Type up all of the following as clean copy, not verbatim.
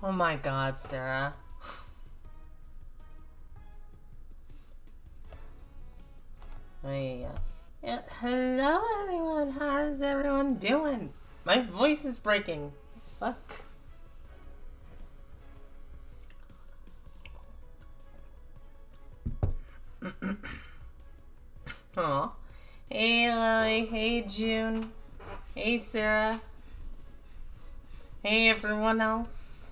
Oh my god, Sarah. Oh, yeah. Hello, everyone. How's everyone doing? My voice is breaking. Fuck. Aw. Hey, Lily. Hey, June. Hey, Sarah. Hey, everyone else.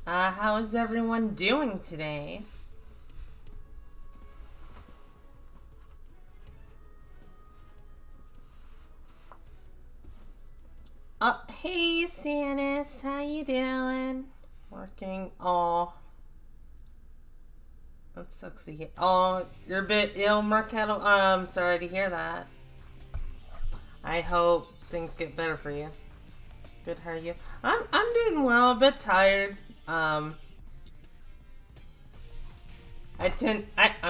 How's everyone doing today? Oh, hey, Sanus. How you doing? Working. Oh. That sucks to hear. Oh, you're a bit ill, Mercado. Sorry to hear that. I hope things get better for you. Good, how are you? I'm doing well, a bit tired. I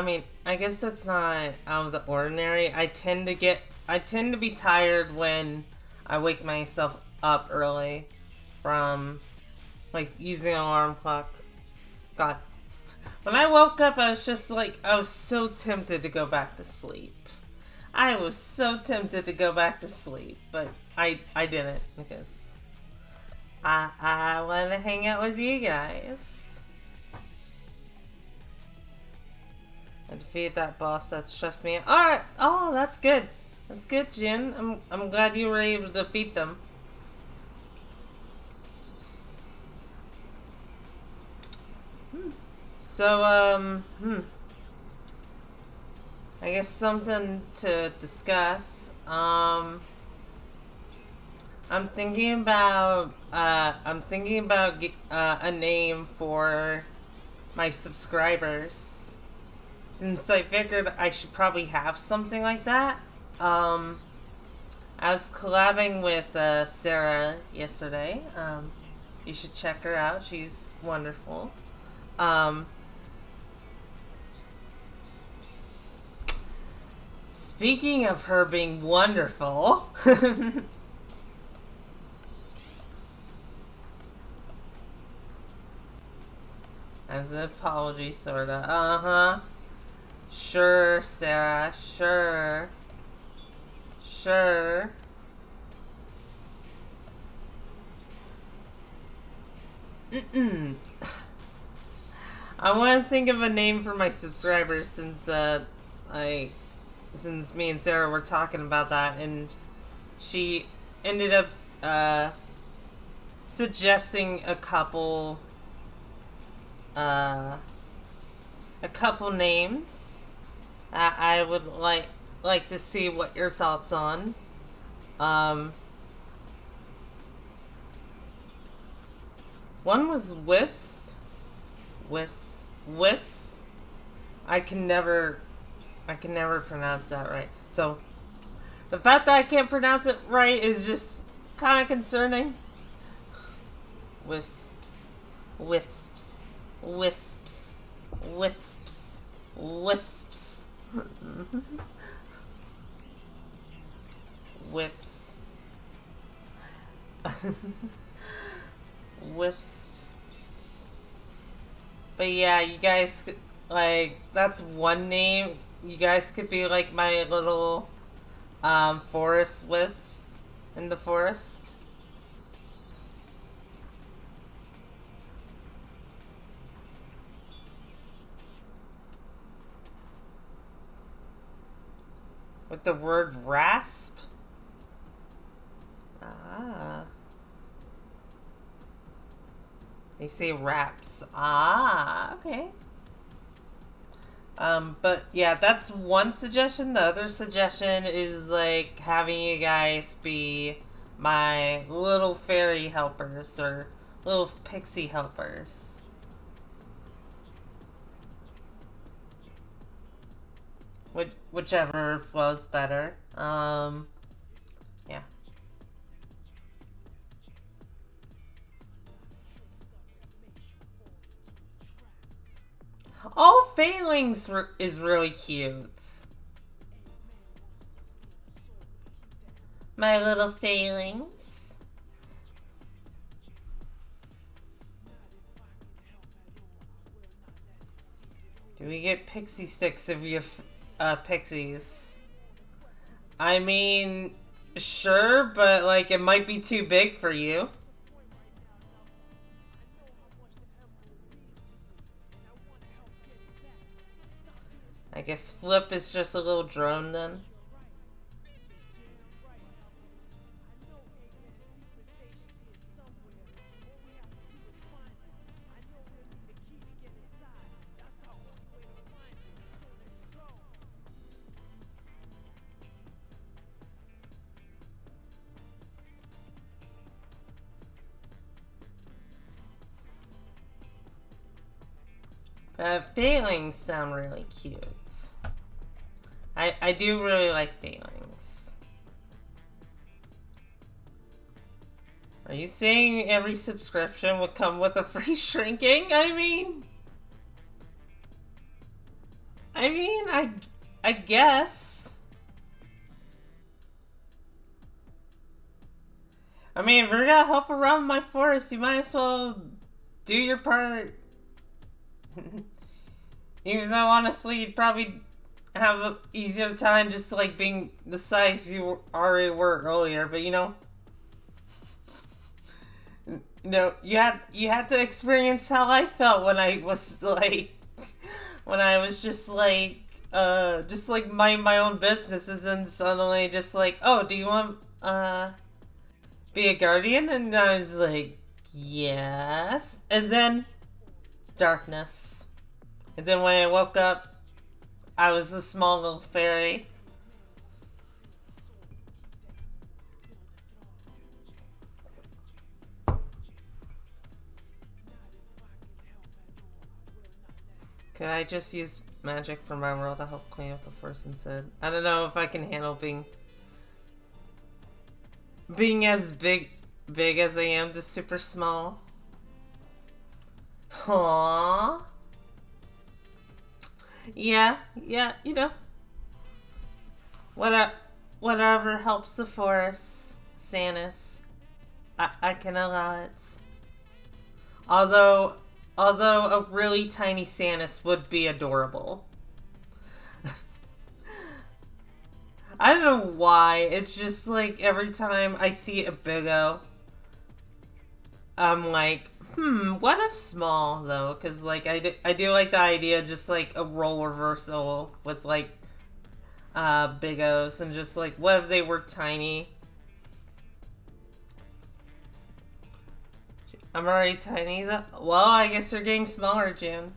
mean, I guess that's not out of the ordinary. I tend to be tired when I wake myself up early from, like, using an alarm clock. God. When I woke up, I was just like, I was so tempted to go back to sleep. I was so tempted to go back to sleep, but I didn't because I want to hang out with you guys. And defeat that boss that stressed me out. Alright, oh, that's good. That's good, Jin. I'm glad you were able to defeat them. So, I guess something to discuss. I'm thinking about a name for my subscribers. Since I figured I should probably have something like that. I was collabing with Sarah yesterday. You should check her out. She's wonderful. Speaking of her being wonderful, as an apology, sorta. Sure, Sarah. Sure. I want to think of a name for my subscribers since since me and Sarah were talking about that, and she ended up suggesting a couple names. I would like to see what your thoughts on. One was Whiffs. I can never pronounce that right. So the fact that I can't pronounce it right is just kind of concerning. Wisps. Whips. Whips. But yeah, you guys, like, that's one name. You guys could be like my little forest wisps in the forest. With the word rasp? Ah. They say raps. Ah, okay. But yeah, that's one suggestion. The other suggestion is like having you guys be my little fairy helpers or little pixie helpers. Whichever flows better. Yeah. Oh, Failings is really cute. My little failings. Do we get pixie sticks of your pixies? I mean, sure, but like it might be too big for you. I guess Flip is just a little drone then. Failings sound really cute. I do really like failings. Are you saying every subscription would come with a free shrinking? I mean, I guess. I mean, if you're gonna help around my forest, you might as well do your part. Even though honestly, you'd probably have an easier time just like being the size you already were earlier. But you know, no, you had to experience how I felt when I was like, when I was just like mind my own businesses, and suddenly just like, oh, do you want be a guardian? And I was like, yes. And then darkness. And then when I woke up, I was a small little fairy. Could I just use magic from my world to help clean up the forest instead? I don't know if I can handle being as big as I am to super small. Aww. Yeah, you know. Whatever helps the forest, Sanus. I can allow it. Although a really tiny Sanus would be adorable. I don't know why. It's just like every time I see a Big-O, I'm like, what if small though? Because like I do like the idea of just like a role reversal with like Big-O's, and just like what if they were tiny? I'm already tiny though. Well, I guess they're getting smaller, June.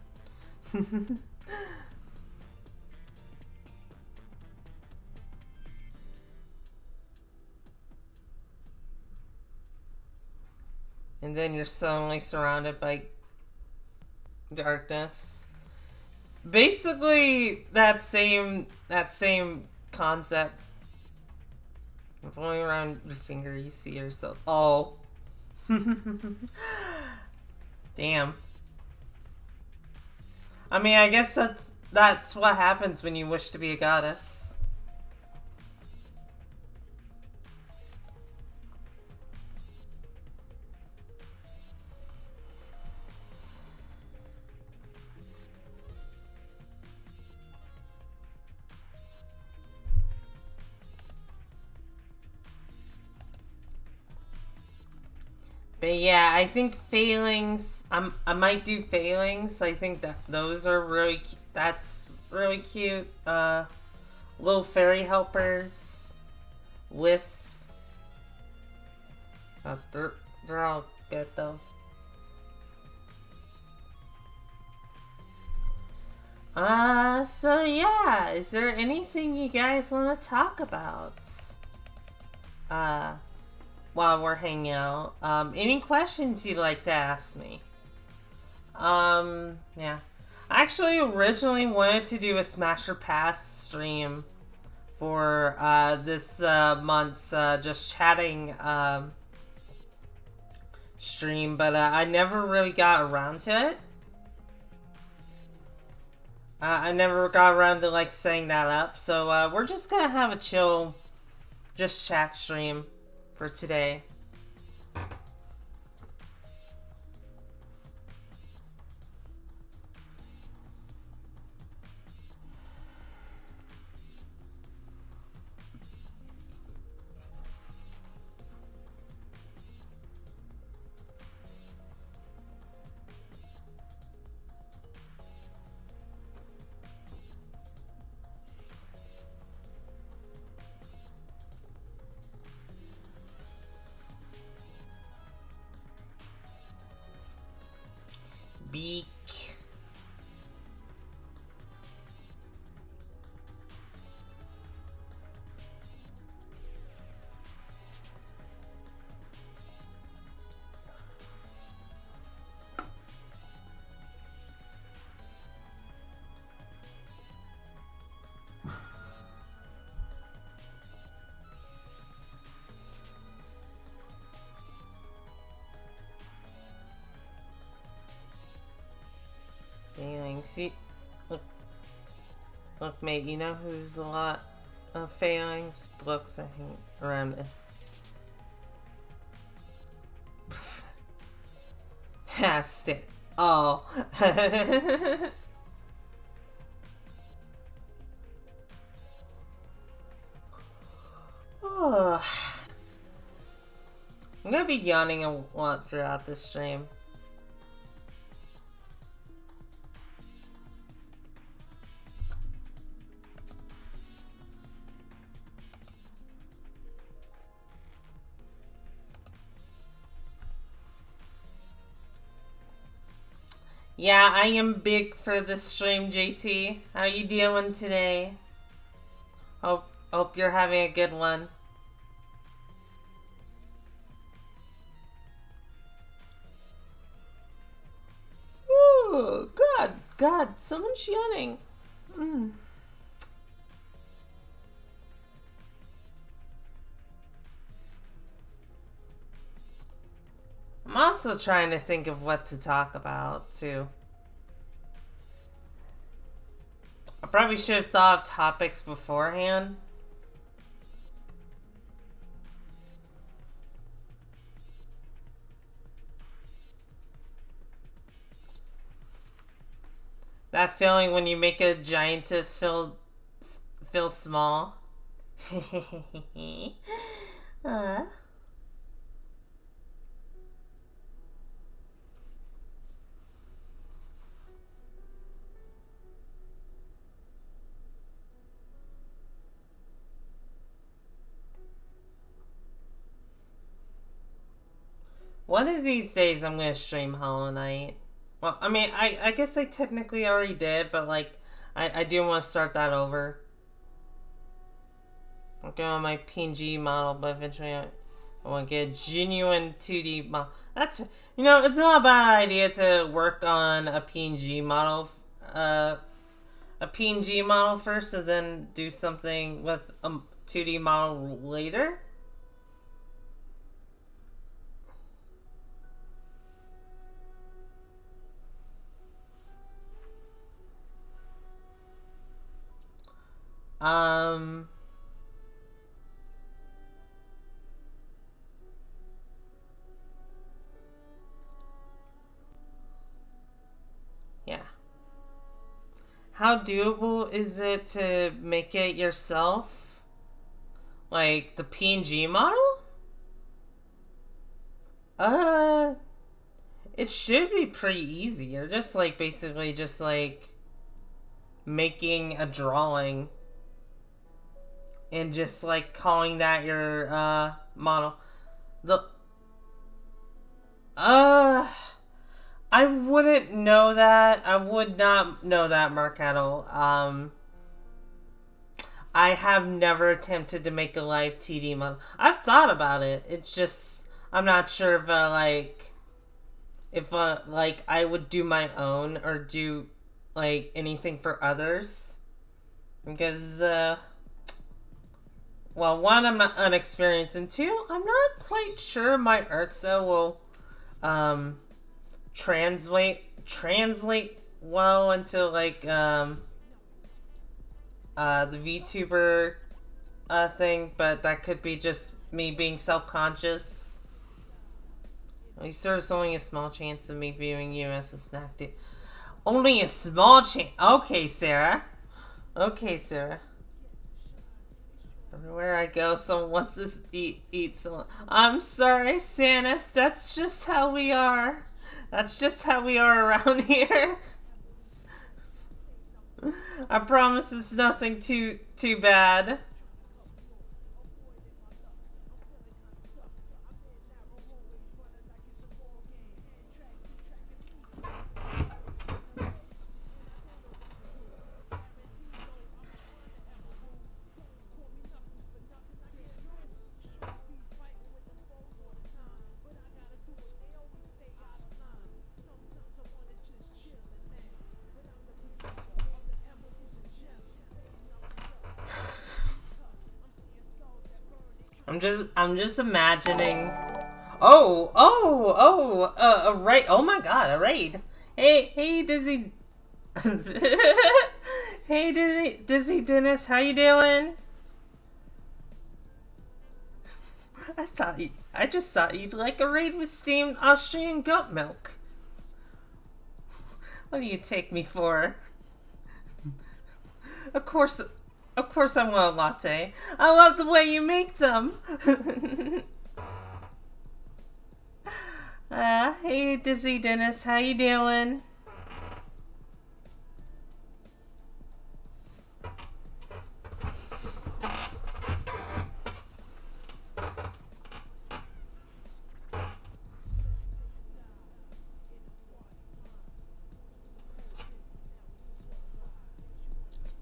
And then you're suddenly surrounded by darkness. Basically, that same concept. If only around your finger you see yourself. Oh. Damn. I mean, I guess that's what happens when you wish to be a goddess. But yeah, I think failings. I might do failings. I think that those are really. That's really cute. Little fairy helpers, wisps. They're all good though. So yeah, is there anything you guys want to talk about? While we're hanging out. Any questions you'd like to ask me? Yeah. I actually originally wanted to do a Smash or Pass stream for this month's just chatting stream, but I never really got around to it. I never got around to like setting that up, so we're just gonna have a chill just chat stream for today. Beak. Failing. See, look, mate. You know who's a lot of failings? Brooks, I think, around this. Half stick. Oh. Oh. I'm gonna be yawning a lot throughout this stream. Yeah, I am big for this stream, JT. How you doing today? Hope you're having a good one. Ooh, God, someone's yawning. I'm also trying to think of what to talk about, too. I probably should have thought of topics beforehand. That feeling when you make a giantess feel small. One of these days I'm gonna stream Hollow Knight. Well, I mean, I guess I technically already did, but like, I do want to start that over. I'm going on my PNG model, but eventually I want to get a genuine 2D model. That's, you know, it's not a bad idea to work on a PNG model, first, and then do something with a 2D model later. Yeah. How doable is it to make it yourself? Like, the PNG model? It should be pretty easy. You're just, like, basically just, like, making a drawing and just, like, calling that your, model. I wouldn't know that. I would not know that, Marcado. I have never attempted to make a live TD model. I've thought about it. It's just, I'm not sure if, like, I would do my own or do, like, anything for others. Because, well, one, I'm not unexperienced, and two, I'm not quite sure my art style will, translate well into, like, the VTuber thing, but that could be just me being self-conscious. At least there's only a small chance of me viewing you as a snack dude. Only a small chance. Okay, Sarah. Okay, Sarah. Everywhere I go, someone wants to eat someone. I'm sorry, Sanus. That's just how we are. That's just how we are around here. I promise it's nothing too bad. I'm just imagining. A raid. Oh my god, a raid. Hey, Dizzy. Hey, Dizzy Dennis, how you doing? I just thought you'd like a raid with steamed Austrian goat milk. What do you take me for? Of course I want a latte. I love the way you make them. Hey Dizzy Dennis, how you doing?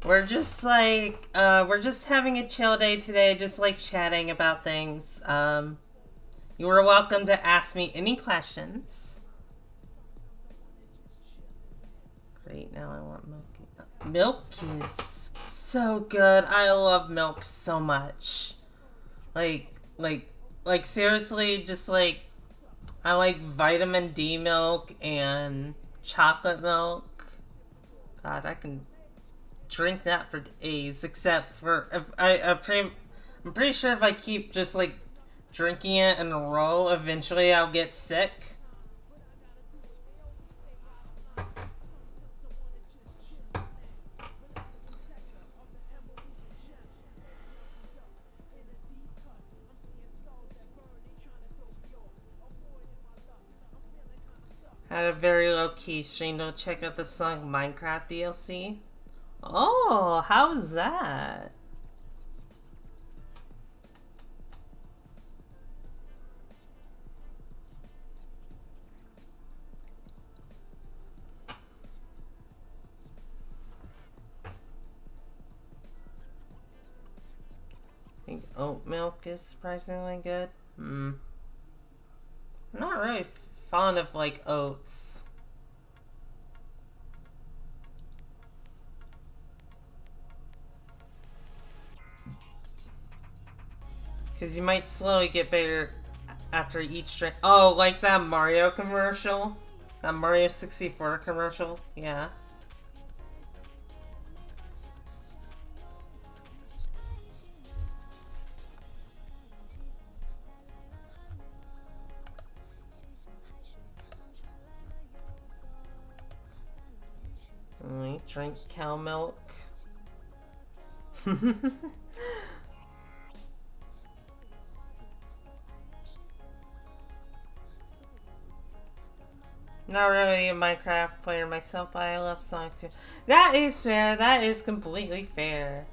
We're just like, we're just having a chill day today, just like chatting about things. You are welcome to ask me any questions. Great, now I want milk. Milk is so good. I love milk so much. Like seriously, just like, I like vitamin D milk and chocolate milk. God, I can drink that for days, except for if I'm pretty sure if I keep just like drinking it in a row, eventually I'll get sick. Had a very low-key stream to check out the song Minecraft DLC. Oh, how was that? I think oat milk is surprisingly good. I'm not really fond of like oats. Because you might slowly get better after each drink. Oh, like that Mario commercial? That Mario 64 commercial? Yeah. Drink cow milk. Not really a Minecraft player myself, but I love Sonic 2. That is fair. That is completely fair.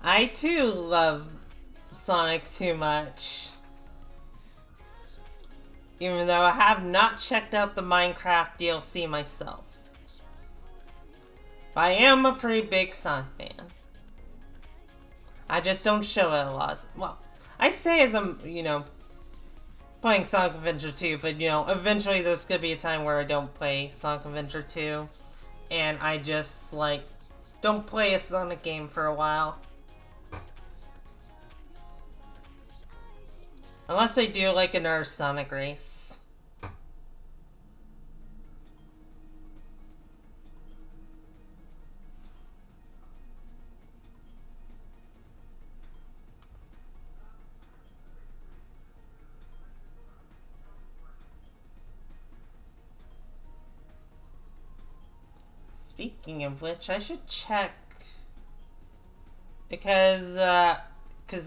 I too love Sonic too much. Even though I have not checked out the Minecraft DLC myself. But I am a pretty big Sonic fan. I just don't show it a lot. Well, I say as I'm, playing Sonic Adventure 2, but, eventually there's gonna be a time where I don't play Sonic Adventure 2. And I just, don't play a Sonic game for a while. Unless they do like another Sonic race. Speaking of which, I should check. Because,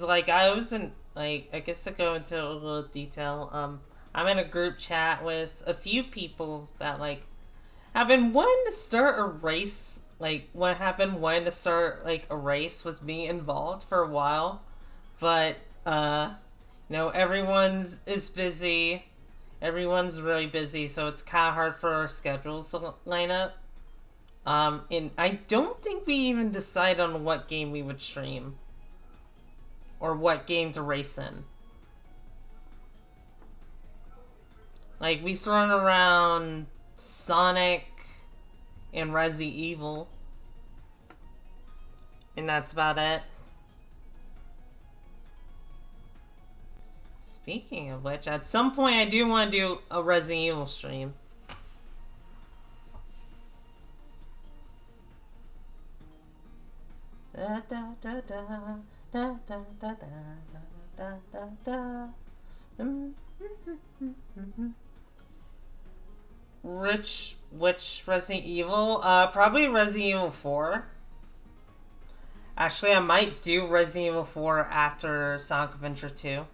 like, I wasn't, like, I guess to go into a little detail, I'm in a group chat with a few people that, like, have been wanting to start a race, like, what happened, wanting to start, like, a race with me involved for a while, but, everyone's busy, everyone's really busy, so it's kind of hard for our schedules to line up. And I don't think we even decide on what game we would stream. Or what game to race in. Like, we've thrown around Sonic and Resident Evil. And that's about it. Speaking of which, at some point I do want to do a Resident Evil stream. Da, da, da, da, da, da, da, da, da, da. Which Resident Evil? Probably Resident Evil 4. Actually, I might do Resident Evil 4 after Sonic Adventure 2.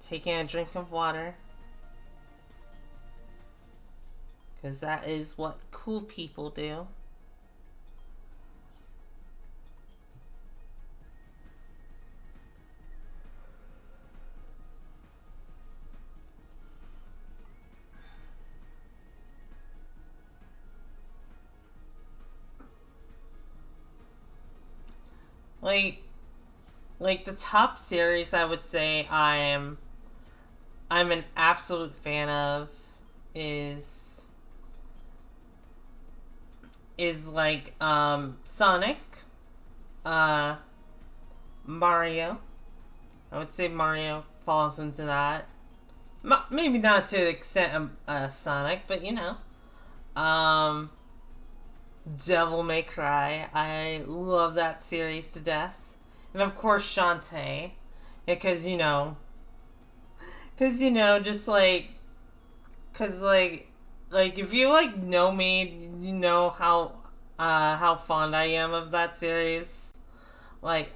Taking a drink of water. Because that is what cool people do. Like the top series I would say I'm an absolute fan of is like Sonic, Mario. I would say Mario falls into that. Maybe not to the extent of Sonic, but you know. Devil May Cry. I love that series to death. And of course Shantae. Because, just like, if you like know me, you know how fond I am of that series. Like,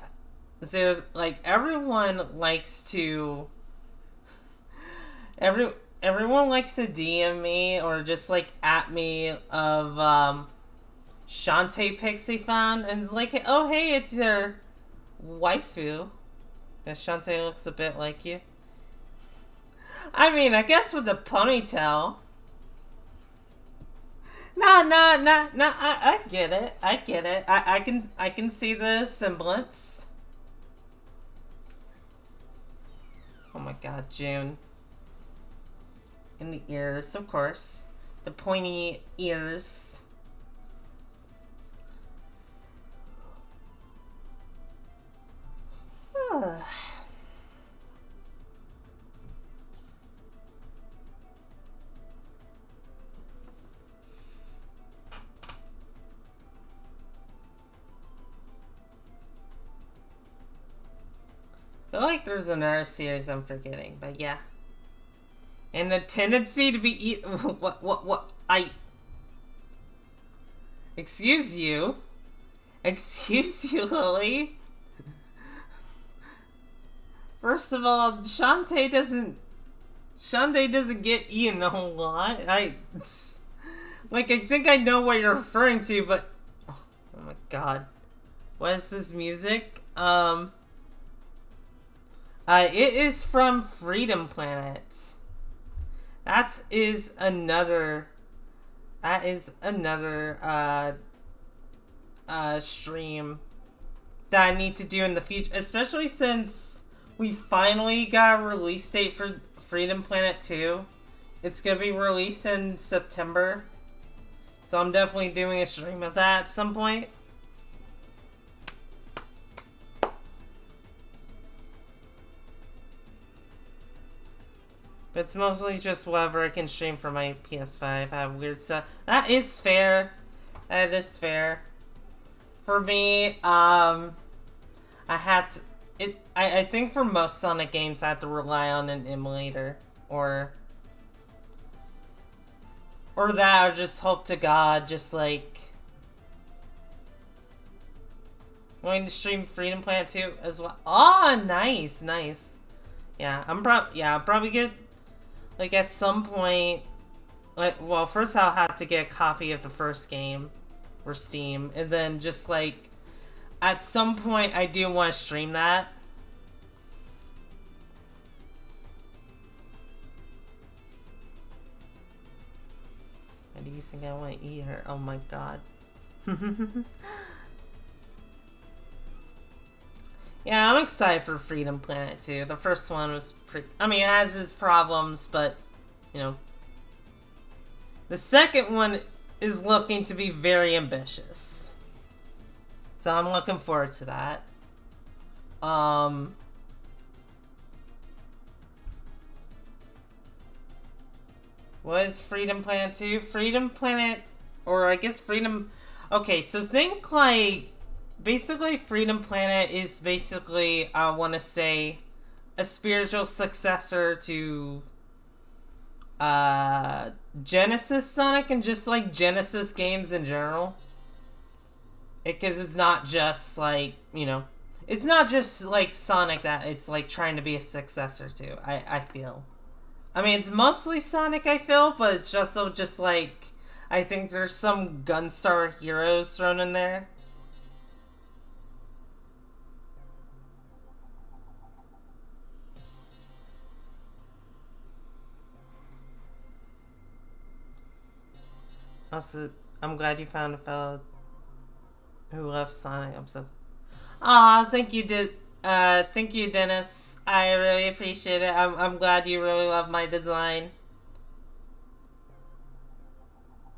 there's like everyone likes to DM me or just like at me of Shantae pics they found, and it's like, oh hey, it's your waifu. That Shantae looks a bit like you. I mean, I guess with the ponytail. No, I get it. I can see the semblance. Oh my god, June. In the ears, of course. The pointy ears. I feel like there's another series I'm forgetting, but yeah. And the tendency to be what Excuse you, Lily. First of all, Shantae doesn't get eaten a whole lot. Like, I think I know what you're referring to, but... Oh my god. What is this music? It is from Freedom Planet. That is another... stream that I need to do in the future, especially since we finally got a release date for Freedom Planet 2. It's gonna be released in September, so I'm definitely doing a stream of that at some point. But it's mostly just whatever I can stream for my PS5. I have weird stuff. That is fair. That is fair. For me, I had to... I think for most Sonic games, I have to rely on an emulator. Or that, or just hope to God, just like... Going to stream Freedom Planet 2 as well. Oh, nice, nice. Yeah, I'm probably good. Like, at some point... Like, well, first I'll have to get a copy of the first game. Or Steam. And then just, like... At some point, I do want to stream that. Why do you think I want to eat her? Oh my god. Yeah, I'm excited for Freedom Planet 2. The first one was pretty... I mean, it has its problems, but, you know. The second one is looking to be very ambitious. So I'm looking forward to that. What is Freedom Planet 2? Freedom Planet... Or I guess Freedom... Okay, so think like... Basically, Freedom Planet is basically, I want to say, a spiritual successor to Genesis Sonic and just like Genesis games in general. Because it's not just like, you know, it's not just like Sonic that it's like trying to be a successor to, I feel. I mean, it's mostly Sonic, I feel, but it's also just like, I think there's some Gunstar Heroes thrown in there. Also, I'm glad you found a fellow who loves Sonic. I'm so... Aw, thank you, thank you, Dennis. I really appreciate it. I'm glad you really love my design.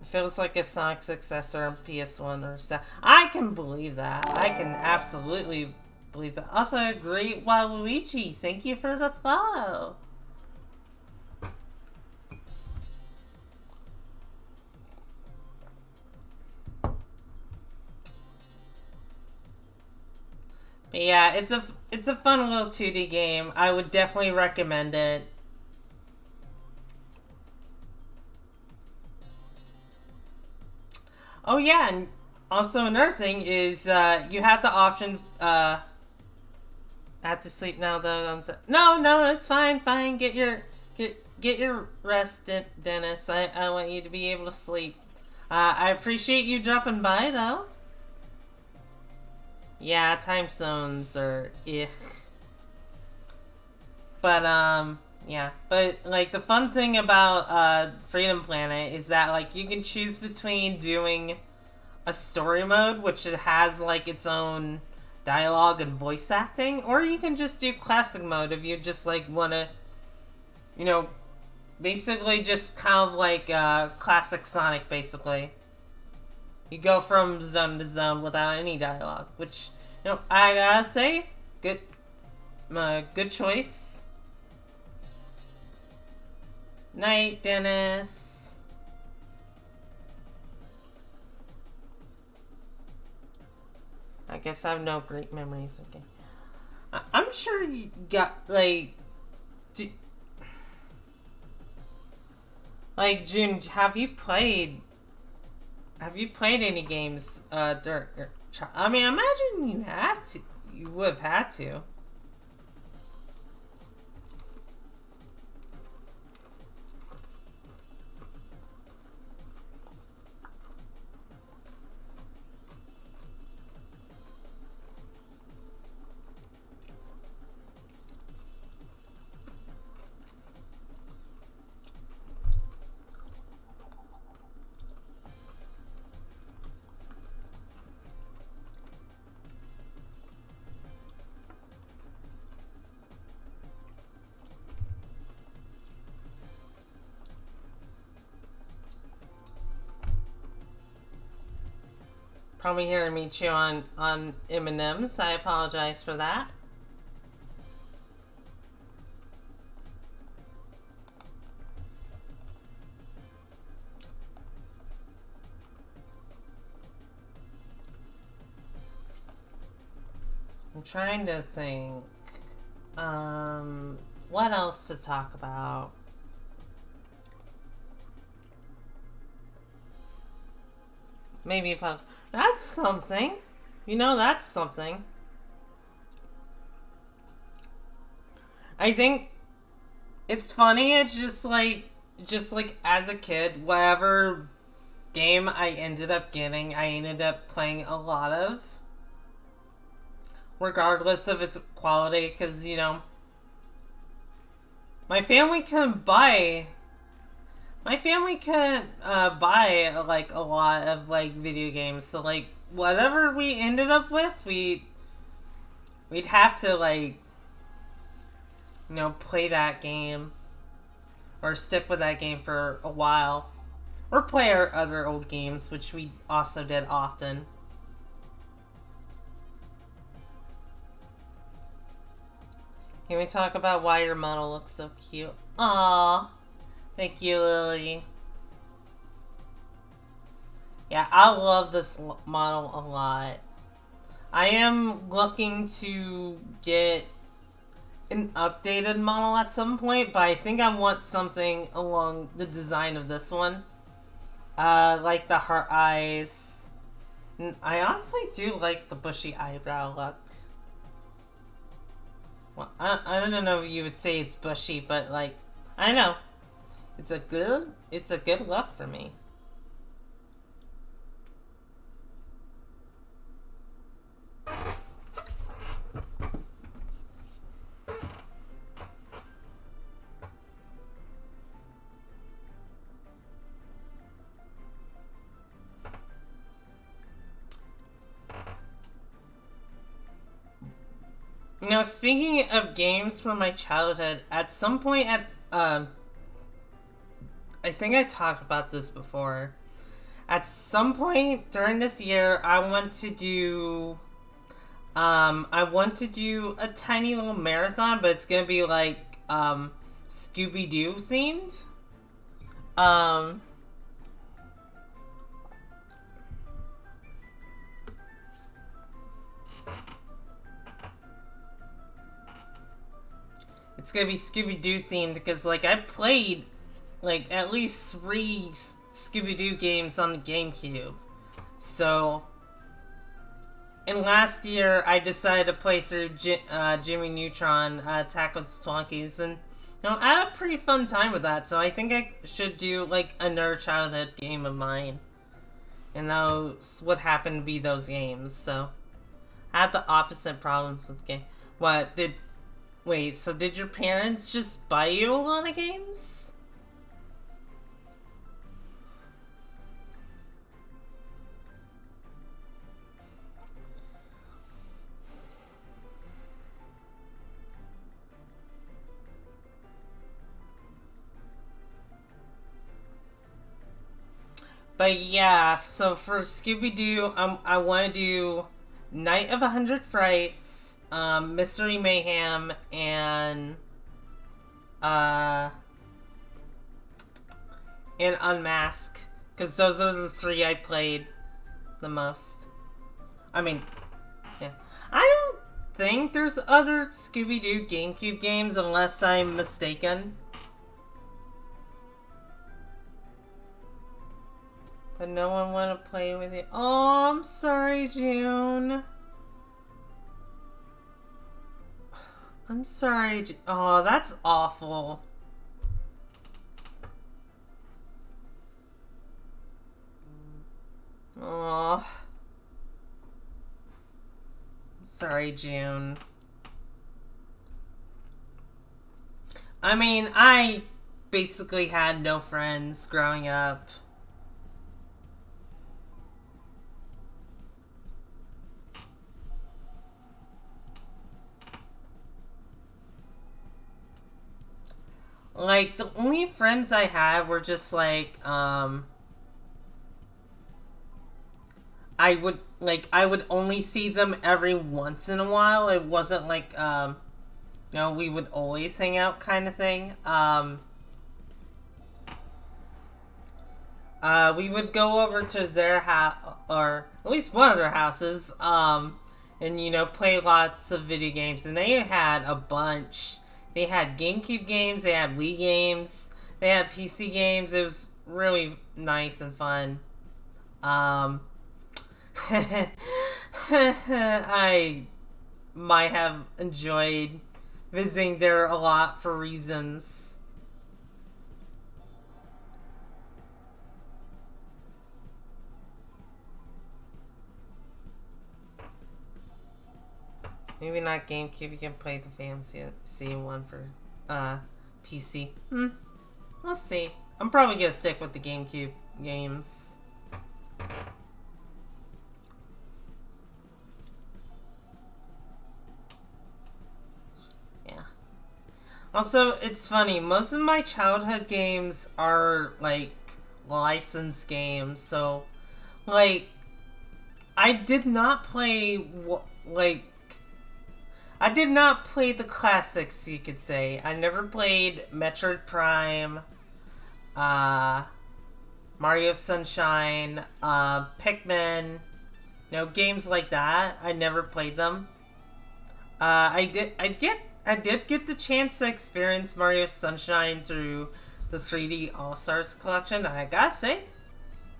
It feels like a Sonic successor on PS1 or so. I can believe that. I can absolutely believe that. Also, great Waluigi. Thank you for the follow. But yeah, it's a fun little 2D game. I would definitely recommend it. Oh yeah, and also another thing is you have the option. I have to sleep now though. No, it's fine. Get your rest, Dennis. I want you to be able to sleep. I appreciate you dropping by though. Yeah, time zones are But, yeah. But, like, the fun thing about, Freedom Planet is that, like, you can choose between doing a story mode, which has, like, its own dialogue and voice acting, or you can just do classic mode if you just, like, want to, you know, basically just kind of like, classic Sonic, basically. You go from zone to zone without any dialogue, which, you know, I gotta say, good choice. Night, Dennis. I guess I have no great memories. Okay, I'm sure you got like, June. Have you played any games? I mean, I imagine you had to. You would have had to. probably hearing me chew on M&Ms. I apologize for that. I'm trying to think. What else to talk about? Maybe about... That's something. You know, that's something. I think it's funny. It's just like as a kid, whatever game I ended up getting, I ended up playing a lot of. Regardless of its quality, because, you know, my family couldn't buy... My family couldn't buy, like, a lot of, like, video games. So, like, whatever we ended up with, we'd have to, like, you know, play that game. Or stick with that game for a while. Or play our other old games, which we also did often. Can we talk about why your model looks so cute? Aww. Thank you, Lily. Yeah, I love this model a lot. I am looking to get an updated model at some point, but I think I want something along the design of this one. Like the heart eyes. And I honestly do like the bushy eyebrow look. Well, I don't know if you would say it's bushy, but like, I know. It's a good look for me. You know, speaking of games from my childhood, at some point I think I talked about this before. At some point during this year, I want to do a tiny little marathon, but it's gonna be like, Scooby-Doo themed. It's gonna be Scooby-Doo themed because, like, I played, like, at least 3 Scooby-Doo games on the GameCube. So, and last year, I decided to play through Jimmy Neutron, Attack with Twonkies, and, you know, I had a pretty fun time with that, so I think I should do, like, another childhood game of mine. And those would happen to be those games, so. I had the opposite problems with the game. Wait, so did your parents just buy you a lot of games? But yeah, so for Scooby-Doo, I want to do Night of 100 Frights, Mystery Mayhem, and Unmask, because those are the 3 I played the most. I mean, yeah. I don't think there's other Scooby-Doo GameCube games unless I'm mistaken. But no one want to play with you. Oh, I'm sorry, June. I'm sorry. Oh, that's awful. Oh. I'm sorry, June. I mean, I basically had no friends growing up. Like, the only friends I had were just, like, like I would only see them every once in a while. It wasn't like we would always hang out kind of thing. We would go over to their house, or at least one of their houses, and play lots of video games. And they had a bunch. They had GameCube games, they had Wii games, they had PC games. It was really nice and fun. I might have enjoyed visiting there a lot for reasons. Maybe not GameCube. You can play the fancy one for PC. We'll see. I'm probably gonna stick with the GameCube games. Yeah. Also, it's funny. Most of my childhood games are like licensed games, so like I did not play I did not play the classics, you could say. I never played Metroid Prime, Mario Sunshine, Pikmin, games like that. I never played them. I did get the chance to experience Mario Sunshine through the 3D All-Stars collection. I gotta say,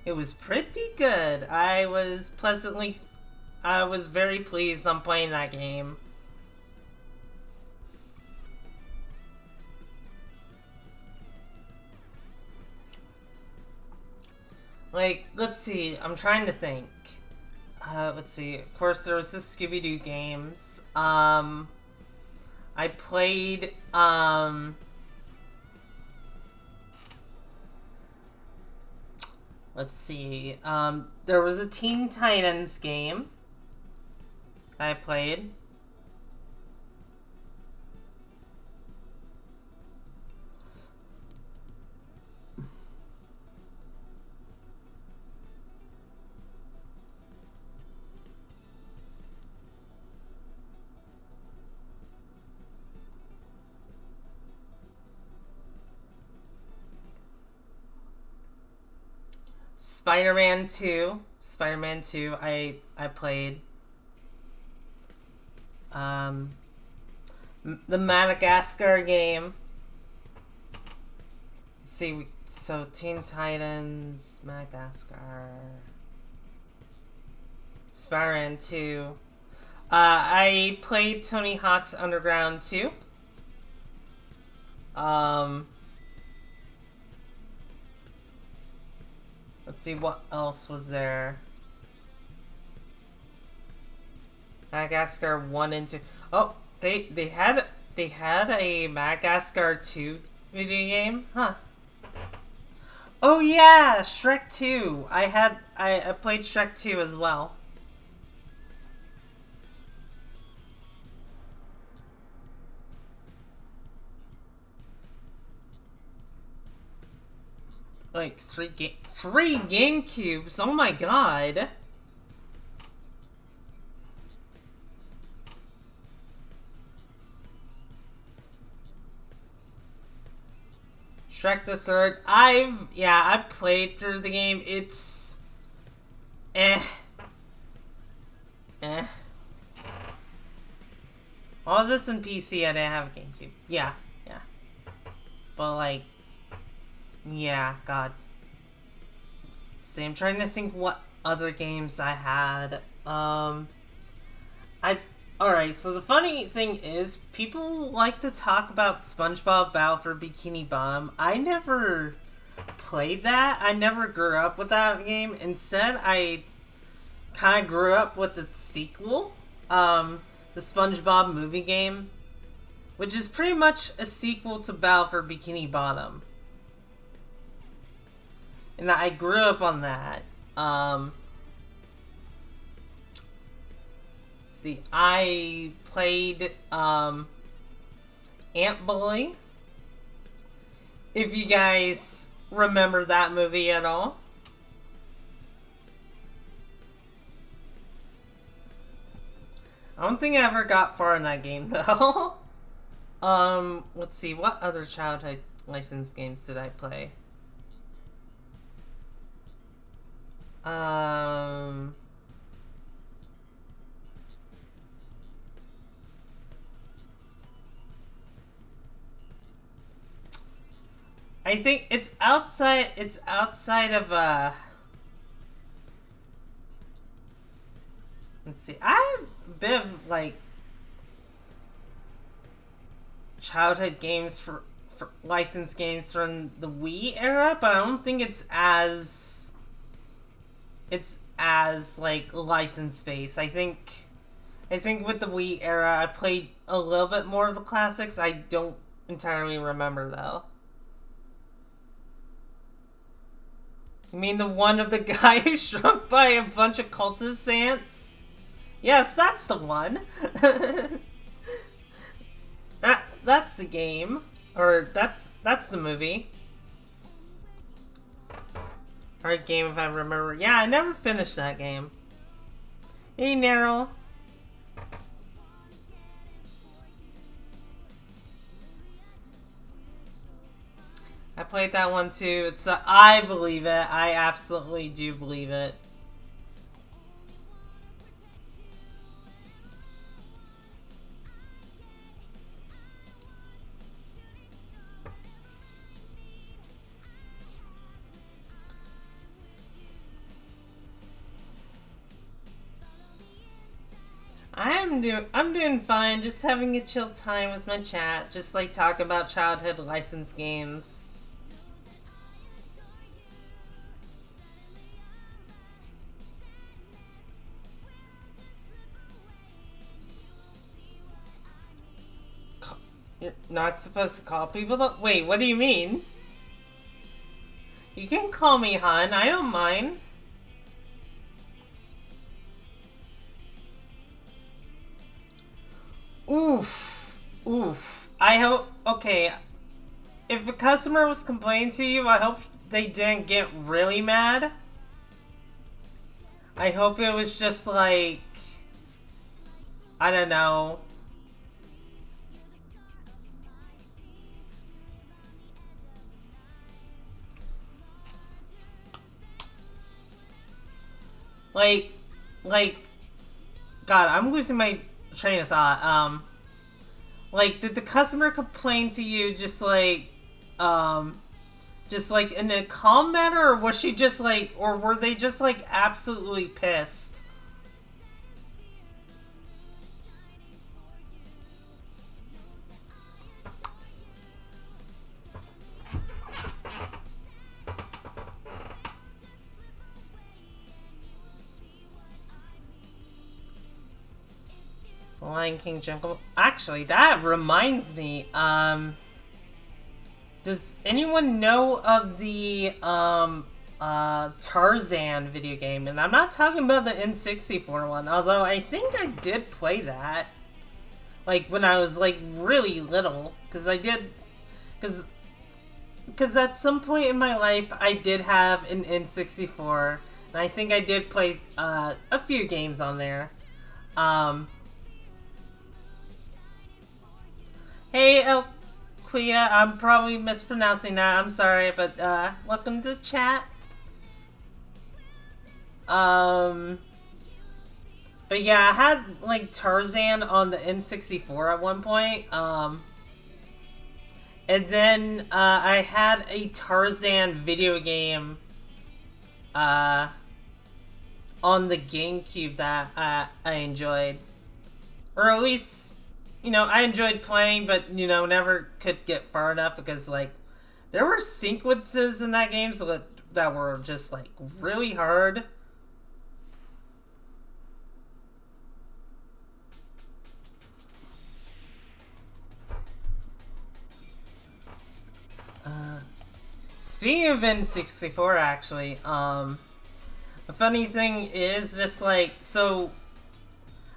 it was pretty good. I was very pleased on playing that game. Like, let's see, I'm trying to think. Let's see, of course there was the Scooby-Doo games. I played, let's see, there was a Teen Titans game I played. Spider-Man 2. Spider-Man 2 I played. The Madagascar game. See, so Teen Titans, Madagascar, Spider-Man 2. I played Tony Hawk's Underground 2. Let's see, what else was there? Madagascar 1 and 2. Oh, they had a Madagascar 2 video game? Huh. Oh yeah, Shrek 2. I played Shrek 2 as well. Like three GameCubes. Oh my god. Shrek the Third. I played through the game. It's eh. All this in PC, I didn't have a GameCube. Yeah. But like, yeah, God. See, I'm trying to think what other games I had. Alright, so the funny thing is, people like to talk about SpongeBob Battle for Bikini Bottom. I never played that. I never grew up with that game. Instead, I kind of grew up with the sequel, the SpongeBob movie game, which is pretty much a sequel to Battle for Bikini Bottom. And I grew up on that. See, I played Ant Bully. If you guys remember that movie at all. I don't think I ever got far in that game though. Let's see, what other childhood licensed games did I play? I think it's outside of, let's see, I have a bit of, like, childhood games for licensed games from the Wii era, but I don't think it's as like licensed based. I think with the Wii era I played a little bit more of the classics. I don't entirely remember though. You mean the one of the guy who's shrunk by a bunch of cultist ants? Yes, that's the one. That's the game. Or that's the movie. Or game if I remember. Yeah, I never finished that game. Hey, Nero. I played that one too. I believe it. I absolutely do believe it. I'm doing fine, just having a chill time with my chat, just like talk about childhood licensed games. You're not supposed to call people that— wait, what do you mean? You can call me hun, I don't mind. Oof. Oof. I hope— okay. If a customer was complaining to you, I hope they didn't get really mad. I hope it was just like— I don't know. Like, God, I'm losing my train of thought. Like, did the customer complain to you just like in a calm manner, or was she just like, or were they just like absolutely pissed? Lion King Jungle. Actually, that reminds me. Does anyone know of the Tarzan video game? And I'm not talking about the N64 one, although I think I did play that, like when I was like really little, because at some point in my life I did have an N64, and I think I did play a few games on there. Hey, Elquia, I'm probably mispronouncing that, I'm sorry, but welcome to the chat. But yeah, I had like Tarzan on the N64 at one point, and then I had a Tarzan video game on the GameCube that I enjoyed, or at least, you know, I enjoyed playing, but, you know, never could get far enough because, like, there were sequences in that game that were just, like, really hard. Speaking of N64, actually, the funny thing is just, like, so,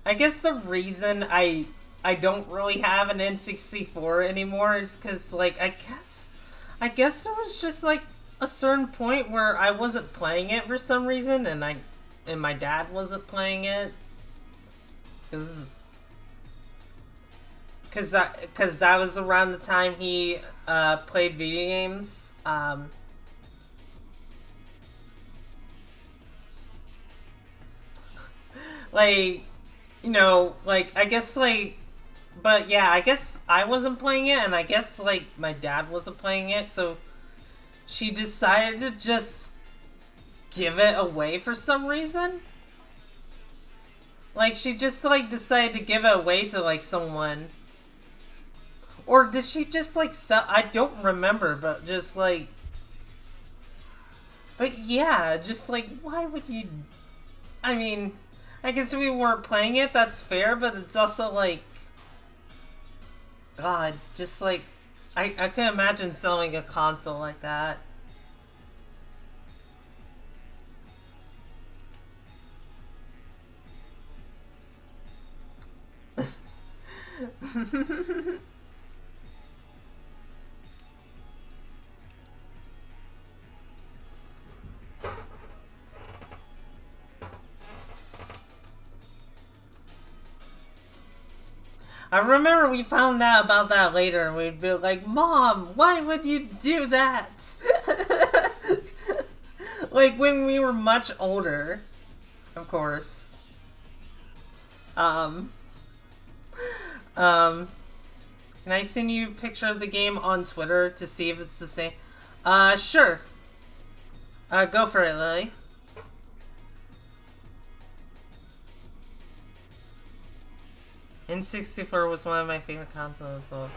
I guess the reason I don't really have an N64 anymore is because, like, I guess there was just, like, a certain point where I wasn't playing it for some reason, and my dad wasn't playing it, because cause that was around the time he played video games. Like, you know, like I guess like, but yeah, I guess I wasn't playing it, and I guess like my dad wasn't playing it, so she decided to just give it away for some reason. Like she just like decided to give it away to like someone. Or did she just like sell? I don't remember, but just like, but yeah, just like, why would you? I mean, I guess we weren't playing it. That's fair, but it's also like, God, just like, I can imagine selling a console like that. I remember we found out about that later, and we'd be like, Mom, why would you do that? Like, when we were much older, of course. Um, can I send you a picture of the game on Twitter to see if it's the same? Sure. Go for it, Lily. N64 was one of my favorite consoles, so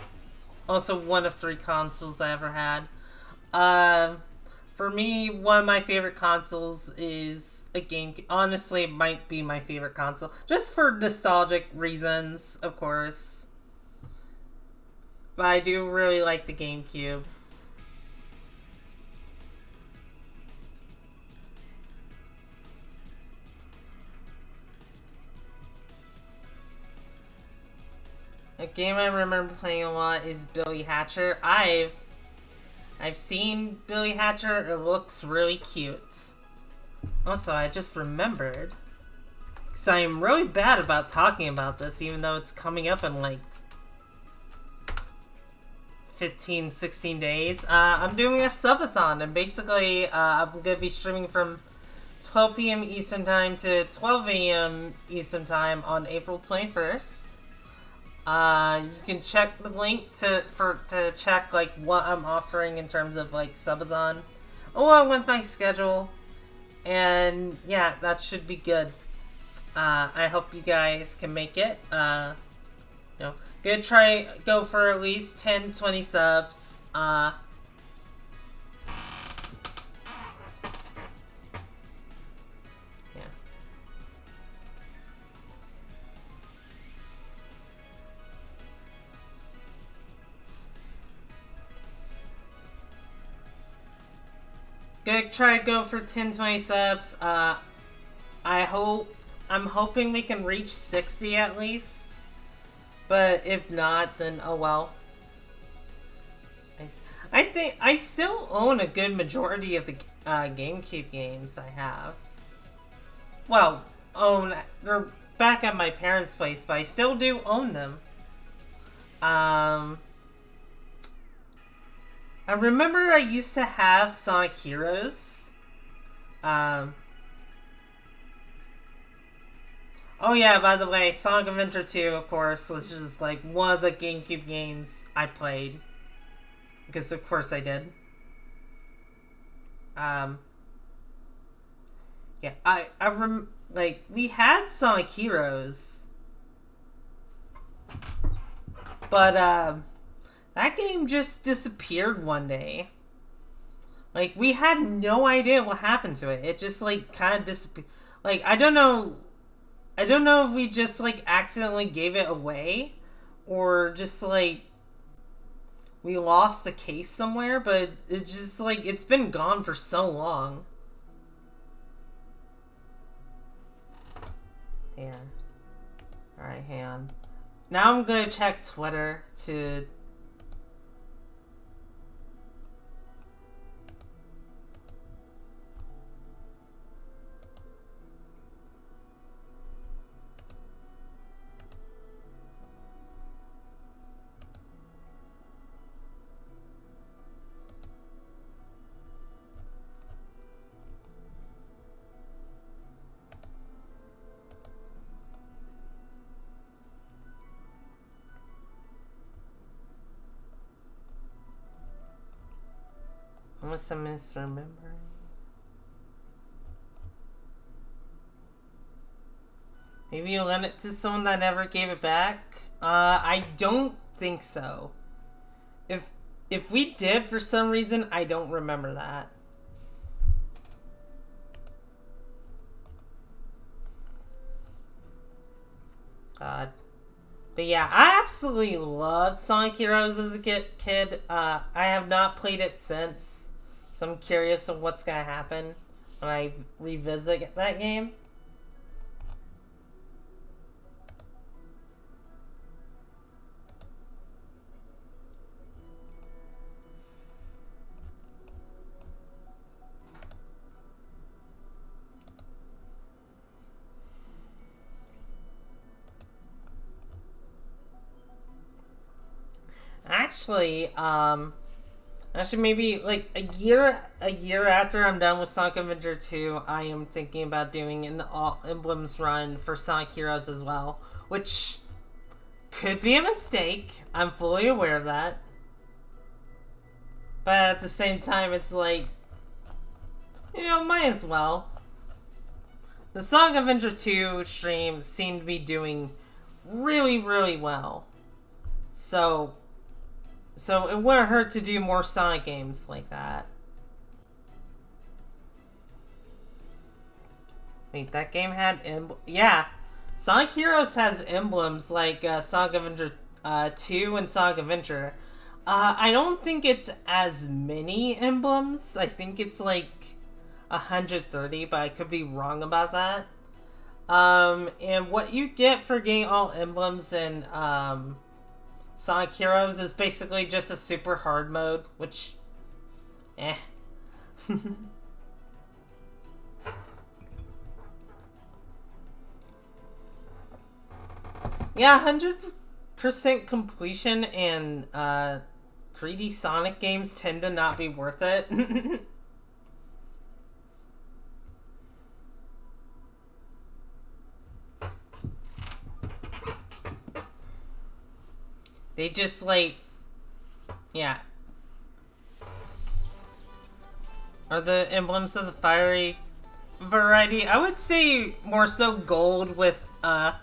also one of 3 consoles I ever had. For me, one of my favorite consoles is a game. Honestly, it might be my favorite console, just for nostalgic reasons, of course. But I do really like the GameCube. A game I remember playing a lot is Billy Hatcher. I've seen Billy Hatcher. It looks really cute. Also, I just remembered, because I am really bad about talking about this, even though it's coming up in like 15, 16 days. I'm doing a subathon, and basically I'm going to be streaming from 12 p.m. Eastern Time to 12 a.m. Eastern Time on April 21st. You can check the link to check like what I'm offering in terms of like subathon, along with my schedule, and yeah, that should be good. I hope you guys can make it. You know, go for at least 10, 20 subs. Go for 10, 20 subs. I'm hoping we can reach 60 at least. But if not, then oh well. I think I still own a good majority of the GameCube games I have. Well, they're back at my parents' place, but I still do own them. I remember I used to have Sonic Heroes. Oh yeah, by the way, Sonic Adventure 2, of course, was just like one of the GameCube games I played. Because of course I did. Yeah, like, we had Sonic Heroes. But, that game just disappeared one day. Like, we had no idea what happened to it. It just, like, kind of disappeared. Like, I don't know if we just, like, accidentally gave it away. Or just, like, we lost the case somewhere. But it's just, like, it's been gone for so long. Yeah. Alright, hang on. Now I'm gonna check Twitter to... Unless I'm misremembering. Maybe you lent it to someone that never gave it back? I don't think so. If we did for some reason, I don't remember that. God. But yeah, I absolutely loved Sonic Heroes as a kid. I have not played it since, so I'm curious of what's gonna happen when I revisit that game. Actually, maybe like a year after I'm done with Sonic Adventure 2, I am thinking about doing an All Emblems run for Sonic Heroes as well, which could be a mistake. I'm fully aware of that. But at the same time, it's like, might as well. The Sonic Adventure 2 stream seemed to be doing really, really well. So it wouldn't hurt to do more Sonic games like that. Wait, that game had yeah. Sonic Heroes has emblems like Sonic Adventure 2 and Sonic Adventure. I don't think it's as many emblems. I think it's like 130, but I could be wrong about that. And what you get for getting all emblems in Sonic Heroes is basically just a super hard mode, which, Yeah, 100% completion and 3D Sonic games tend to not be worth it. They just like, yeah. Are the emblems of the fiery variety? I would say more so gold with, yeah,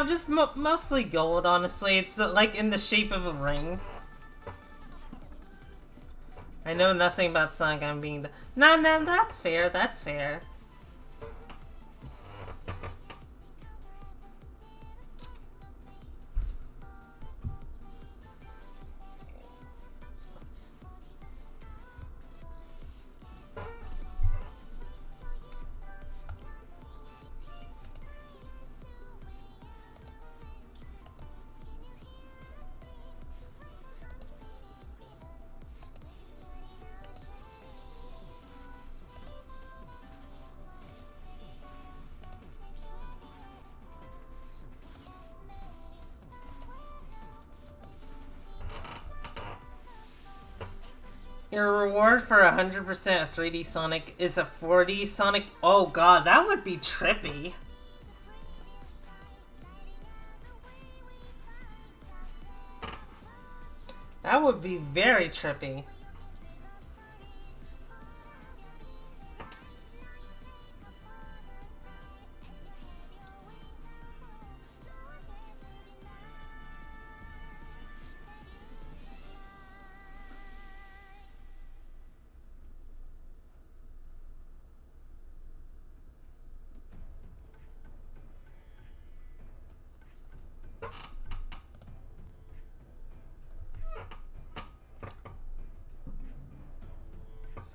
just mostly gold, honestly. It's like in the shape of a ring. I know nothing about Sonic. I'm being no, that's fair. That's fair. Your reward for 100% of 3D Sonic is a 4D Sonic. Oh god, that would be trippy. That would be very trippy.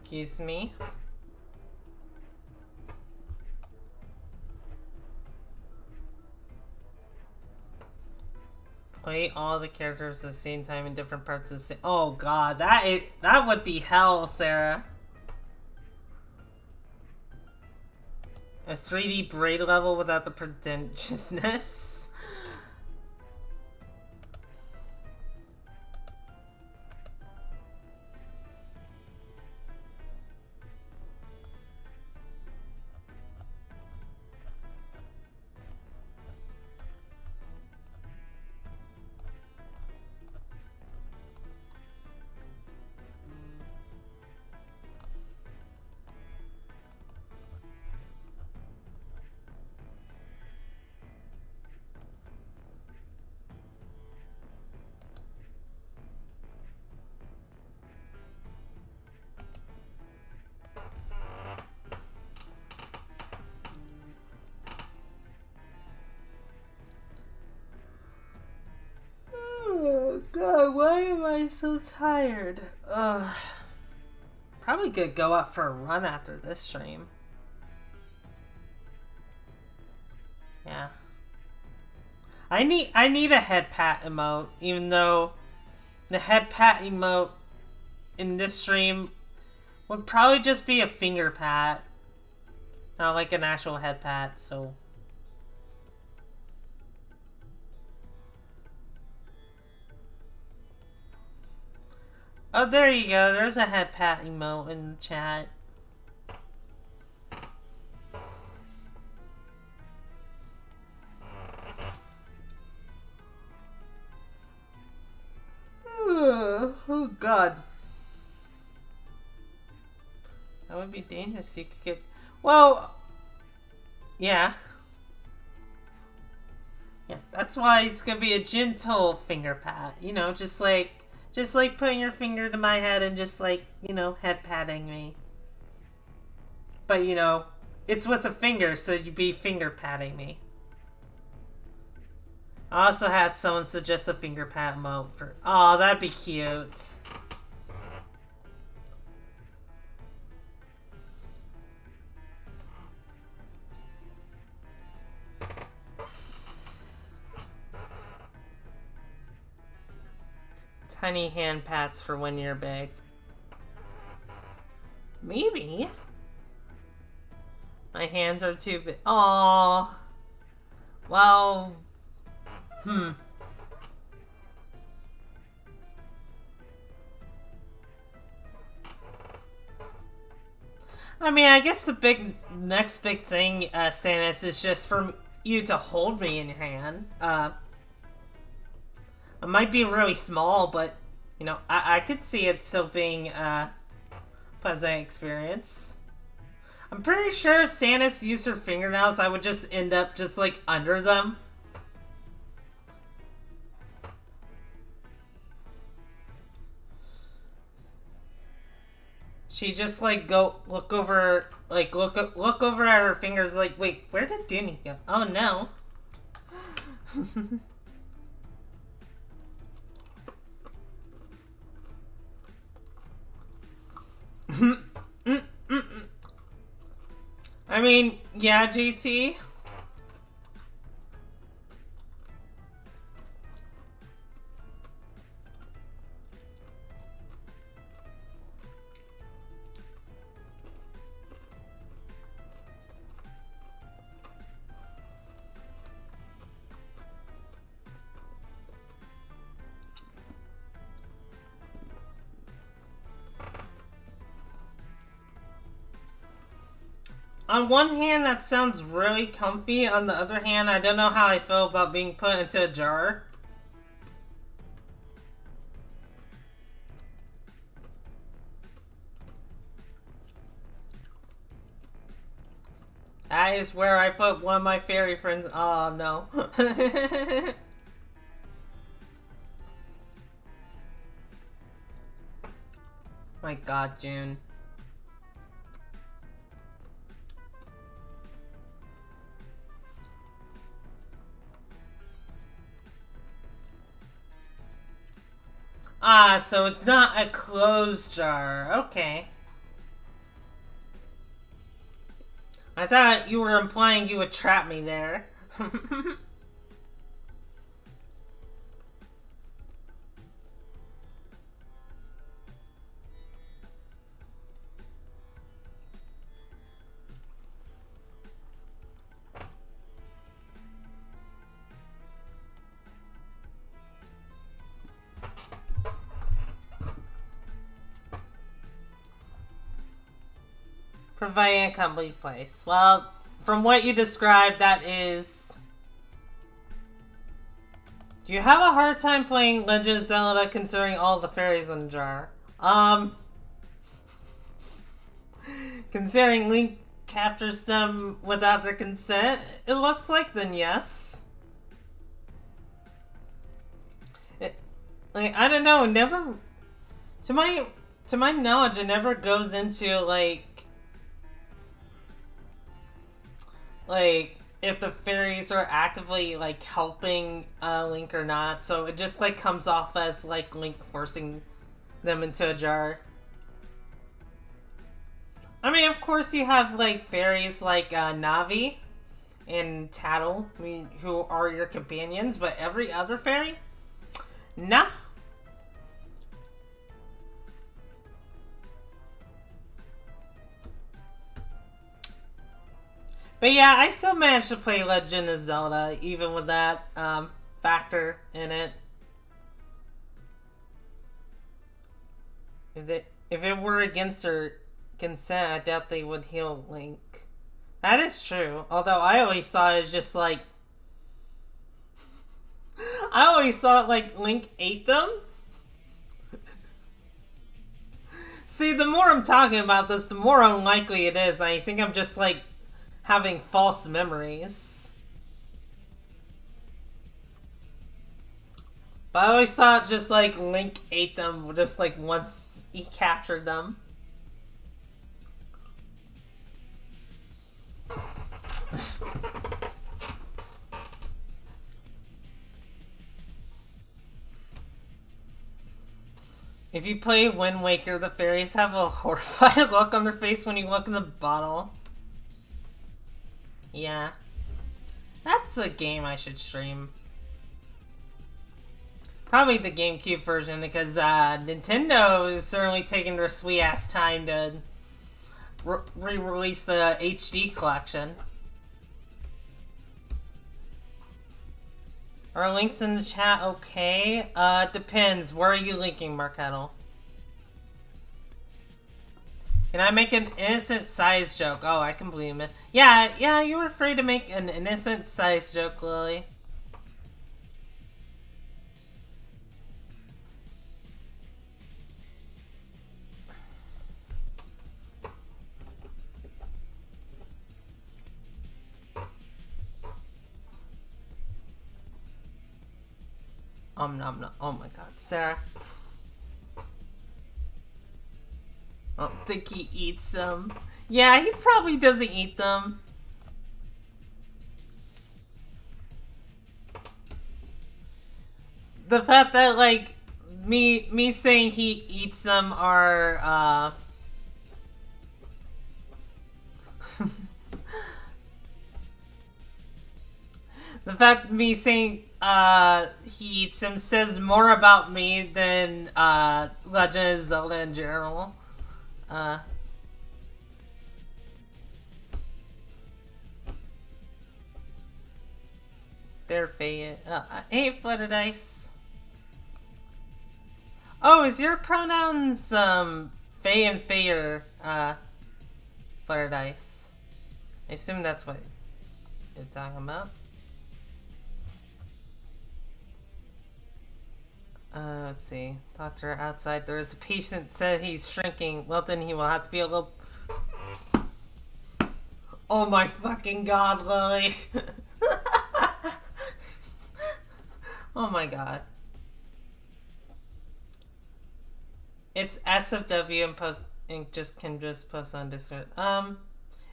Excuse me. Play all the characters at the same time in different parts of the same. Oh god, that would be hell, Sarah. A 3D braid level without the pretentiousness. God, why am I so tired? Ugh. Probably could go out for a run after this stream. Yeah. I need a head pat emote, even though the head pat emote in this stream would probably just be a finger pat. Not like an actual head pat, so. Oh, there you go. There's a head pat emote in the chat. Oh, God. That would be dangerous. You could get... Well... Yeah. Yeah, that's why it's gonna be a gentle finger pat. You know, just like putting your finger to my head and just like, you know, head patting me. But, you know, it's with a finger, so you'd be finger patting me. I also had someone suggest a finger pat emote for... Oh, that'd be cute. Tiny hand pats for when you're big. Maybe. My hands are too big. Aww. Well... I mean, I guess the next big thing, Stannis, is just for you to hold me in your hand. It might be really small, but, you know, I could see it still being a pleasant experience. I'm pretty sure if Stannis used her fingernails, I would just end up just, like, under them. She just like look over at her fingers like, wait, where did Dooney go? Oh no. I mean, yeah, GT. On one hand, that sounds really comfy. On the other hand, I don't know how I feel about being put into a jar. That is where I put one of my fairy friends. Oh, no. My God, June. Ah, so it's not a closed jar. Okay. I thought you were implying you would trap me there. Providing a complete place. Well, from what you described, that is... Do you have a hard time playing Legend of Zelda considering all the fairies in the jar? Considering Link captures them without their consent, it looks like then yes. Like, I don't know, it never... To my knowledge, it never goes into, like, if the fairies are actively like helping Link or not. So it just like comes off as like Link forcing them into a jar. I mean, of course, you have like fairies like Navi and Tattle, who are your companions, but every other fairy, nah. But yeah, I still managed to play Legend of Zelda, even with that factor in it. If it were against her consent, I doubt they would heal Link. That is true. Although I always saw it as just like... I always thought like Link ate them. See, the more I'm talking about this, the more unlikely it is. I think I'm just like having false memories. But I always thought just like Link ate them just like once he captured them. If you play Wind Waker, the fairies have a horrified look on their face when you look in the bottle. Yeah. That's a game I should stream. Probably the GameCube version, because Nintendo is certainly taking their sweet ass time to re-release the HD collection. Are links in the chat okay? Depends. Where are you linking, Markettle? Can I make an innocent size joke? Oh, I can believe it. Yeah, you were free to make an innocent size joke, Lily. Nom nom. Oh my god, Sarah. I don't think he eats them. Yeah, he probably doesn't eat them. The fact that, like, me saying he eats them are, the fact me saying, he eats them says more about me than, Legend of Zelda in general. They're Faye. Hey, Flooded Ice. Oh, is your pronouns, Faye and Fayer, Flooded Ice? I assume that's what you're talking about. Let's see. Doctor outside. There is a patient said he's shrinking. Well, then he will have to be a little... Oh my fucking god, Lily. Oh my god. It's SFW and post and can just post on Discord. If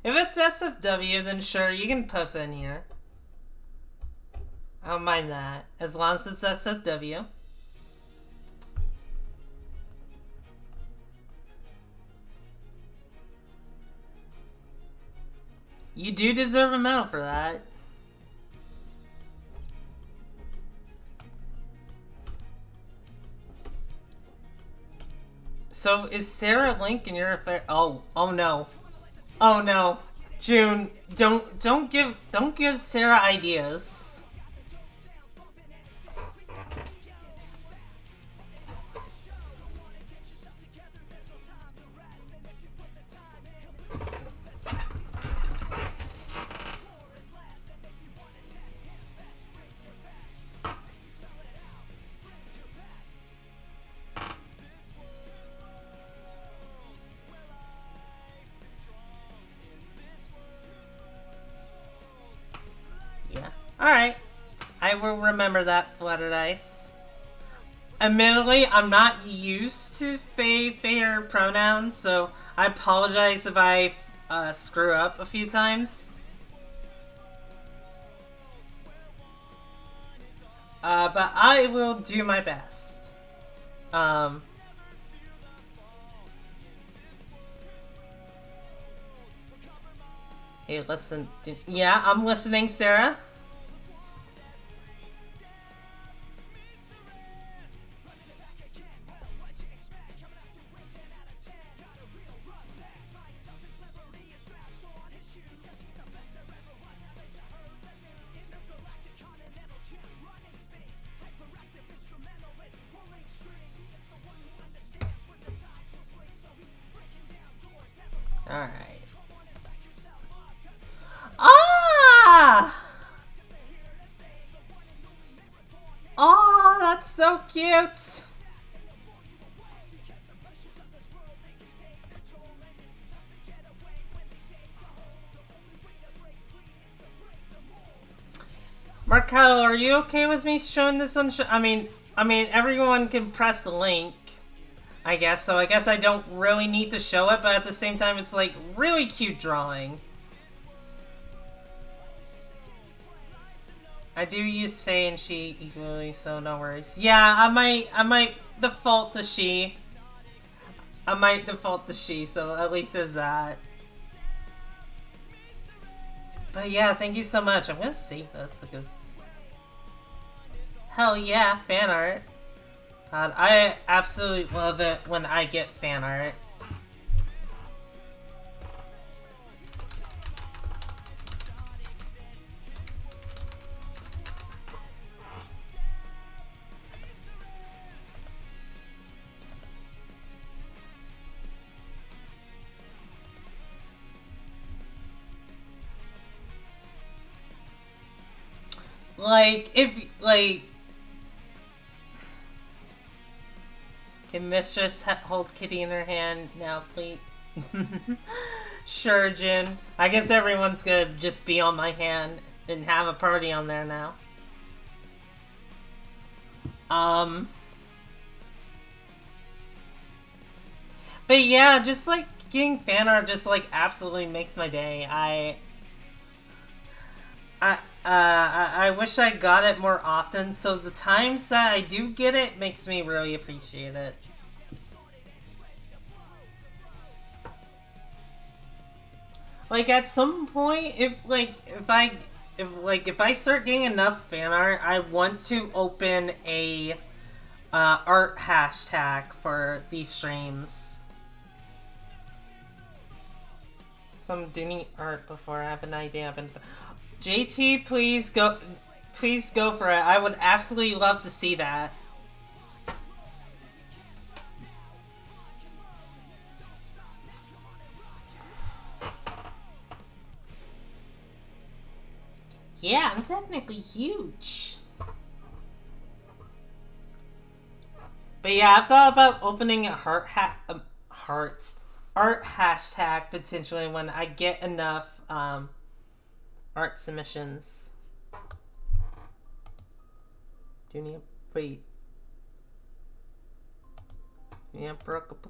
it's SFW, then sure, you can post it in here. I don't mind that. As long as it's SFW. You do deserve a medal for that. So is Sarah Link in your affair? Oh no. Oh no. June, don't give Sarah ideas. Alright. I will remember that, Flooded Ice. Admittedly, I'm not used to Fayer pronouns, so I apologize if I screw up a few times. But I will do my best. Hey, listen. Yeah, I'm listening, Sarah. Alright. Ah! Oh, that's so cute! Marcado, are you okay with me showing this on? I mean, everyone can press the link, I guess. So I guess I don't really need to show it, but at the same time, it's like really cute drawing. I do use Faye and she equally, so no worries. Yeah, I might default to she. So at least there's that. But yeah, thank you so much. I'm gonna save this because... Hell yeah, fan art. God, I absolutely love it when I get fan art. Like, can Mistress hold Kitty in her hand now, please? Sure, Jin. I guess everyone's gonna just be on my hand and have a party on there now. But yeah, just like getting fan art just like absolutely makes my day. I wish I got it more often, so the times that I do get it makes me really appreciate it. Like at some point, if I start getting enough fan art, I want to open a art hashtag for these streams. Some Disney art before I have an idea. JT, please go for it. I would absolutely love to see that. Yeah, I'm technically huge. But yeah, I've thought about opening a art hashtag potentially when I get enough art submissions. Wait. Yeah, broke up.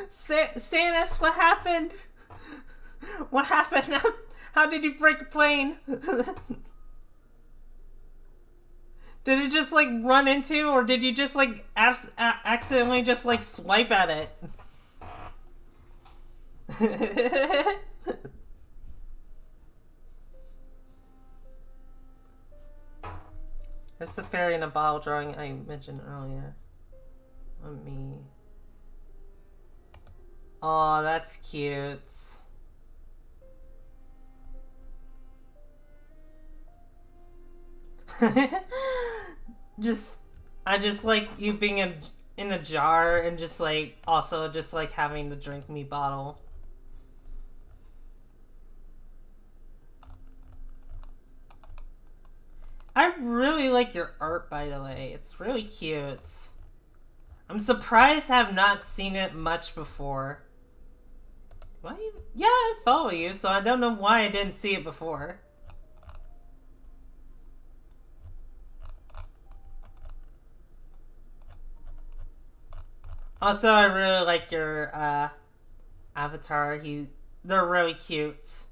Sanus, what happened? What happened? How did you break a plane? Did it just like run into, or did you just like accidentally just like swipe at it? There's the fairy in a bottle drawing I mentioned earlier. Let me... Oh, that's cute. I just like you being in a jar and just like also just like having the drink me bottle. I really like your art, by the way. It's really cute. I'm surprised I have not seen it much before. Yeah, I follow you, so I don't know why I didn't see it before. Also, I really like your avatar. They're really cute.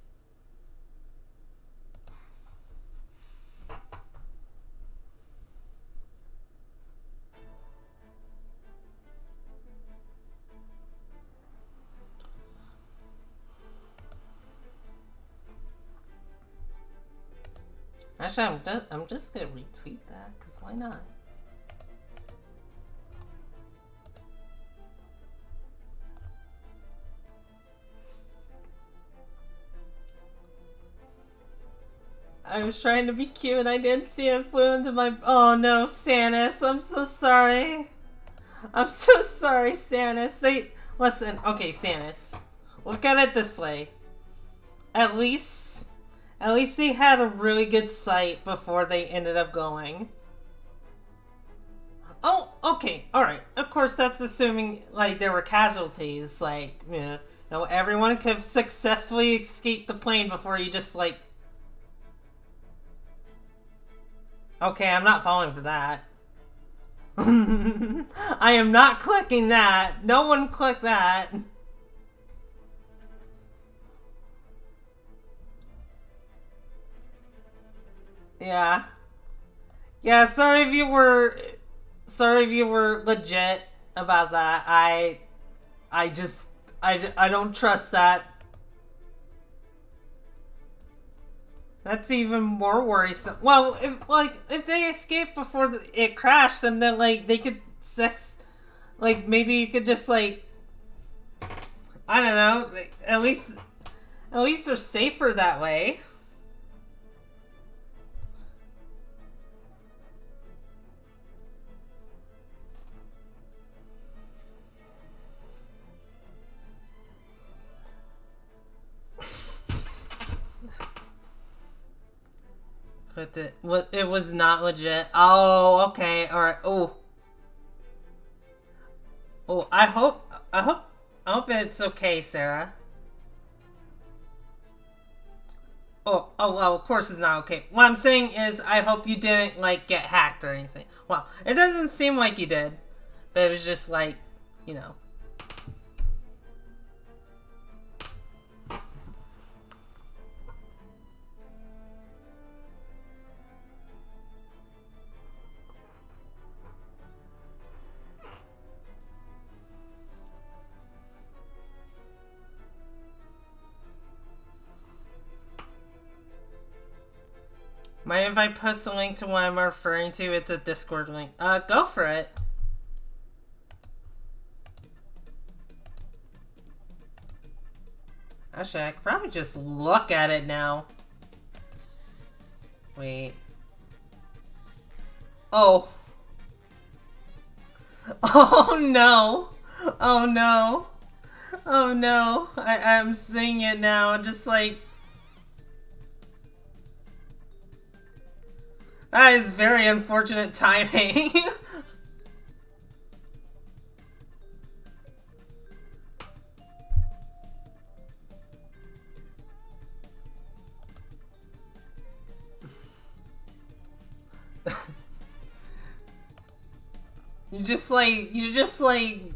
Actually, I'm just gonna retweet that, because why not? I was trying to be cute and I didn't see it flew into my... Oh no, Sanis, I'm so sorry. I'm so sorry, Sanis. Listen, okay, Sanis. Look at it this way. At least they had a really good sight before they ended up going. Oh, okay, alright. Of course, that's assuming, like, there were casualties. Like, you know, everyone could have successfully escaped the plane before you just, like... Okay, I'm not falling for that. I am not clicking that. No one click that. Yeah. Yeah, sorry if you were legit about that. I don't trust that. That's even more worrisome. Well, if they escaped before it crashed, then like they could like maybe you could just like, I don't know. At least they're safer that way. But it was not legit. Oh, okay, all right. Oh, I hope it's okay, Sarah. Oh, well, of course it's not okay. What I'm saying is, I hope you didn't like get hacked or anything. Well, it doesn't seem like you did, but it was just like, you know. Mind if I post a link to what I'm referring to? It's a Discord link. Go for it. Actually, I could probably just look at it now. Wait. Oh. Oh no. Oh no. Oh no. I'm seeing it now. Just like... That is very unfortunate timing. You just like...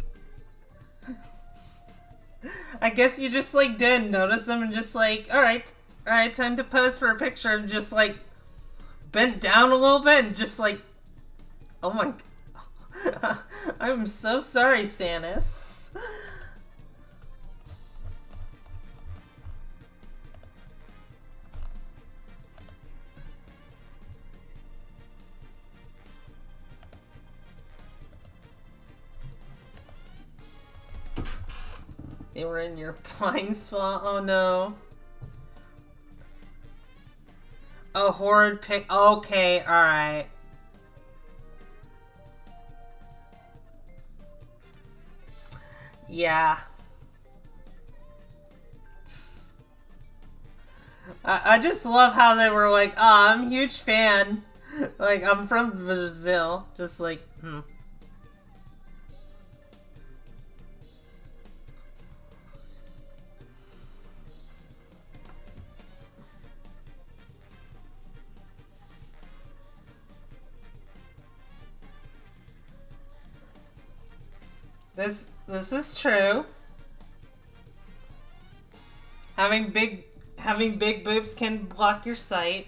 I guess you just like didn't notice them and just like, alright, time to pose for a picture, and just like bent down a little bit and just like, oh my god. I'm so sorry, Sanis. They were in your blind spot. Oh no. A horrid pic. Okay, alright. Yeah. I just love how they were like, I'm a huge fan. Like, I'm from Brazil. Just like, This is true. Having big boobs can block your sight.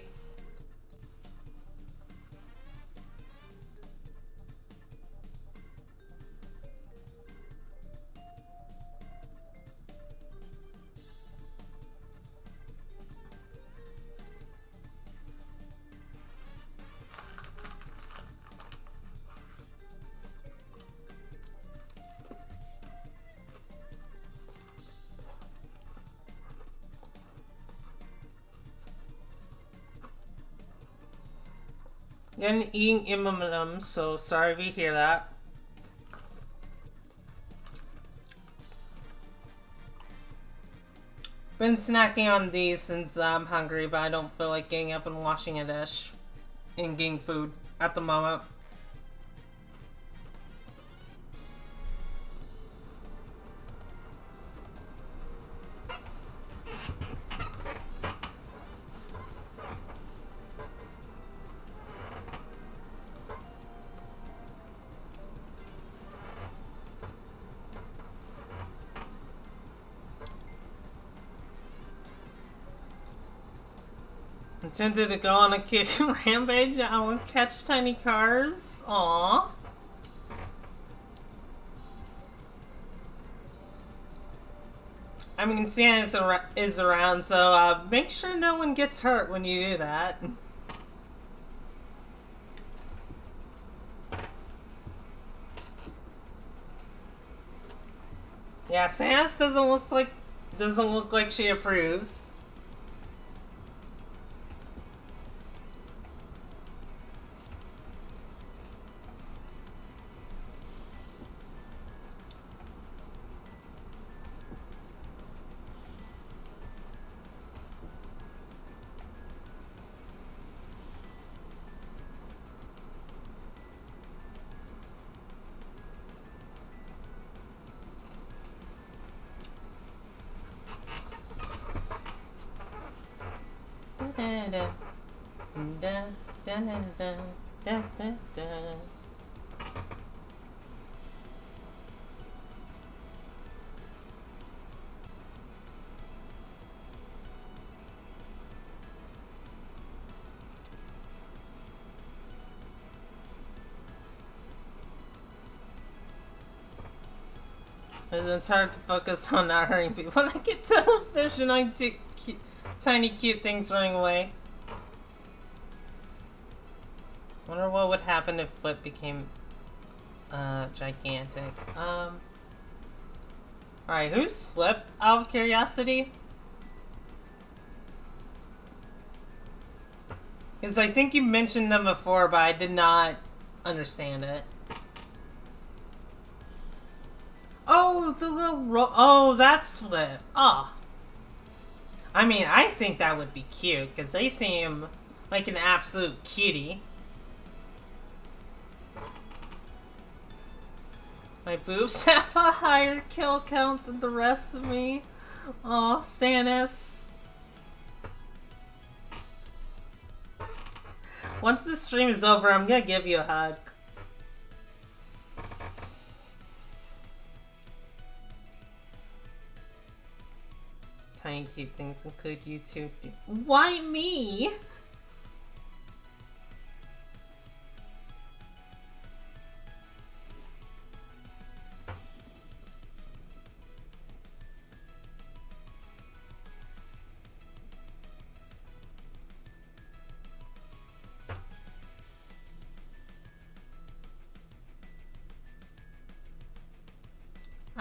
Been eating M&M's, so sorry if you hear that. Been snacking on these since I'm hungry, but I don't feel like getting up and washing a dish and getting food at the moment. Intended to go on a kid rampage. I will catch tiny cars. Aww. I mean, Santa is around, so make sure no one gets hurt when you do that. Yeah, Santa doesn't look like she approves. It's hard to focus on not hurting people. When I get television, I do tiny cute things running away. Wonder what would happen if Flip became gigantic. Alright, who's Flip? Out of curiosity? Because I think you mentioned them before, but I did not understand it. Oh, the little oh, that's Flip. Oh. I mean, I think that would be cute, because they seem like an absolute cutie. My boobs have a higher kill count than the rest of me. Oh, Sanis. Once this stream is over, I'm gonna give you a hug. Tiny cute things include you too. Why me?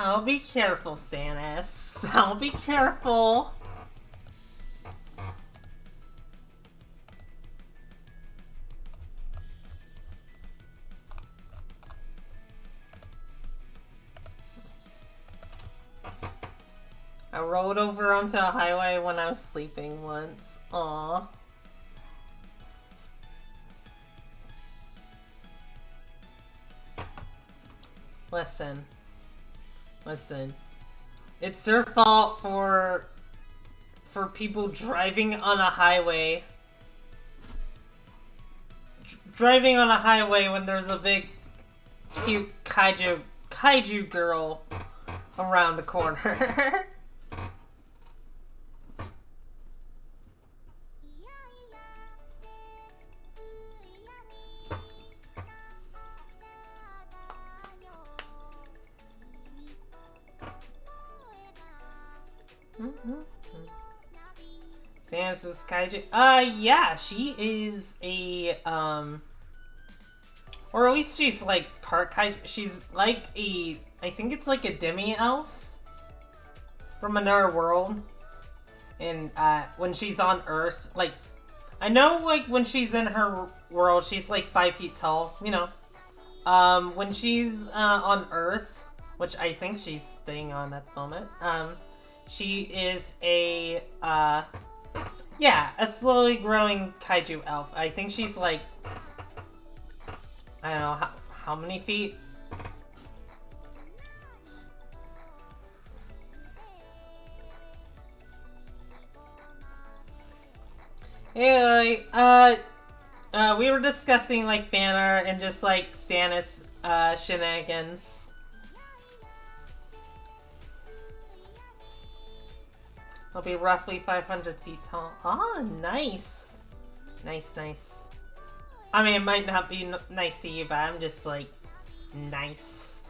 I'll be careful, Sanis. I'll be careful. I rolled over onto a highway when I was sleeping once. Aww. Listen. Listen. It's their fault for people driving on a highway. Driving on a highway when there's a big, cute kaiju girl around the corner. Sanis is kaiju. Yeah, she is a, or at least she's like part kaiju. She's like I think it's like a demi-elf from another world. And, when she's on Earth, like, I know, like, when she's in her world, she's like 5 feet tall, you know. When she's on Earth, which I think she's staying on at the moment, she is a, yeah, a slowly growing kaiju elf. I think she's like, I don't know, how many feet? Anyway, we were discussing, like, fan art and just, like, Stannis, shenanigans. I'll be roughly 500 feet tall. Ah, nice! Nice, nice. I mean, it might not be nice to you, but I'm just, like, nice.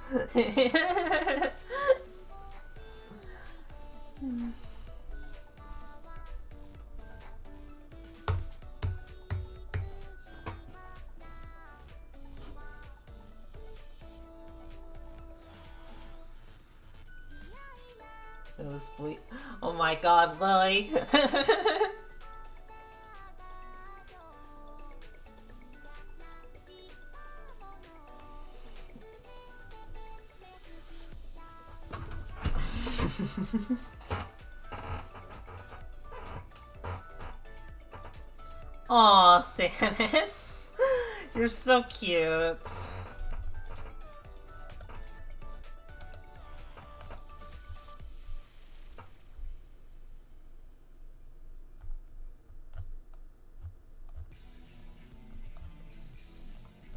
Nosebleed. Oh my god, Lily. Aw, Stannis. You're so cute.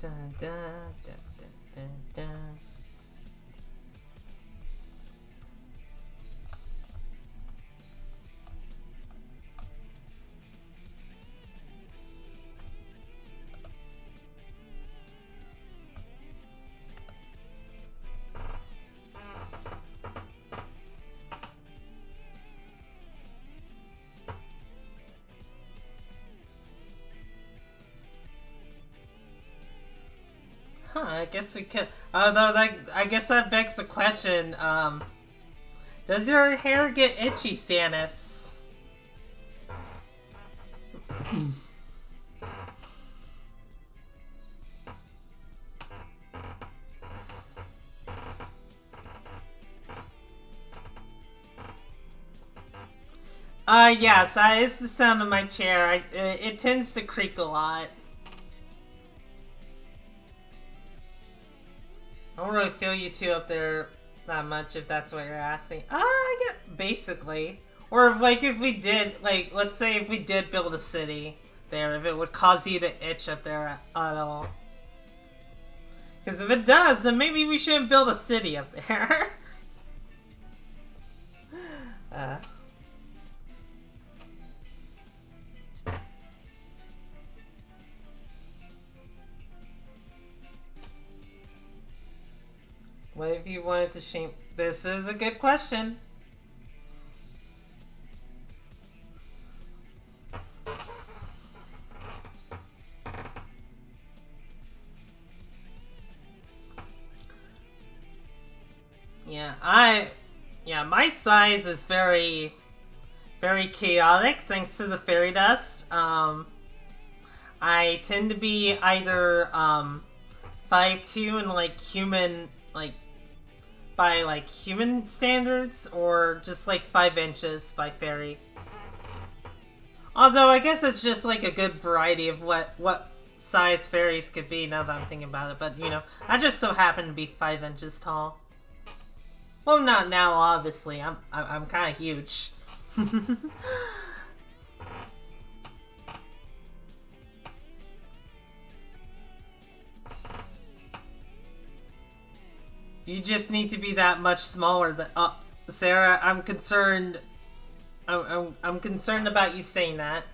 Dun, dun, dun, dun, dun, dun. Huh, I guess we could. Although, I guess that begs the question, does your hair get itchy, Stannis? Yes, that is the sound of my chair. It tends to creak a lot. I don't really feel you two up there that much, if that's what you're asking. I get basically. Or like if we did, like, let's say if we did build a city there, if it would cause you to itch up there at all. Because if it does, then maybe we shouldn't build a city up there. What if you wanted to shame? This is a good question. Yeah, my size is very, very chaotic thanks to the fairy dust. I tend to be either 5'2" and like human, like by like human standards, or just like 5 inches by fairy. Although I guess it's just like a good variety of what size fairies could be now that I'm thinking about it. But you know, I just so happen to be 5 inches tall. Well, not now, obviously. I'm kind of huge. You just need to be that much smaller. Than Sarah, I'm concerned. I'm concerned about you saying that.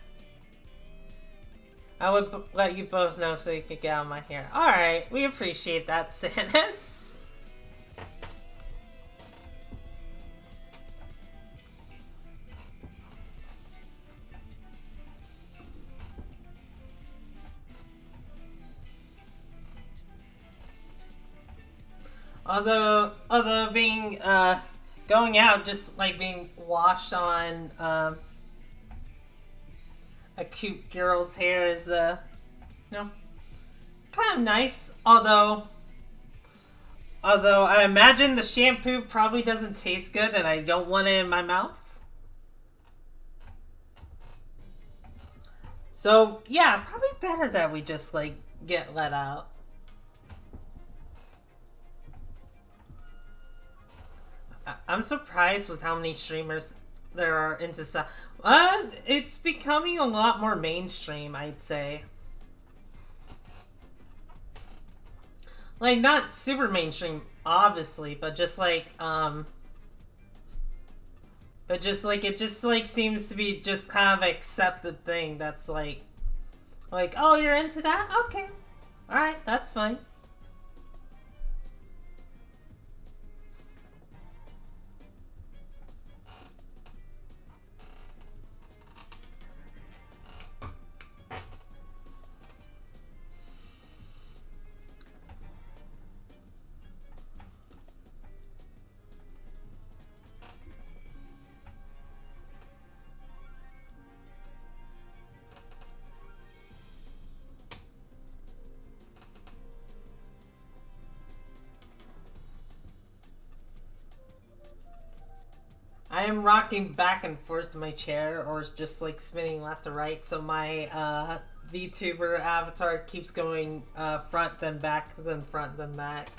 I would let you both know so you could get out of my hair. All right, we appreciate that, Stannis. Although being, going out, just like being washed on, a cute girl's hair is, you know, kind of nice. Although I imagine the shampoo probably doesn't taste good and I don't want it in my mouth. So, yeah, probably better that we just, like, get let out. I'm surprised with how many streamers there are into it's becoming a lot more mainstream, I'd say. Like, not super mainstream, obviously, but just like, but just like, it just like seems to be just kind of accepted thing that's like, oh, you're into that? Okay. Alright, that's fine. I am rocking back and forth in my chair, or just like spinning left to right, so my VTuber avatar keeps going front then back, then front then back.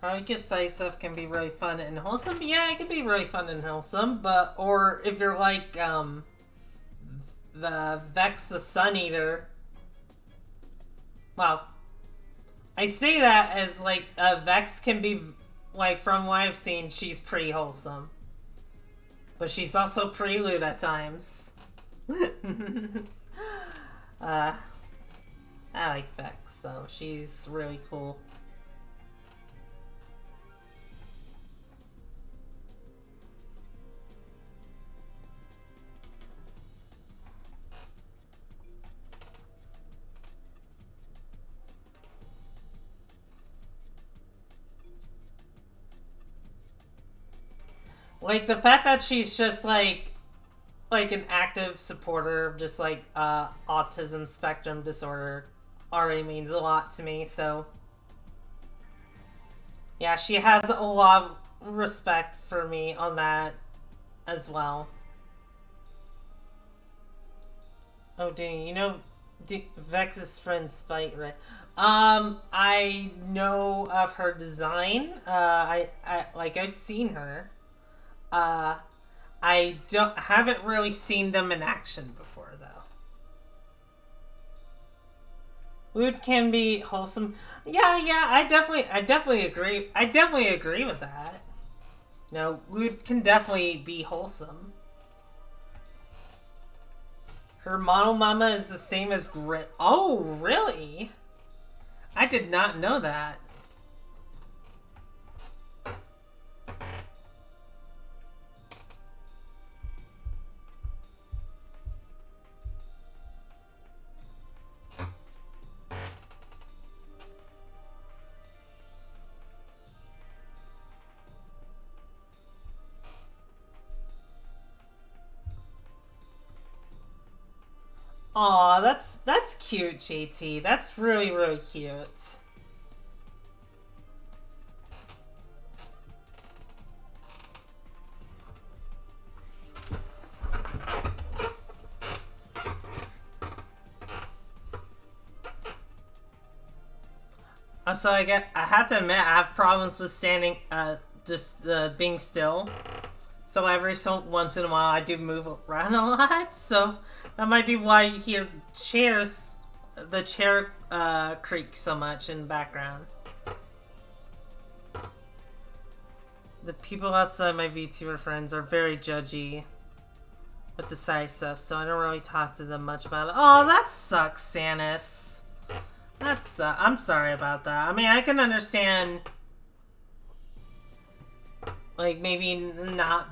I guess side stuff can be really fun and wholesome. Yeah, it can be really fun and wholesome, but, or if you're like, the Vex the Sun Eater. Well, I say that as, like, Vex can be, like, from what I've seen, she's pretty wholesome. But she's also pretty lewd at times. I like Vex, so she's really cool. Like, the fact that she's just, like an active supporter of just, like, autism spectrum disorder already means a lot to me, so. Yeah, she has a lot of respect for me on that as well. Oh, dang, you know Vex's friend Spite, right? I know of her design. I've seen her. I haven't really seen them in action before, though. Lewd can be wholesome. Yeah, I definitely agree. I definitely agree with that. No, lewd can definitely be wholesome. Her model mama is the same as Grit. Oh, really? I did not know that. Aw, that's cute, JT. That's really, really cute. So I have to admit, I have problems with standing, being still. So every so once in a while, I do move around a lot. So that might be why you hear the chair creak so much in the background. The people outside my VTuber friends are very judgy with the side stuff, so I don't really talk to them much about it. Oh, that sucks, Sanis. That's I'm sorry about that. I mean, I can understand, like, maybe not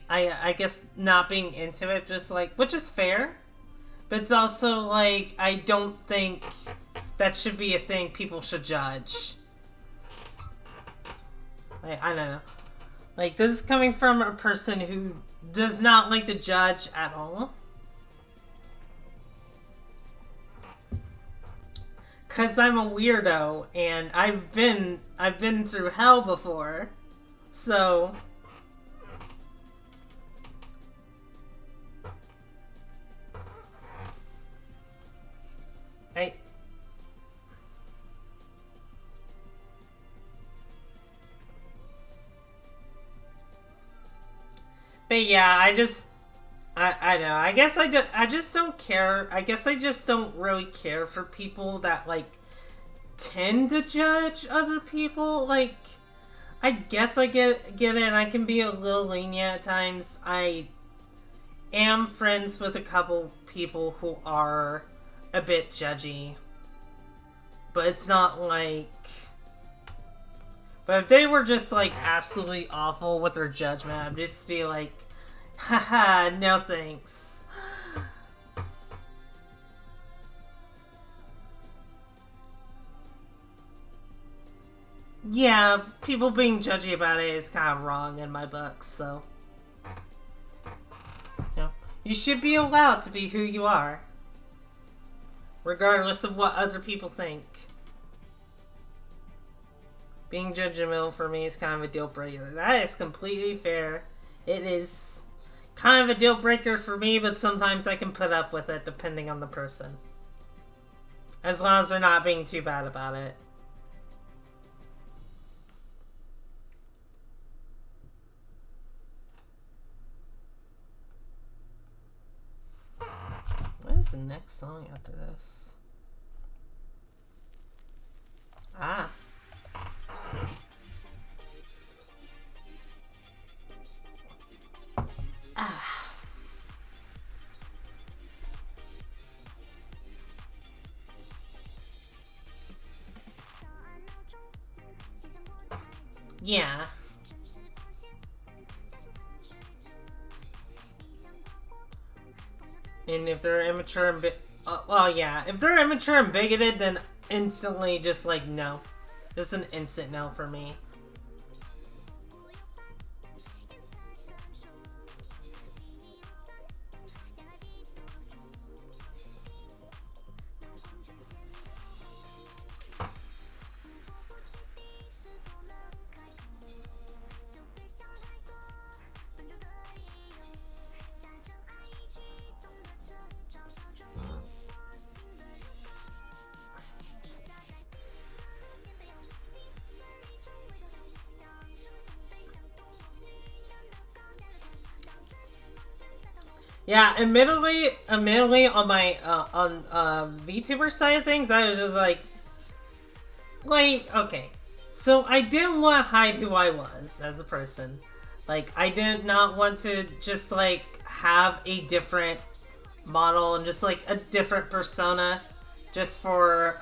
I guess not being into it, just like, which is fair, but it's also like, I don't think that should be a thing people should judge. Like, I don't know. Like, this is coming from a person who does not like to judge at all. Cause I'm a weirdo and I've been through hell before. So but yeah, I don't know. I guess I just don't care. I guess I just don't really care for people that, like, tend to judge other people. Like, I guess I get it, and I can be a little lenient at times. I am friends with a couple people who are a bit judgy. But it's not like... But if they were just, like, absolutely awful with their judgment, I'd just be like, haha, no thanks. Yeah, people being judgy about it is kind of wrong in my book, so... You should be allowed to be who you are. Regardless of what other people think. Being judgmental for me is kind of a deal breaker. That is completely fair. It is kind of a deal breaker for me, but sometimes I can put up with it depending on the person. As long as they're not being too bad about it. What is the next song after this? Ah. Ah. Yeah. And if they're immature and well, yeah. If they're immature and bigoted, then instantly just like, no. Just an instant no for me. Yeah, admittedly on my VTuber side of things, I was just like, okay. So I didn't want to hide who I was as a person. Like, I did not want to just like have a different model and just like a different persona, just for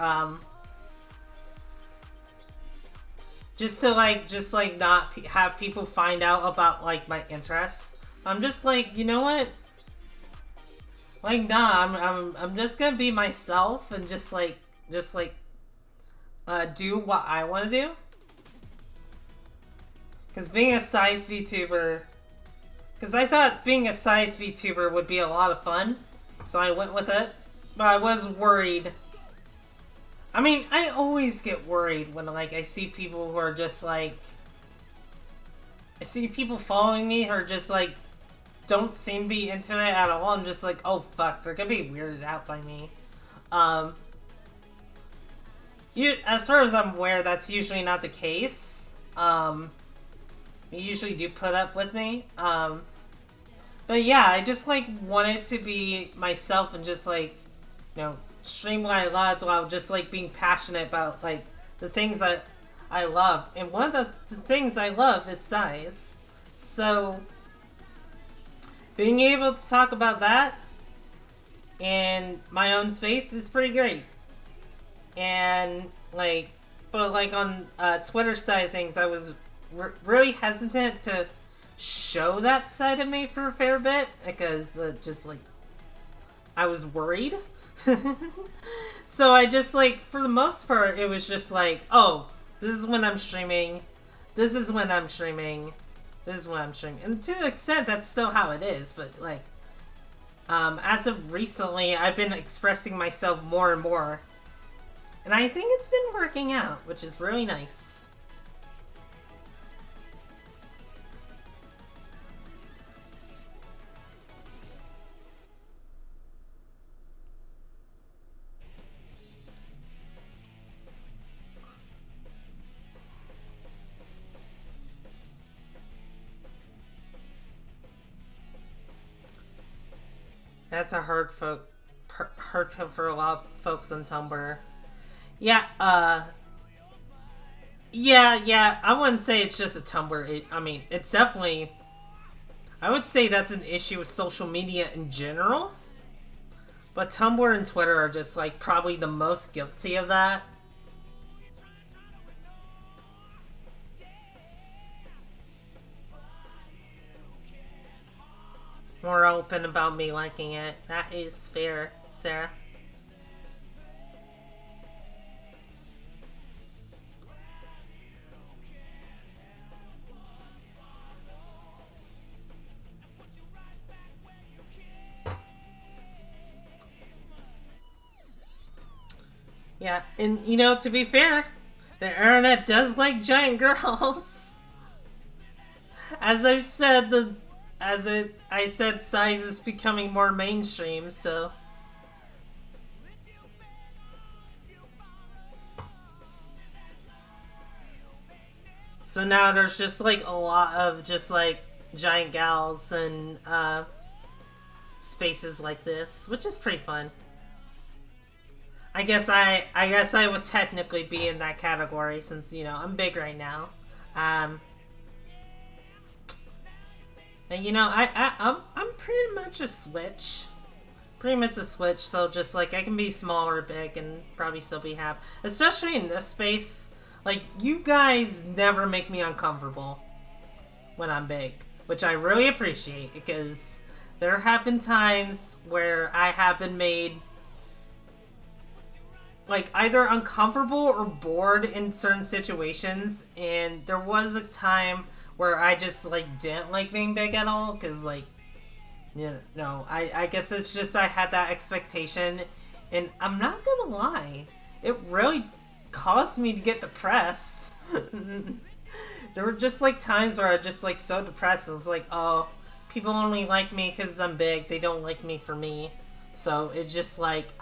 just to not have people find out about like my interests. I'm just like, you know what? Like, nah, I'm just gonna be myself and just do what I want to do. Because being a size VTuber, because I thought being a size VTuber would be a lot of fun, so I went with it. But I was worried. I mean, I always get worried when like I see people who are just like, I see people following me who are just like, don't seem to be into it at all. I'm just like, oh fuck, they're gonna be weirded out by me. As far as I'm aware, that's usually not the case. You usually do put up with me. But yeah, I just like wanted to be myself and just like, you know, stream what I loved while just like being passionate about like the things that I love. And one of the things I love is size. So being able to talk about that in my own space is pretty great. And like, but like on Twitter side of things, I was really hesitant to show that side of me for a fair bit because just like I was worried. So I just like, for the most part, it was just like, oh, this is when I'm streaming. This is when I'm streaming. This is when I'm streaming. And to an extent, that's still how it is. But like, as of recently, I've been expressing myself more and more. And I think it's been working out, which is really nice. That's a hard pill for a lot of folks on Tumblr. Yeah, yeah. I wouldn't say it's just a Tumblr. I mean, it's definitely. I would say that's an issue with social media in general. But Tumblr and Twitter are just like probably the most guilty of that. More open about me liking it. That is fair, Sarah. Yeah, and you know, to be fair, the internet does like giant girls. As I've said, I said size is becoming more mainstream, so. So now there's just like a lot of just like giant gals and spaces like this, which is pretty fun. I guess I would technically be in that category since, you know, I'm big right now. And you know, I'm pretty much a switch. Pretty much a switch, so just like I can be small or big and probably still be happy. Especially in this space. Like, you guys never make me uncomfortable when I'm big. Which I really appreciate, because there have been times where I have been made like either uncomfortable or bored in certain situations, and there was a time where I just like didn't like being big at all, because like, you know, I guess it's just I had that expectation, and I'm not gonna lie, it really caused me to get depressed. There were just like times where I was just like so depressed. I was like, oh, people only like me because I'm big, they don't like me for me. So it's just like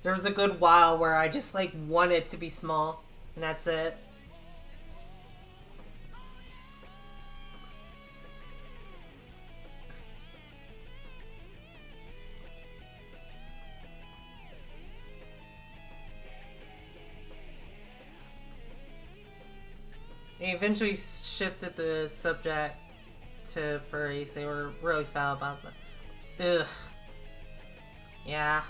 there was a good while where I just like wanted to be small, and that's it. They eventually shifted the subject to furries. They were really foul about that. Ugh. Yeah.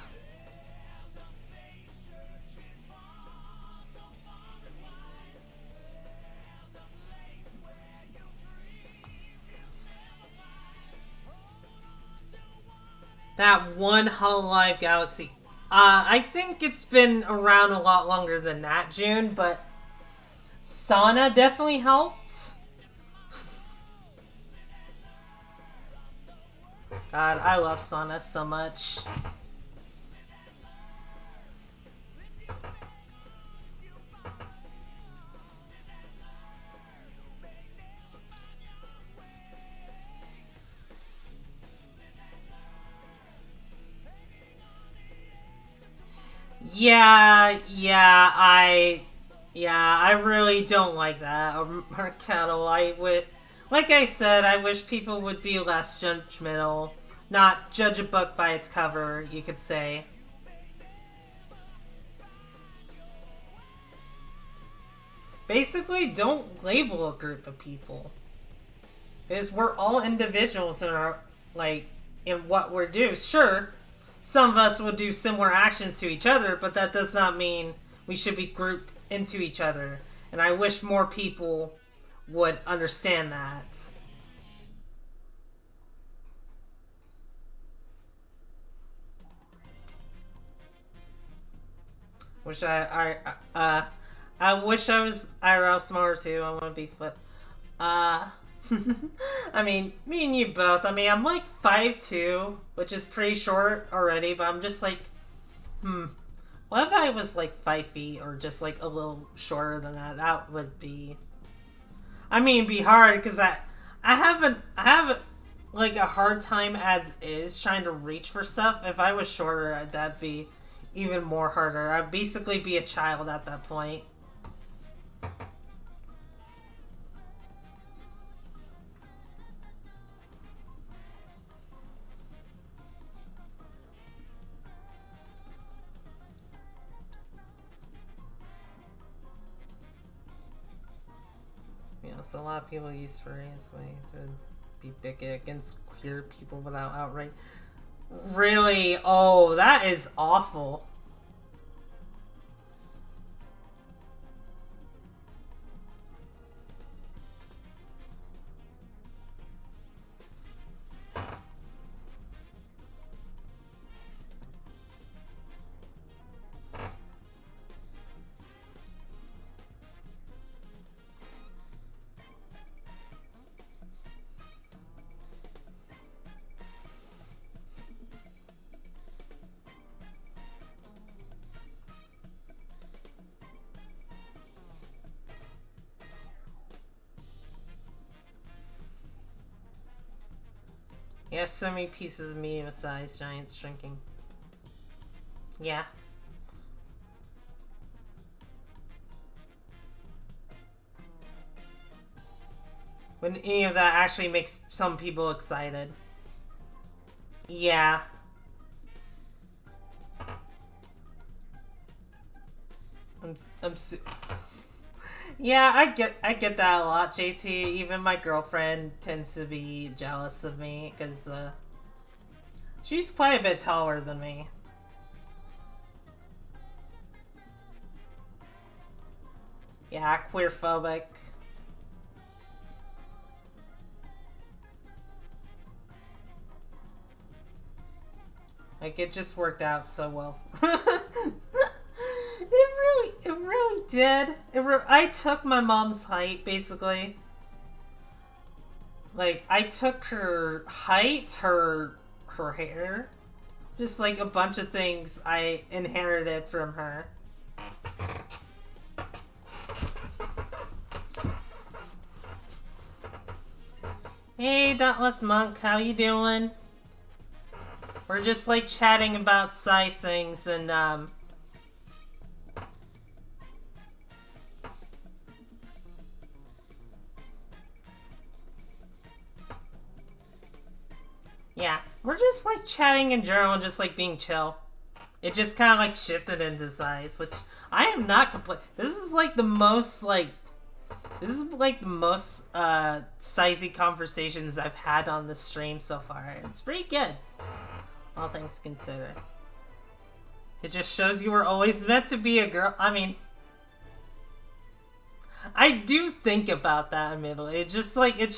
That one Hololive Galaxy. I think it's been around a lot longer than that, June, but Sauna definitely helped. God, I love Sauna so much. I really don't like that. Mercado, like I said, I wish people would be less judgmental, not judge a book by its cover, you could say. Basically, don't label a group of people. Because we're all individuals in our, like, in what we're doing. Sure, some of us will do similar actions to each other, but that does not mean we should be grouped into each other. And I wish more people would understand that. Wish I wish I was IRL smaller too. I want to be flip. Uh, I mean, me and you both. I mean, I'm like 5'2", which is pretty short already, but I'm just like, what if I was like 5 feet or just like a little shorter than that? That would be, I mean, it'd be hard because I have like a hard time as is trying to reach for stuff. If I was shorter, that'd be even more harder. I'd basically be a child at that point. You know, so a lot of people use furry as a way to be bigoted against queer people without outright. Really? Oh, that is awful. You have so many pieces of medium-sized giants shrinking. Yeah. When any of that actually makes some people excited. Yeah. I'm Yeah, I get that a lot, JT. Even my girlfriend tends to be jealous of me because she's quite a bit taller than me. Yeah, queerphobic. Like, it just worked out so well. It really did. I took my mom's height, basically. Like, I took her height, her hair, just like a bunch of things I inherited from her. Hey, Dauntless Monk, how you doing? We're just like chatting about size things and yeah, we're just like chatting in general and just like being chill. It just kind of like shifted into size, which I am not This is like the most sizey conversations I've had on this stream so far. It's pretty good, all things considered. It just shows you were always meant to be a girl. I mean, I do think about that admittedly. It's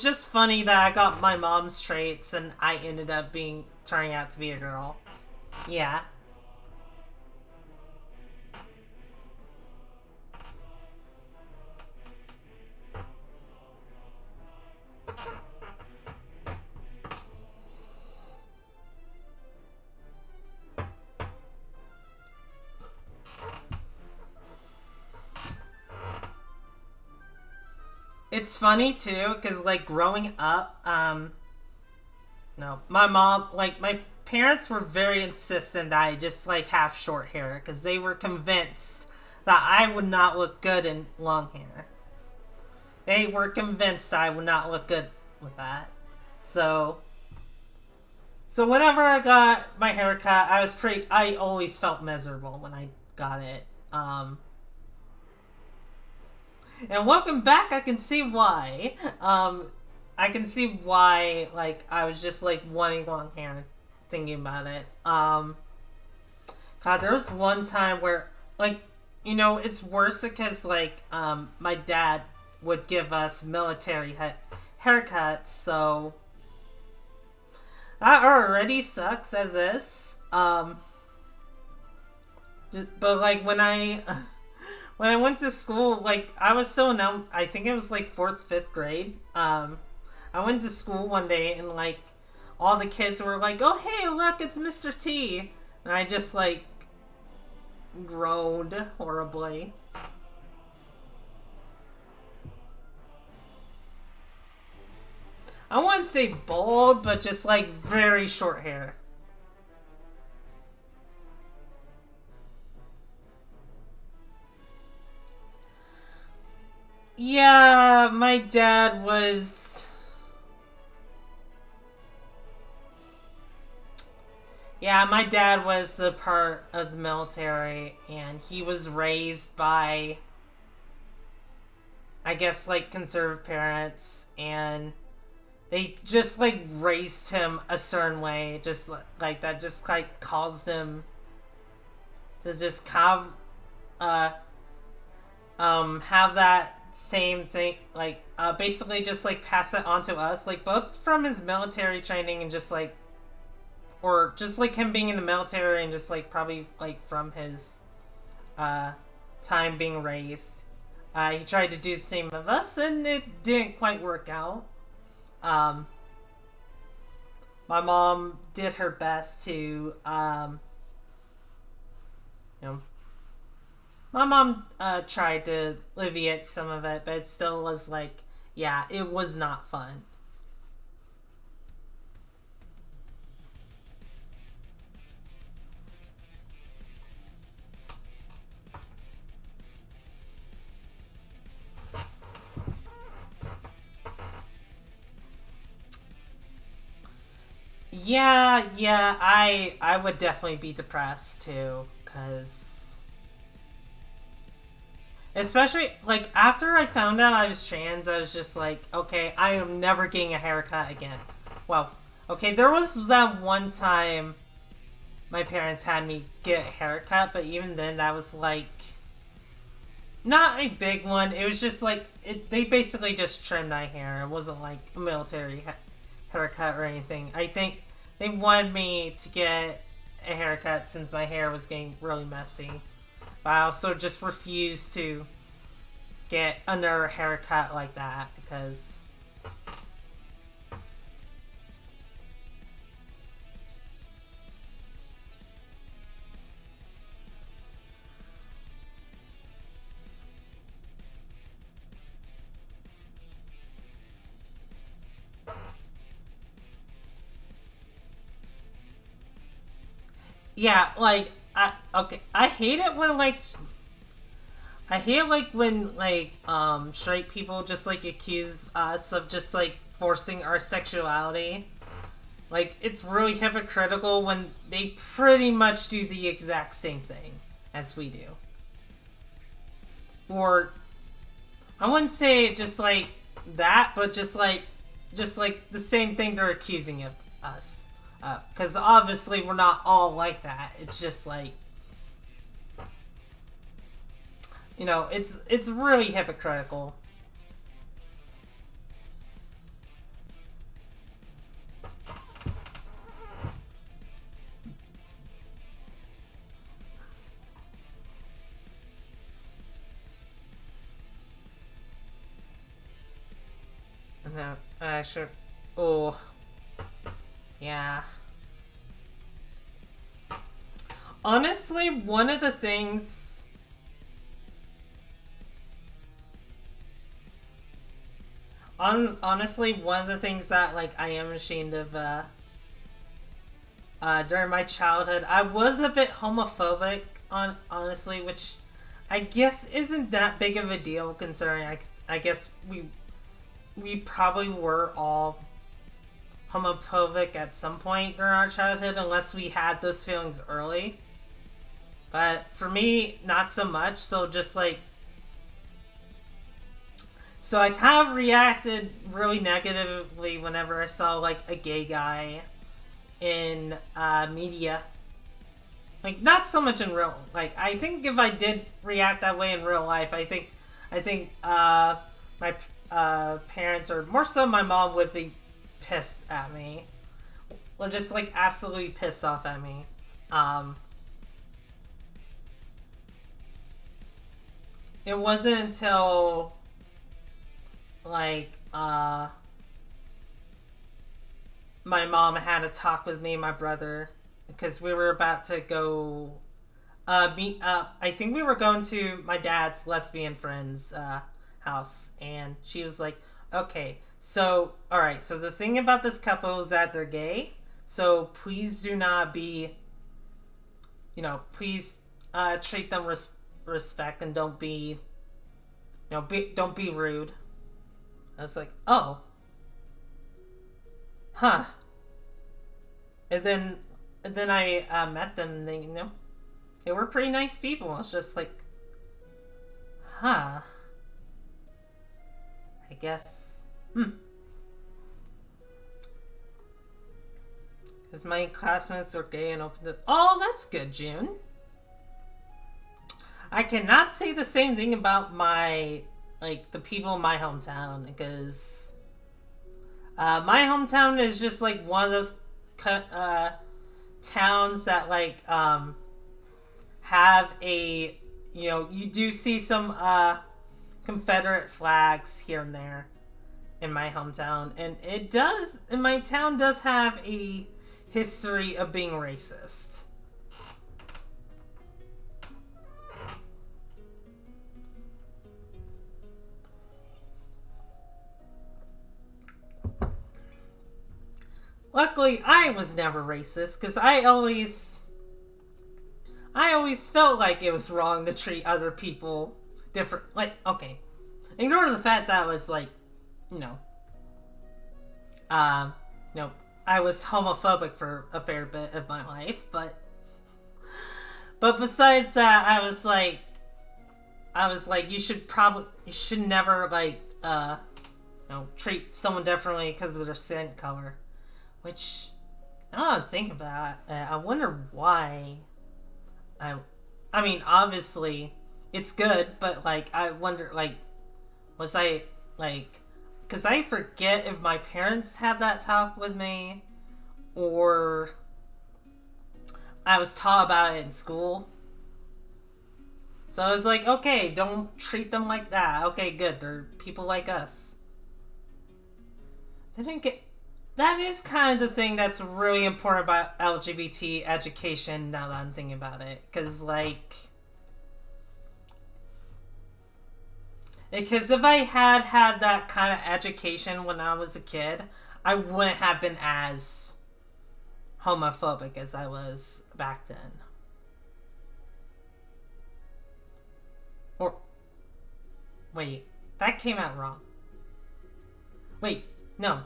just funny that I got my mom's traits and I ended up turning out to be a girl. Yeah. It's funny too, because like growing up, no, my mom, like my parents were very insistent that I just like have short hair because they were convinced that I would not look good in long hair. They were convinced I would not look good with that. So whenever I got my haircut, I always felt miserable when I got it. And welcome back. I can see why. I can see why. Like I was just like wanting long hair, thinking about it. God, there was one time where like it's worse because like my dad would give us military haircuts, so that already sucks as is. But like when I went to school, like I was still in I think it was like fourth, fifth grade. I went to school one day and like all the kids were like, "Oh hey, look, it's Mr. T," and I just like groaned horribly. I wouldn't say bald, but just like very short hair. Yeah, my dad was. Yeah, my dad was a part of the military, and he was raised by, I guess, like conservative parents, and they just like raised him a certain way, just like that, just like caused him to just have that same thing, like basically just like pass it on to us, like both from his military training and just like, or just like him being in the military and just like probably like from his uh time being raised. He tried to do the same with us, and it didn't quite work out. um my mom did her best to you know, my mom tried to alleviate some of it, but it still was like, yeah, it was not fun. Yeah, I would definitely be depressed too, cause especially like after I found out I was trans, I was just like, okay, I am never getting a haircut again. Well, okay, there was that one time my parents had me get a haircut, but even then that was like not a big one. It was just like they basically just trimmed my hair. It wasn't like a military haircut or anything. I think they wanted me to get a haircut since my hair was getting really messy. But I also just refused to get another haircut like that because yeah, like I hate it when like I hate like when like straight people just like accuse us of just like forcing our sexuality. Like it's really hypocritical when they pretty much do the exact same thing as we do. Or I wouldn't say just like that, but just like the same thing they're accusing of us. Because obviously we're not all like that. It's just like, you know, it's really hypocritical. No, sure. Oh, yeah. Honestly, one of the things. Honestly, one of the things that like I am ashamed of during my childhood, I was a bit homophobic on honestly, which I guess isn't that big of a deal considering I guess we probably were all homophobic at some point during our childhood unless we had those feelings early. But for me, not so much. So just like, so I kind of reacted really negatively whenever I saw like a gay guy in media. Like not so much in real. Like I think if I did react that way in real life, I think my parents or more so my mom would be pissed at me, or just like absolutely pissed off at me. it wasn't until like my mom had a talk with me and my brother because we were about to go meet up. I think we were going to my dad's lesbian friend's house, and she was like, "Okay, so all right. So the thing about this couple is that they're gay. So please do not be, please treat them respect and don't be, don't be rude." I was like, "Oh, huh." And then I met them, and they were pretty nice people. I was just like, huh. I guess. Because my classmates are gay and open to. Oh, that's good, June. I cannot say the same thing about the people in my hometown, because my hometown is just like one of those towns that have a, you do see some Confederate flags here and there in my hometown, and my town does have a history of being racist. Luckily, I was never racist, because I always felt like it was wrong to treat other people different. Like, okay, ignore the fact that I was I was homophobic for a fair bit of my life, but besides that, I was like, you should never treat someone differently because of their skin color. Which, now that I think about it, I wonder why. I mean, obviously, it's good, but I wonder, was I because I forget if my parents had that talk with me, or I was taught about it in school. So I was like, okay, don't treat them like that. Okay, good. They're people like us. They didn't get. That is kind of the thing that's really important about LGBT education now that I'm thinking about it. Because if I had that kind of education when I was a kid, I wouldn't have been as homophobic as I was back then. Or, wait, that came out wrong. Wait, no.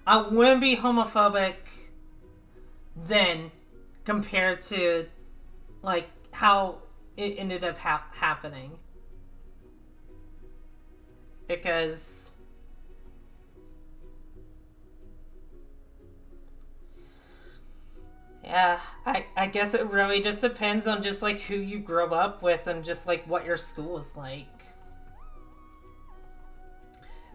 I wouldn't be homophobic then compared to how it ended up happening. Because yeah, I guess it really just depends on just who you grow up with and just what your school is like.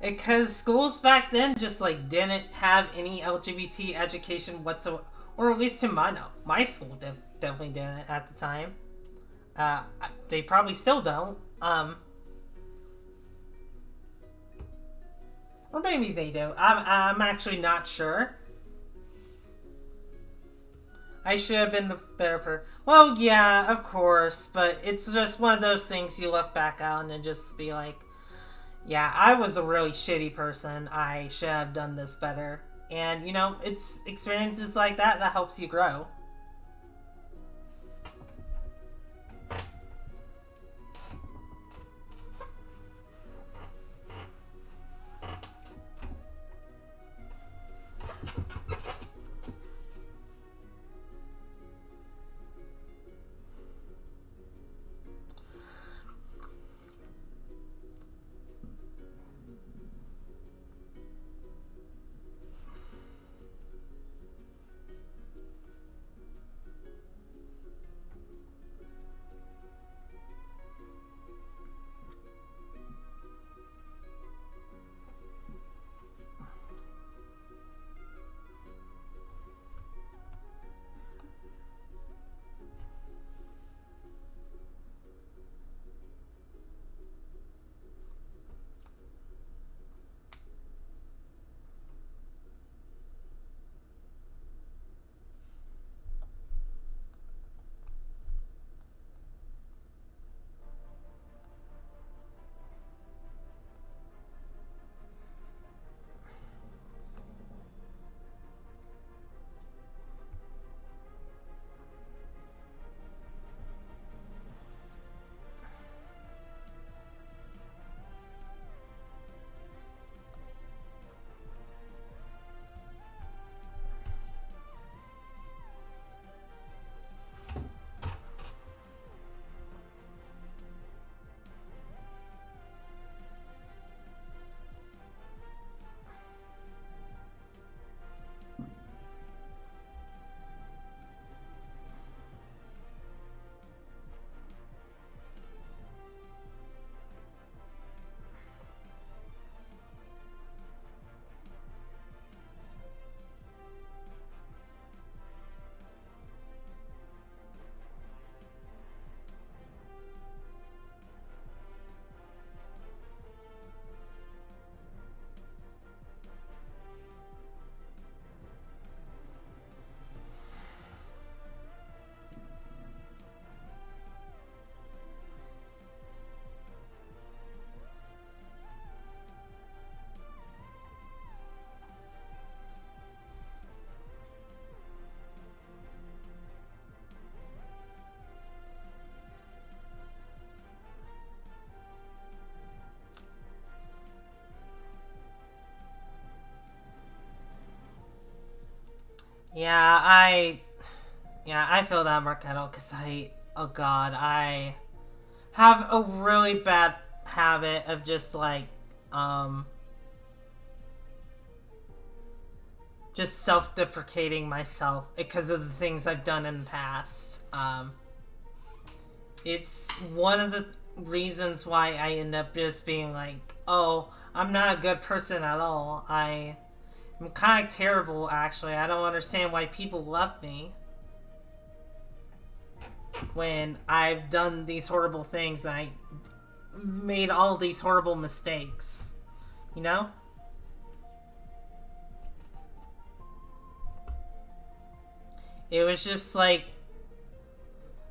Because schools back then just didn't have any LGBT education whatsoever, or at least to my school definitely didn't at the time. They probably still don't. Or maybe they do. I'm actually not sure. I should have been the better person. Well, yeah, of course, but it's just one of those things you look back on and just be like, yeah, I was a really shitty person. I should have done this better. And, it's experiences like that helps you grow. Yeah, I feel that, Marketo, because oh god, I have a really bad habit of just like, just self-deprecating myself because of the things I've done in the past. It's one of the reasons why I end up just being like, oh, I'm not a good person at all. I'm kind of terrible, actually. I don't understand why people love me when I've done these horrible things and I made all these horrible mistakes. You know? It was just like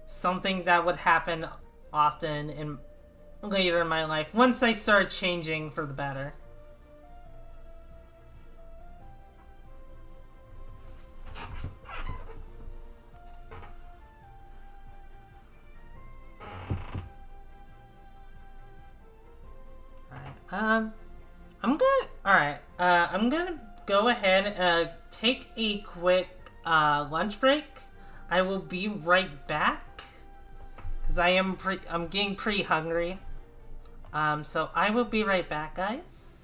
something that would happen often in later in my life once I started changing for the better. Alright, I'm gonna go ahead and take a quick lunch break. I will be right back because I'm getting pretty hungry. So I will be right back, guys.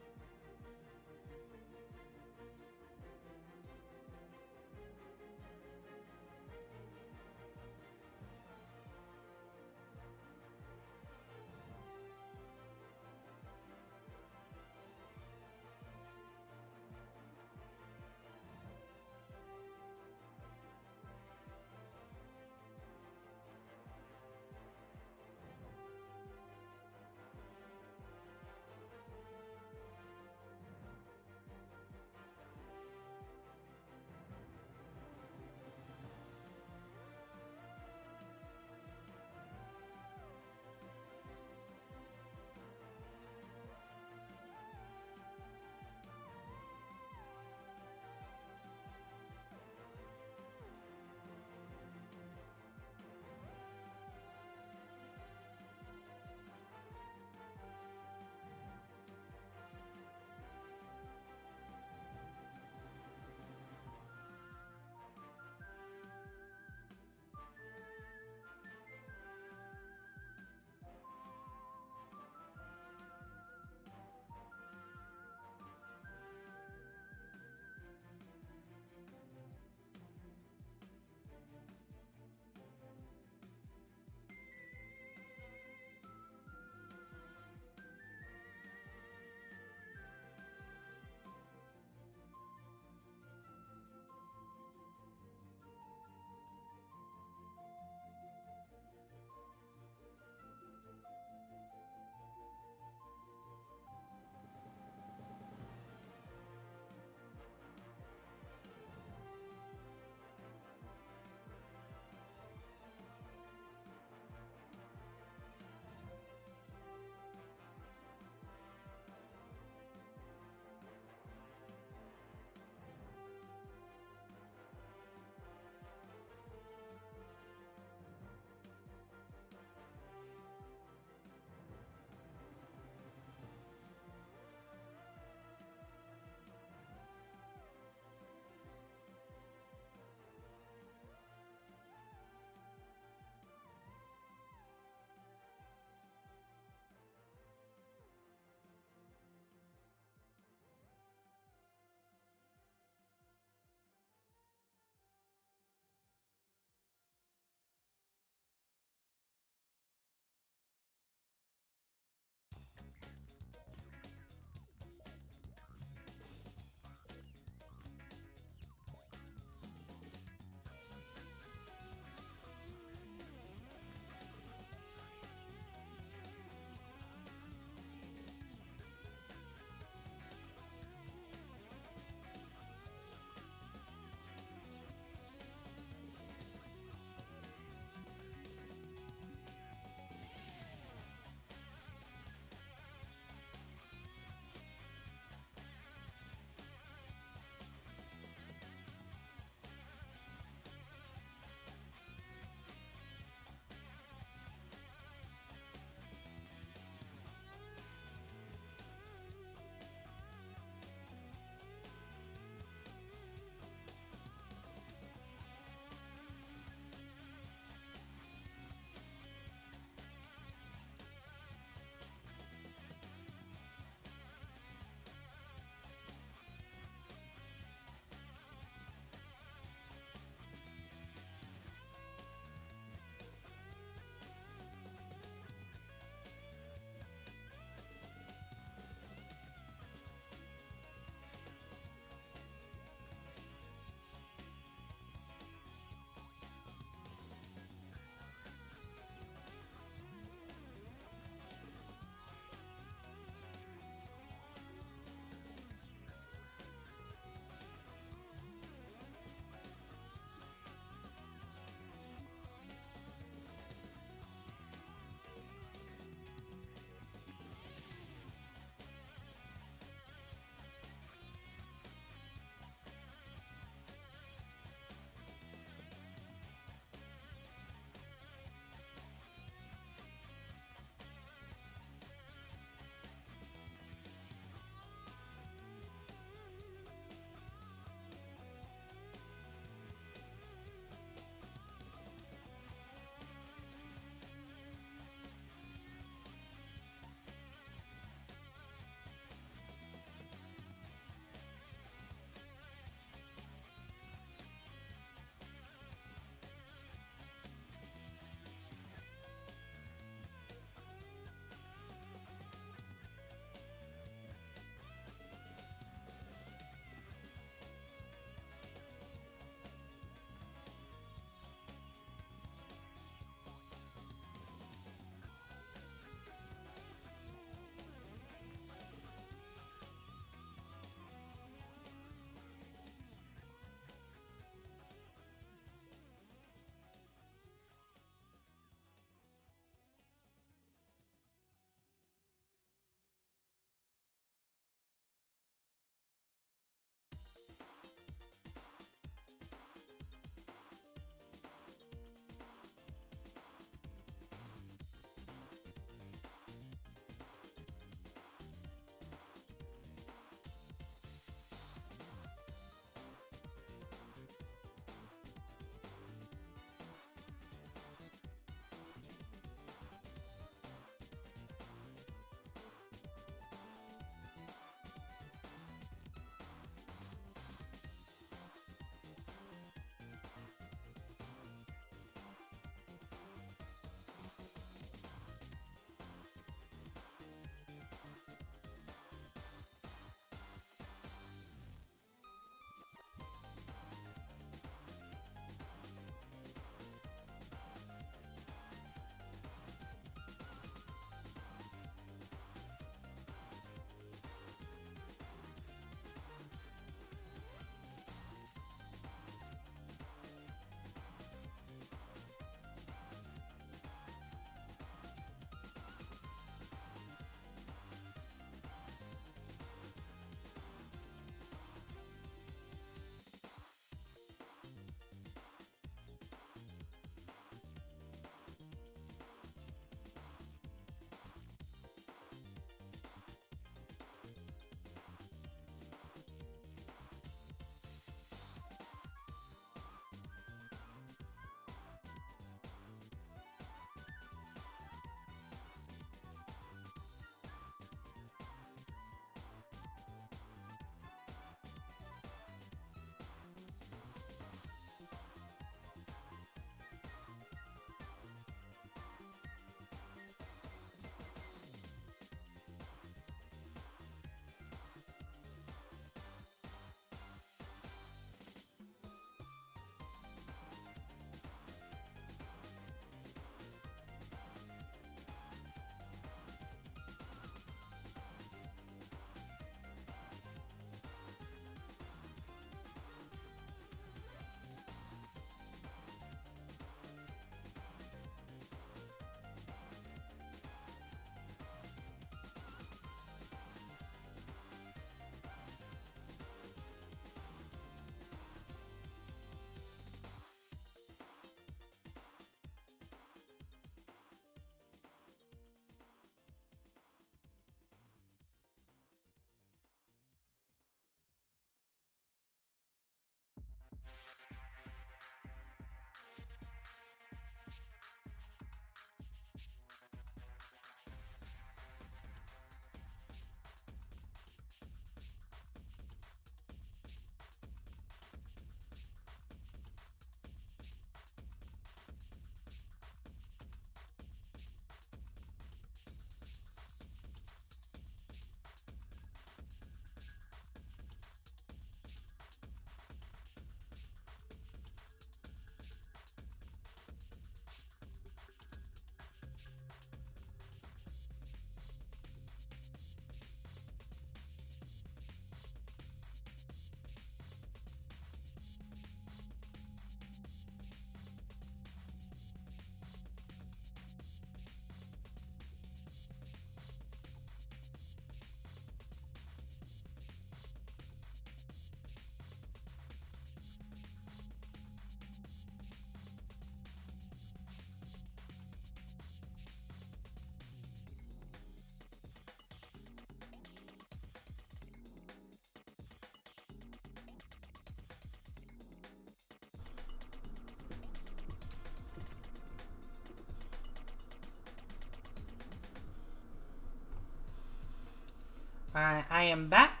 Alright, I am back.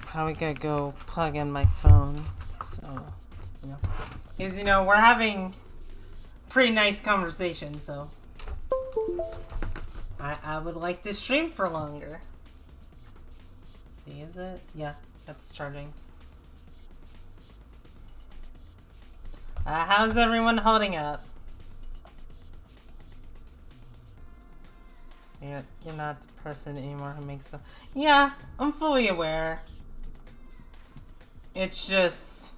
Probably gotta go plug in my phone. So, you know. Because, you know, we're having pretty nice conversation, so. I would like to stream for longer. Let's see, is it? Yeah, that's charging. How's everyone holding up? You're not the person anymore who makes them. Yeah, I'm fully aware. It's just,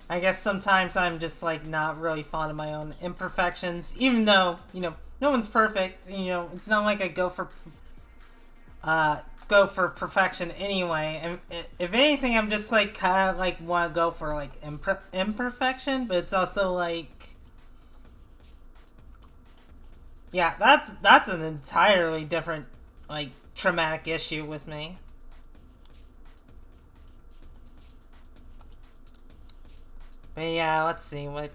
I guess sometimes I'm just like not really fond of my own imperfections, even though, you know, no one's perfect. You know, it's not like I go for perfection anyway. And if anything, I'm just like kind of like want to go for like imperfection, but it's also like, yeah, that's an entirely different like traumatic issue with me. But yeah, let's see what.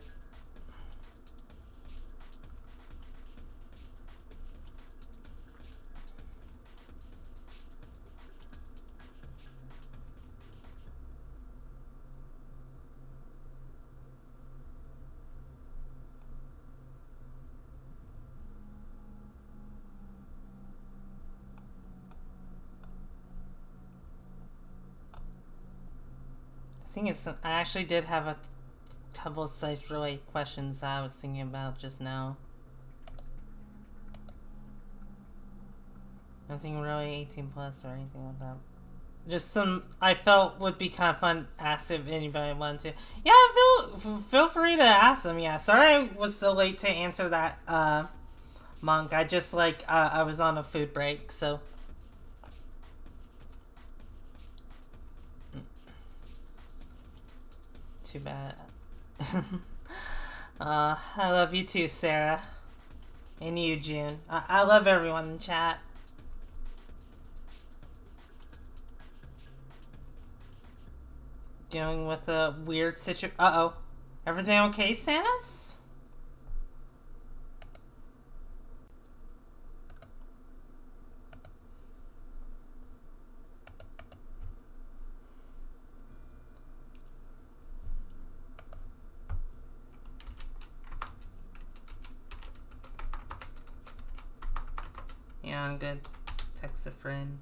I actually did have a couple of sites related questions I was thinking about just now. Nothing really 18 plus or anything like that. Just some I felt would be kind of fun to ask if anybody wanted to. Yeah, feel free to ask them. Yeah, sorry I was so late to answer that, Monk. I just like I was on a food break, so. Too bad. I love you too, Sarah. And you, June. I love everyone in chat. Dealing with a weird situation. Uh-oh. Everything okay, Sanus? Yeah, I'm good. Text a friend.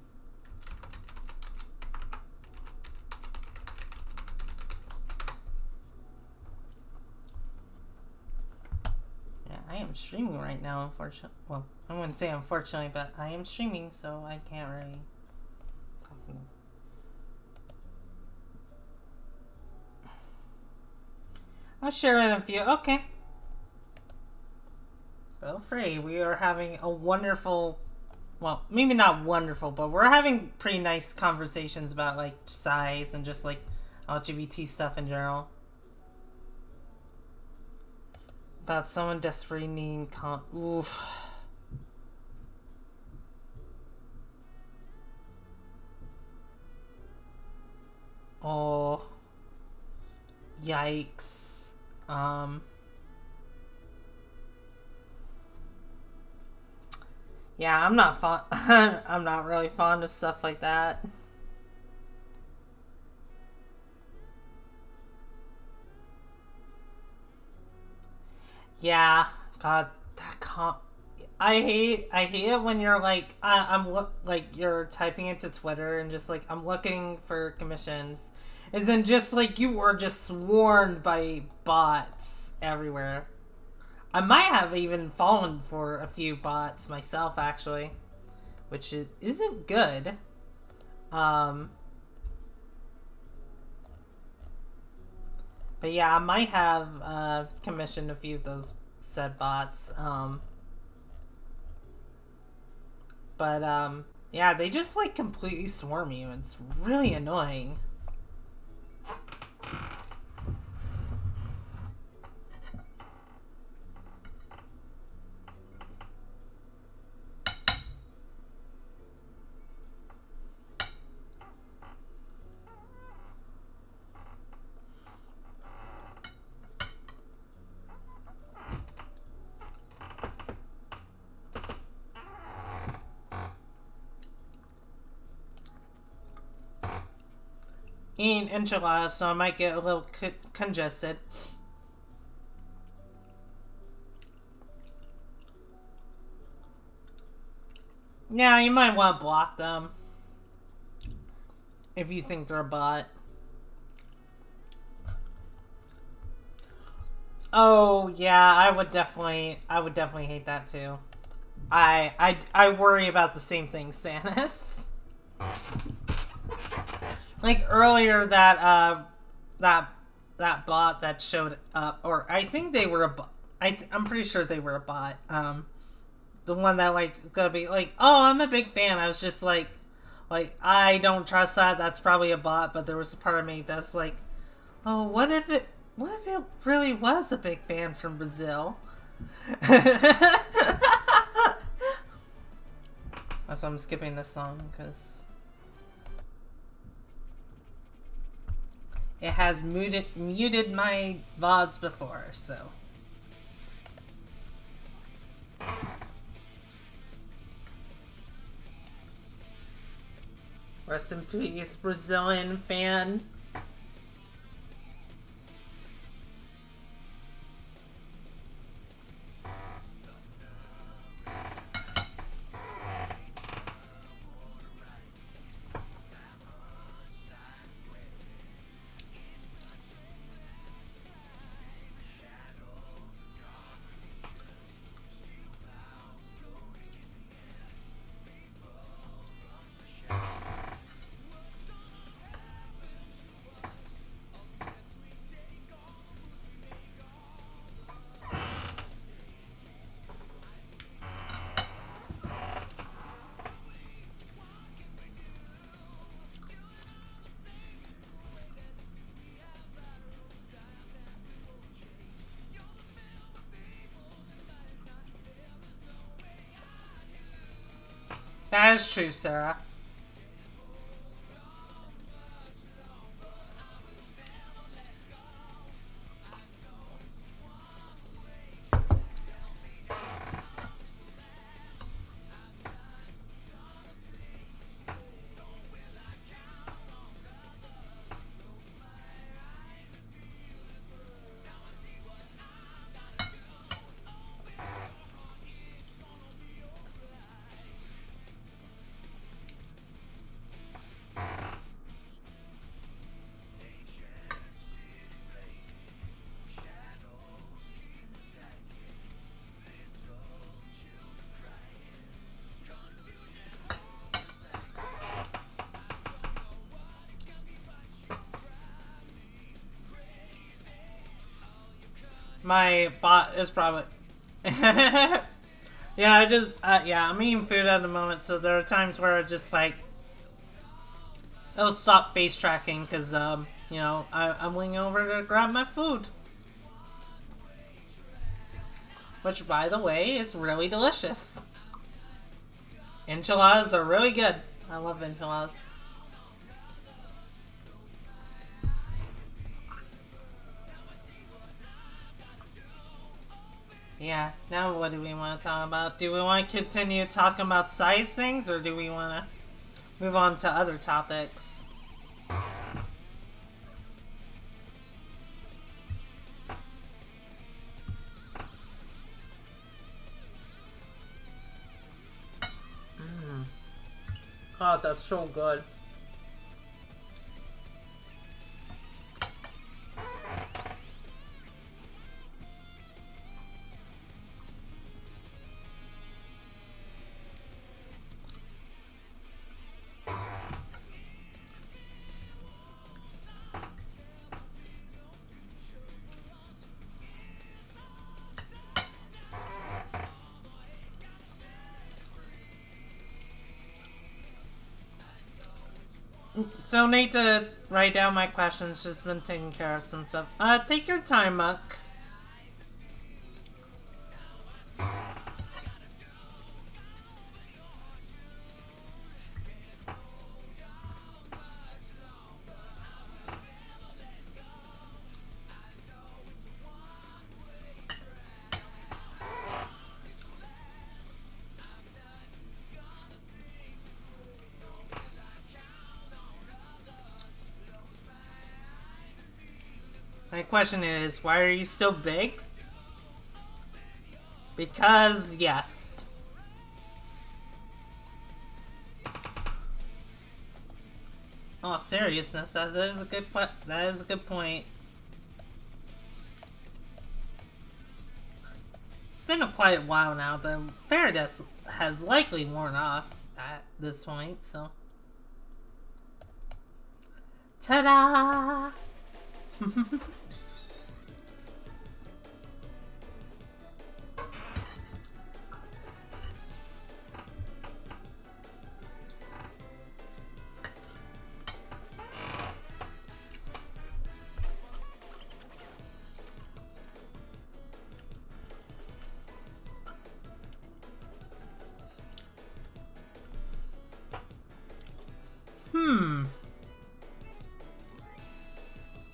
Yeah, I am streaming right now, unfortunately. Well, I wouldn't say unfortunately, but I am streaming, so I can't really talk to them. I'll share it with you. Okay. Feel free. We are having a wonderful, well, maybe not wonderful, but we're having pretty nice conversations about like size and just like LGBT stuff in general. About someone desperately needing oof. Oh. Yikes. Yeah, I'm not fond. I'm not really fond of stuff like that. Yeah, God, that I hate it when you're like like you're typing into Twitter and just like I'm looking for commissions, and then just like you were just swarmed by bots everywhere. I might have even fallen for a few bots myself, actually, which isn't good. But yeah, I might have commissioned a few of those said bots. But yeah, they just like completely swarm you. It's really annoying. eating enchiladas, so I might get a little congested. Yeah, you might want to block them if you think they're a bot. Oh yeah, I would definitely hate that too. I worry about the same thing, Sanis. Like earlier that bot that showed up, or I think they were a bot. I'm pretty sure they were a bot. The one that like gonna be like, oh, I'm a big fan. I was just like I don't trust that. That's probably a bot. But there was a part of me that's like, oh, what if it really was a big fan from Brazil? So I'm skipping this song because it has muted my VODs before, so. Rest in peace, Brazilian fan. That is true, Sarah. My bot is probably... Yeah, I'm eating food at the moment, so there are times where I just, like... It'll stop face tracking, because, you know, I'm leaning over to grab my food. Which, by the way, is really delicious. Enchiladas are really good. I love enchiladas. Yeah, now what do we want to talk about? Do we want to continue talking about size things, or do we want to move on to other topics? God, that's so good. So need to write down my questions. Just been taking care of some stuff. Take your time, Muck. My question is, why are you so big? Because, yes. Oh, seriousness, that is a good point. That is a good point. It's been quite a while now. The Faraday has likely worn off at this point, so. Ta-da!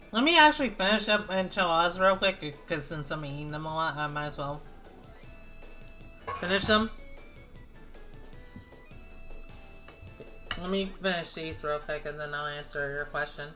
Let me actually finish up enchiladas real quick, because since I'm eating them a lot, I might as well finish them. Let me finish these real quick, and then I'll answer your question.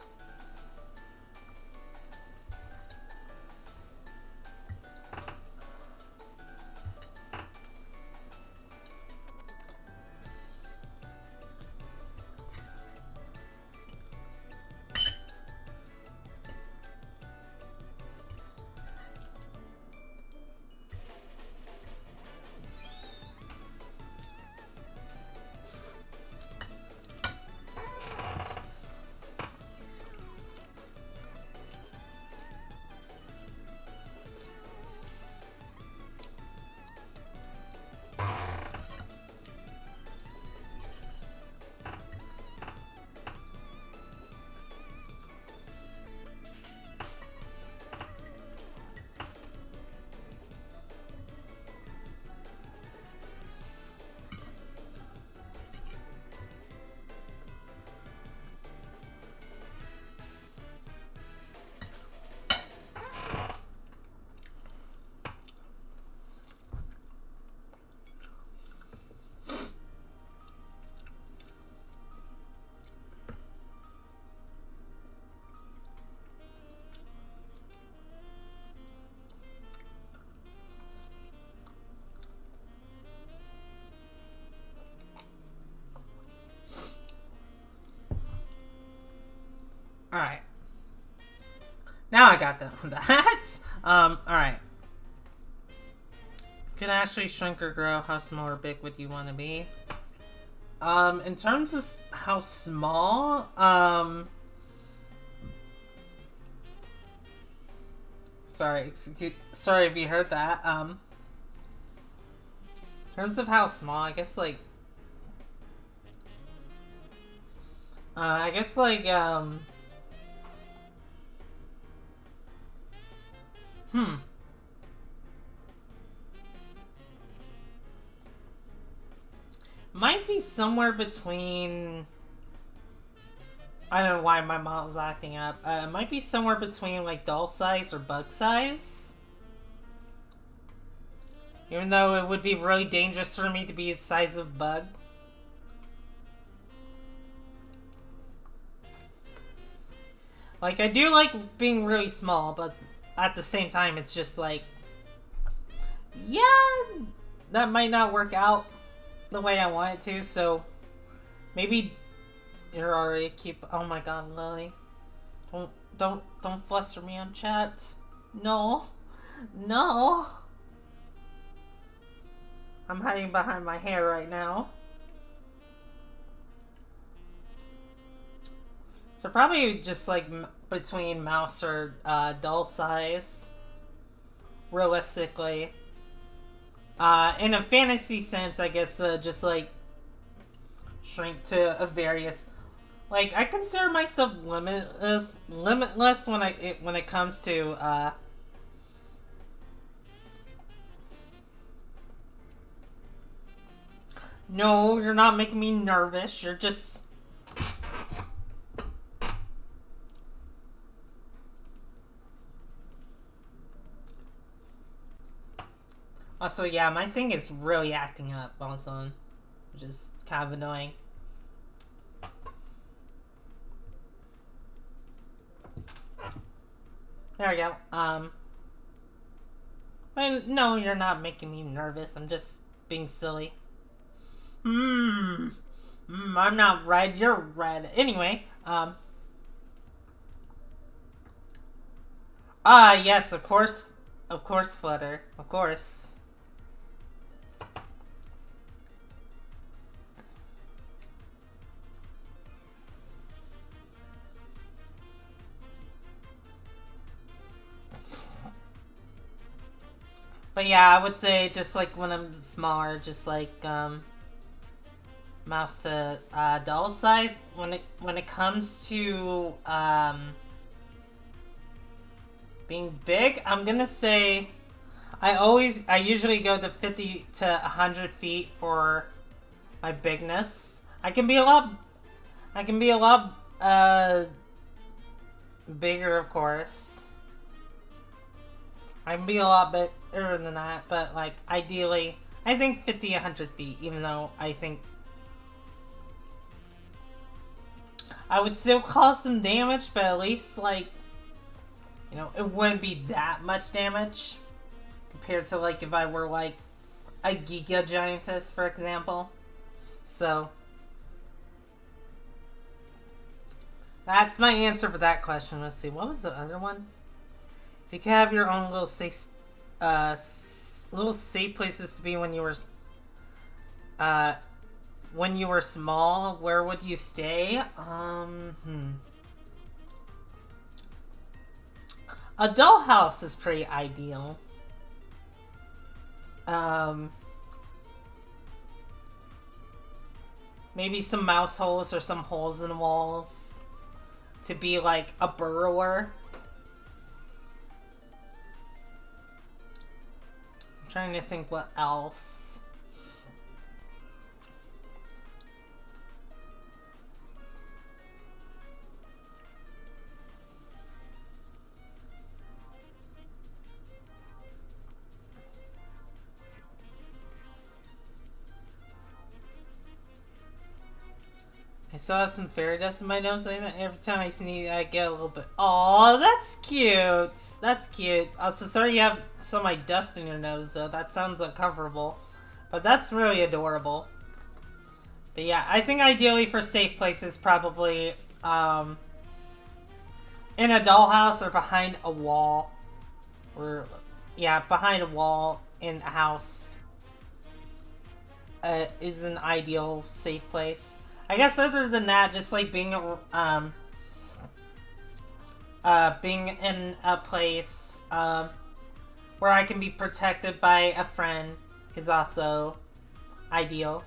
Alright. Now I got done with that. Alright. Could actually shrink or grow. How small or big would you want to be? In terms of how small, sorry if you heard that. In terms of how small, I guess like, might be somewhere between, I don't know why my mom was acting up. It might be somewhere between like doll size or bug size. Even though it would be really dangerous for me to be the size of a bug. Like, I do like being really small, but at the same time, it's just like, yeah, that might not work out the way I want it to, so maybe you're already keep. Oh my god, Lily, don't fluster me on chat. No, no. I'm hiding behind my hair right now. So probably just like between mouse or doll size. Realistically. In a fantasy sense, I guess just like shrink to a various. Like, I consider myself limitless when it comes to No, you're not making me nervous. You're just... Also, yeah, my thing is really acting up also. Which is kind of annoying. There we go. No, you're not making me nervous. I'm just being silly. I'm not red. You're red. Anyway, yes, of course, Flutter, of course. But yeah, I would say just like when I'm smaller, just like mouse to doll size. When it comes to being big, I'm gonna say I usually go to 50 to 100 feet for my bigness. I can be a lot bigger, of course. I can be a lot bigger than that, but like ideally, I think 50, 100 feet, even though I think I would still cause some damage, but at least like, you know, it wouldn't be that much damage compared to like if I were like a Giga Giantess, for example. So that's my answer for that question. Let's see, what was the other one? If you could have your own little safe places to be when you were small, where would you stay? A dollhouse is pretty ideal. Maybe some mouse holes or some holes in the walls to be like a burrower. I'm trying to think what else. I still have some fairy dust in my nose. Every time I sneeze, I get a little bit. Oh, that's cute. That's cute. Also, sorry you have some of my dust in your nose, though. That sounds uncomfortable. But that's really adorable. But yeah, I think ideally for safe places, probably in a dollhouse or behind a wall. Or, yeah, behind a wall in a house is an ideal safe place. I guess other than that, just like being in a place where I can be protected by a friend is also ideal.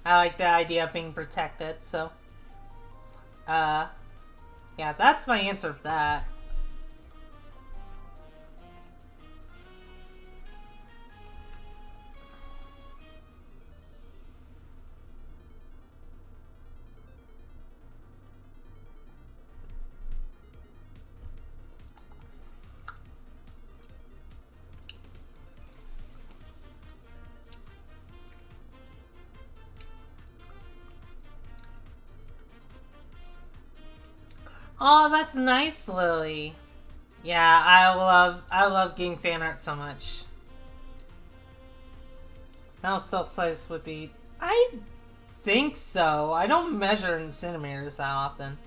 I like the idea of being protected, so yeah, that's my answer for that. Oh, that's nice, Lily. Yeah, I love getting fan art so much. Mouse cell size would be, I think so. I don't measure in centimeters that often.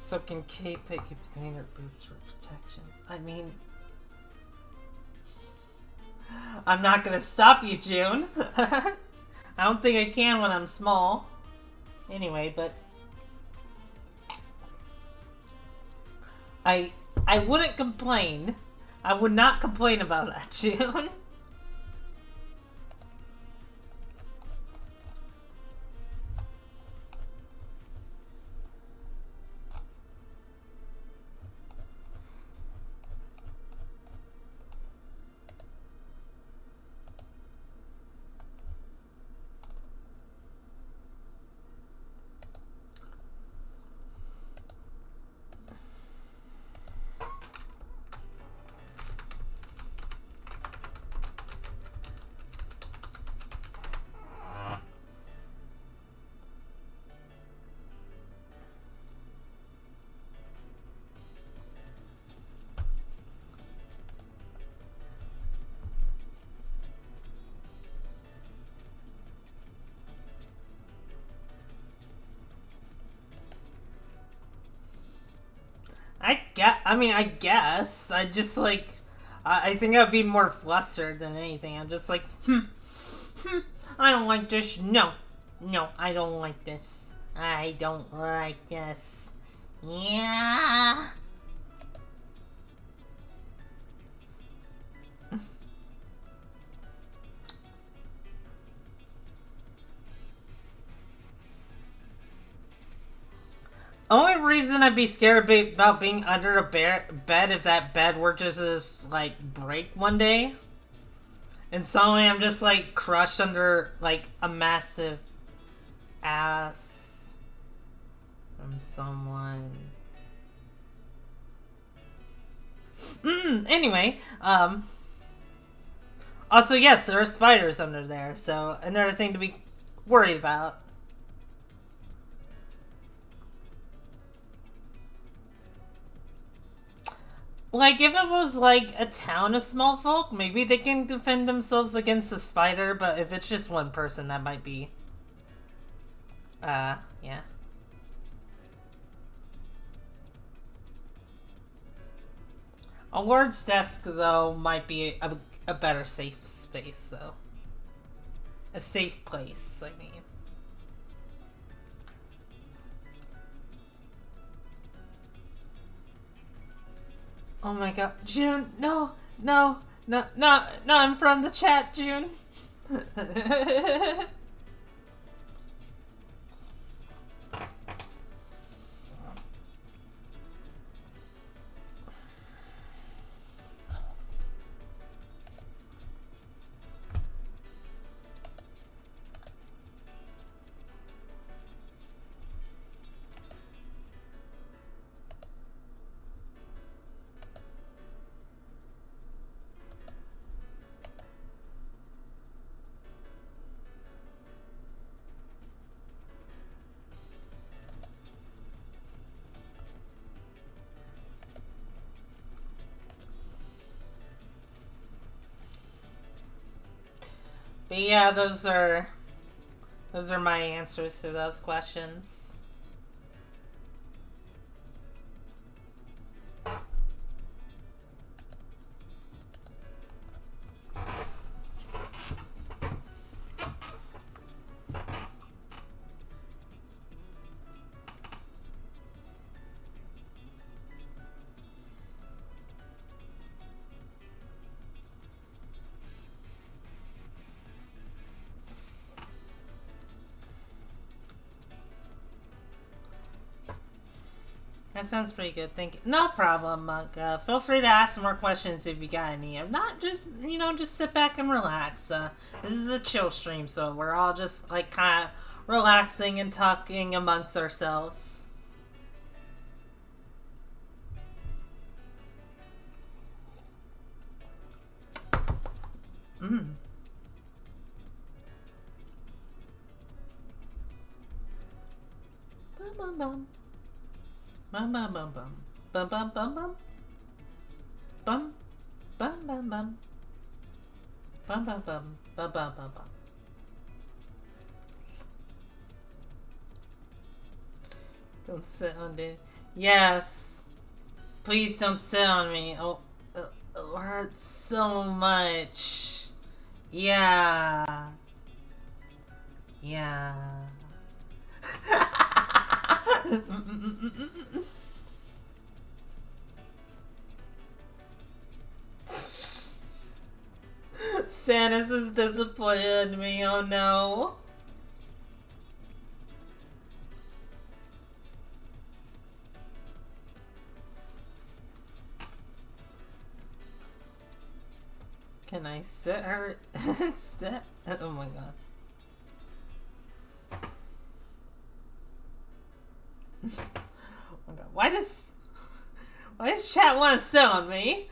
So can keep it between her boobs for protection. I mean, I'm not gonna stop you, June. I don't think I can when I'm small. Anyway, but I wouldn't complain. I would not complain about that, June. I guess. I just like, I think I'd be more flustered than anything. I'm just like, I don't like this. No, I don't like this. I don't like this. Yeah. Only reason I'd be scared about being under a bed if that bed were just like break one day, and suddenly I'm just like crushed under like a massive ass from someone. Anyway, also yes, there are spiders under there, so another thing to be worried about. Like, if it was, like, a town of small folk, maybe they can defend themselves against a spider, but if it's just one person, that might be... yeah. A large desk, though, might be a better safe space, so... A safe place, I mean. Oh my god. June, no, I'm from the chat, June. But yeah, those are my answers to those questions. That sounds pretty good. Thank you. No problem, Monk. Feel free to ask more questions if you got any. If not, just sit back and relax. This is a chill stream, so we're all just like kind of relaxing and talking amongst ourselves. Bum bum bum. Bum bum bum bum. Bum bum bum bum. Bum bum bum bum. Bum bum bum. Bum bum bum bum. Don't sit on it. Yes. Please don't sit on me. Oh, it hurts so much. Yeah. Yeah. Sanus is disappointed in me, oh no. Can I sit her instead? Oh my god. Oh my god. Why does chat want to sit on me?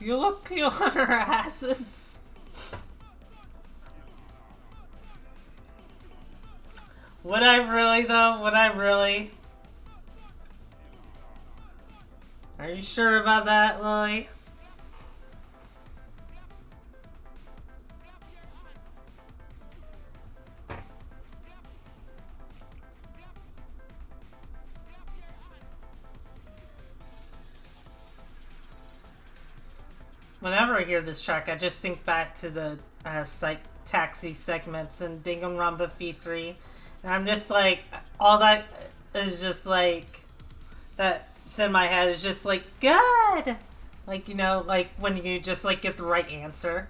You look cute on our asses. Would I really, though? Would I really? Are you sure about that, Lily? Whenever I hear this track, I just think back to the taxi segments in Danganronpa V3. And I'm just like, all that is just like, that's in my head is just like, good! Like, you know, like when you just like get the right answer.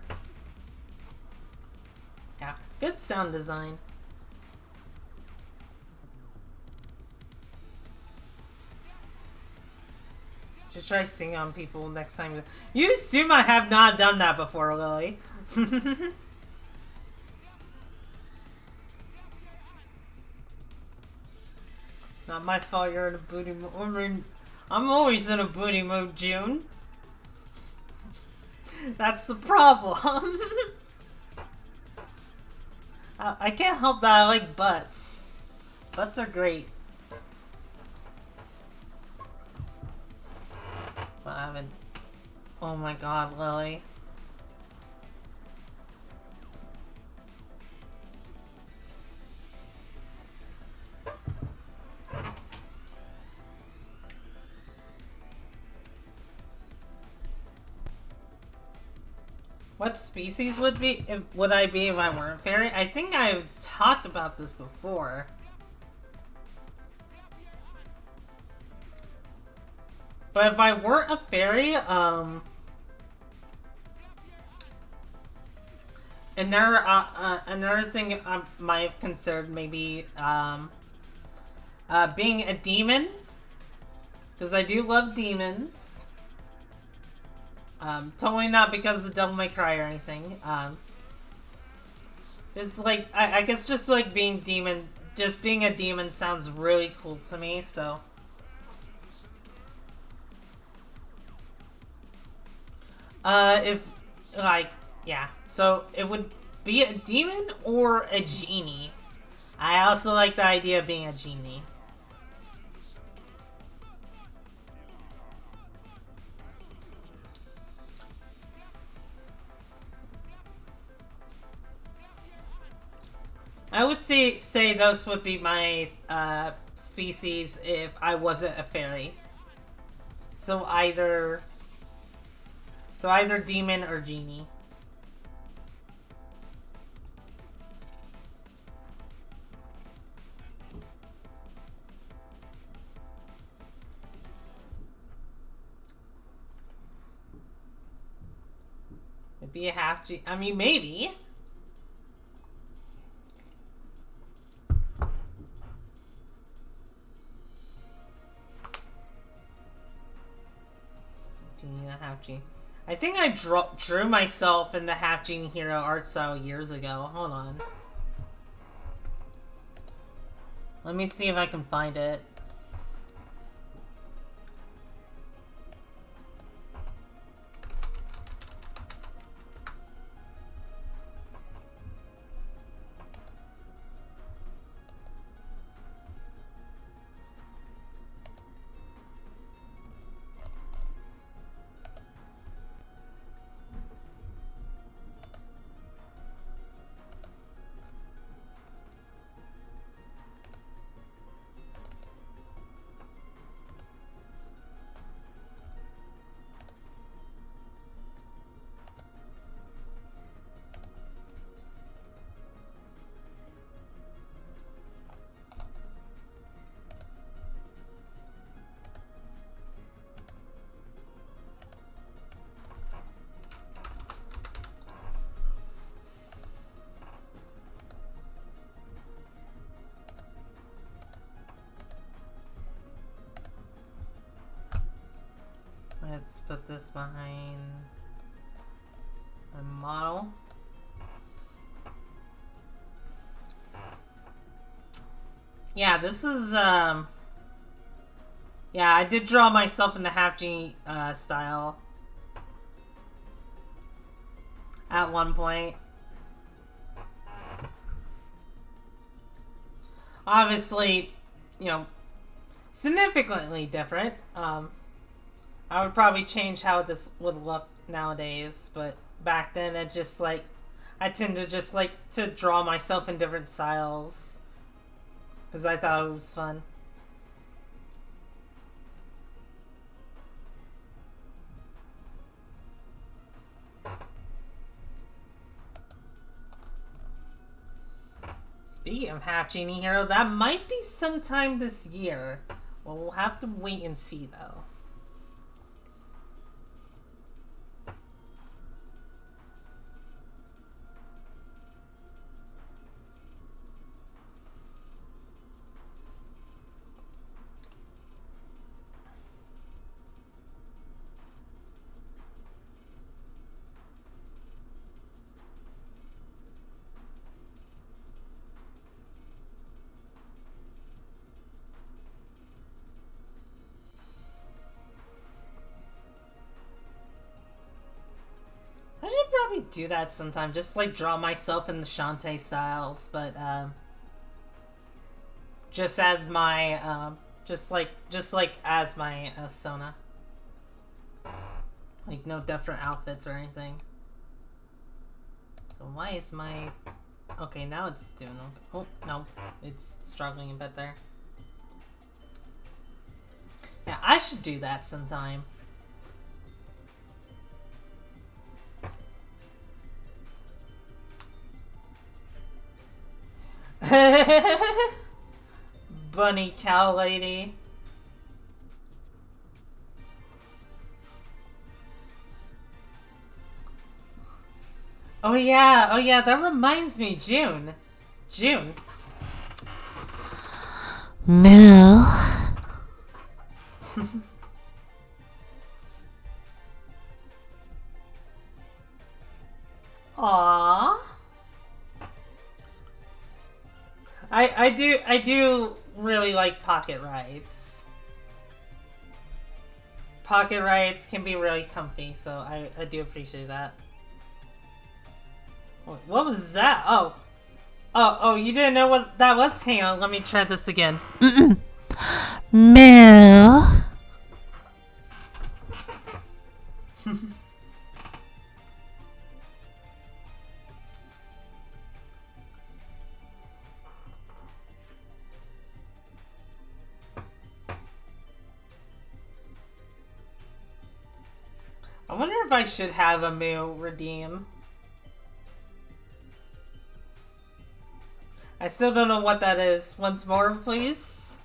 Yeah, good sound design. Should try singing on people next time. You assume I have not done that before, Lily. Not my fault you're in a booty mood. I mean, I'm always in a booty mood, June. That's the problem. I can't help that I like butts. Butts are great. But I haven't... Oh my god, Lily. What species would I be if I weren't fairy? I think I've talked about this before. But if I weren't a fairy, another thing I might have considered maybe being a demon, because I do love demons. Totally not because of Devil May Cry or anything. It's like I guess just like being a demon sounds really cool to me. So. If, like, yeah. So, it would be a demon or a genie. I also like the idea of being a genie. I would say those would be my, species if I wasn't a fairy. So either demon or genie. Maybe a half G. I mean, maybe. Do you need a half G? I think I drew myself in the Half Genie Hero art style years ago. Hold on. Let me see if I can find it. Let's put this behind my model. Yeah, this is, yeah, I did draw myself in the Half Genie, style. at one point. Obviously, you know, significantly different. I would probably change how this would look nowadays, but back then it just like I tend to just like to draw myself in different styles because I thought it was fun. Speaking of Half Genie Hero, that might be sometime this year. Well, we'll have to wait and see though. I should probably do that sometime, just like draw myself in the Shantae styles, but just as my just like as my Sona. Like no different outfits or anything. So why is my okay, now it's doing okay. Oh no, it's struggling a bit there. Yeah, I should do that sometime. Bunny cow lady. Oh yeah, that reminds me, June. Moo. Aww. I do really like pocket rides. Pocket rides can be really comfy, so I do appreciate that. What was that? Oh, you didn't know what that was? Hang on, let me try this again. Moo. I wonder if I should have a Moo redeem. I still don't know what that is. Once more, please.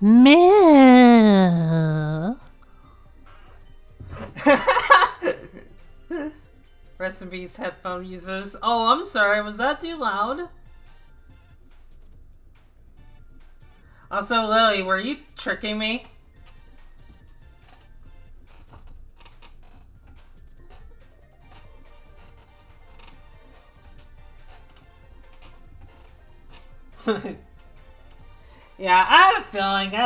Moo. Rest in peace, headphone users. Oh, I'm sorry. Was that too loud? Also, Lily, were you tricking me? Yeah, I had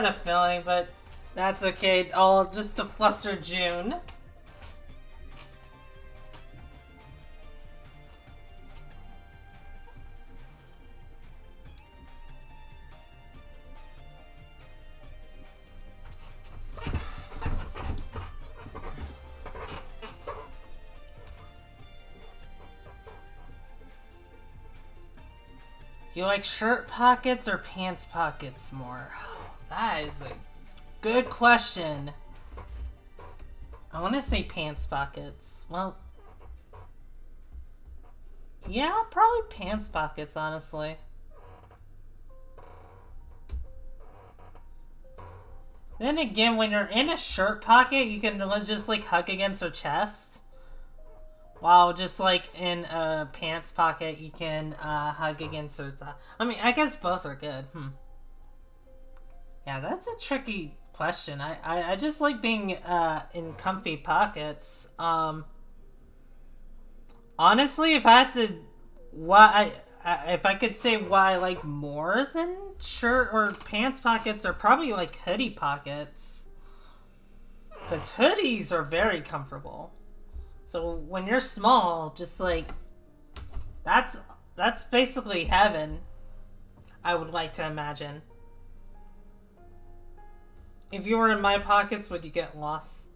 a feeling, but that's okay. All just to fluster June. You like shirt pockets or pants pockets more? That is a good question. I want to say pants pockets. Well, yeah, probably pants pockets, honestly. Then again, when you're in a shirt pocket, you can just like hug against her chest. While just like in a pants pocket, you can hug against her thigh. I mean, I guess both are good. Yeah, that's a tricky question. I just like being in comfy pockets. Honestly, if I had to, if I could say what I like more than shirt or pants pockets, are probably like hoodie pockets. Because hoodies are very comfortable. So when you're small, just like that's that's basically heaven. I would like to imagine. If you were in my pockets, would you get lost?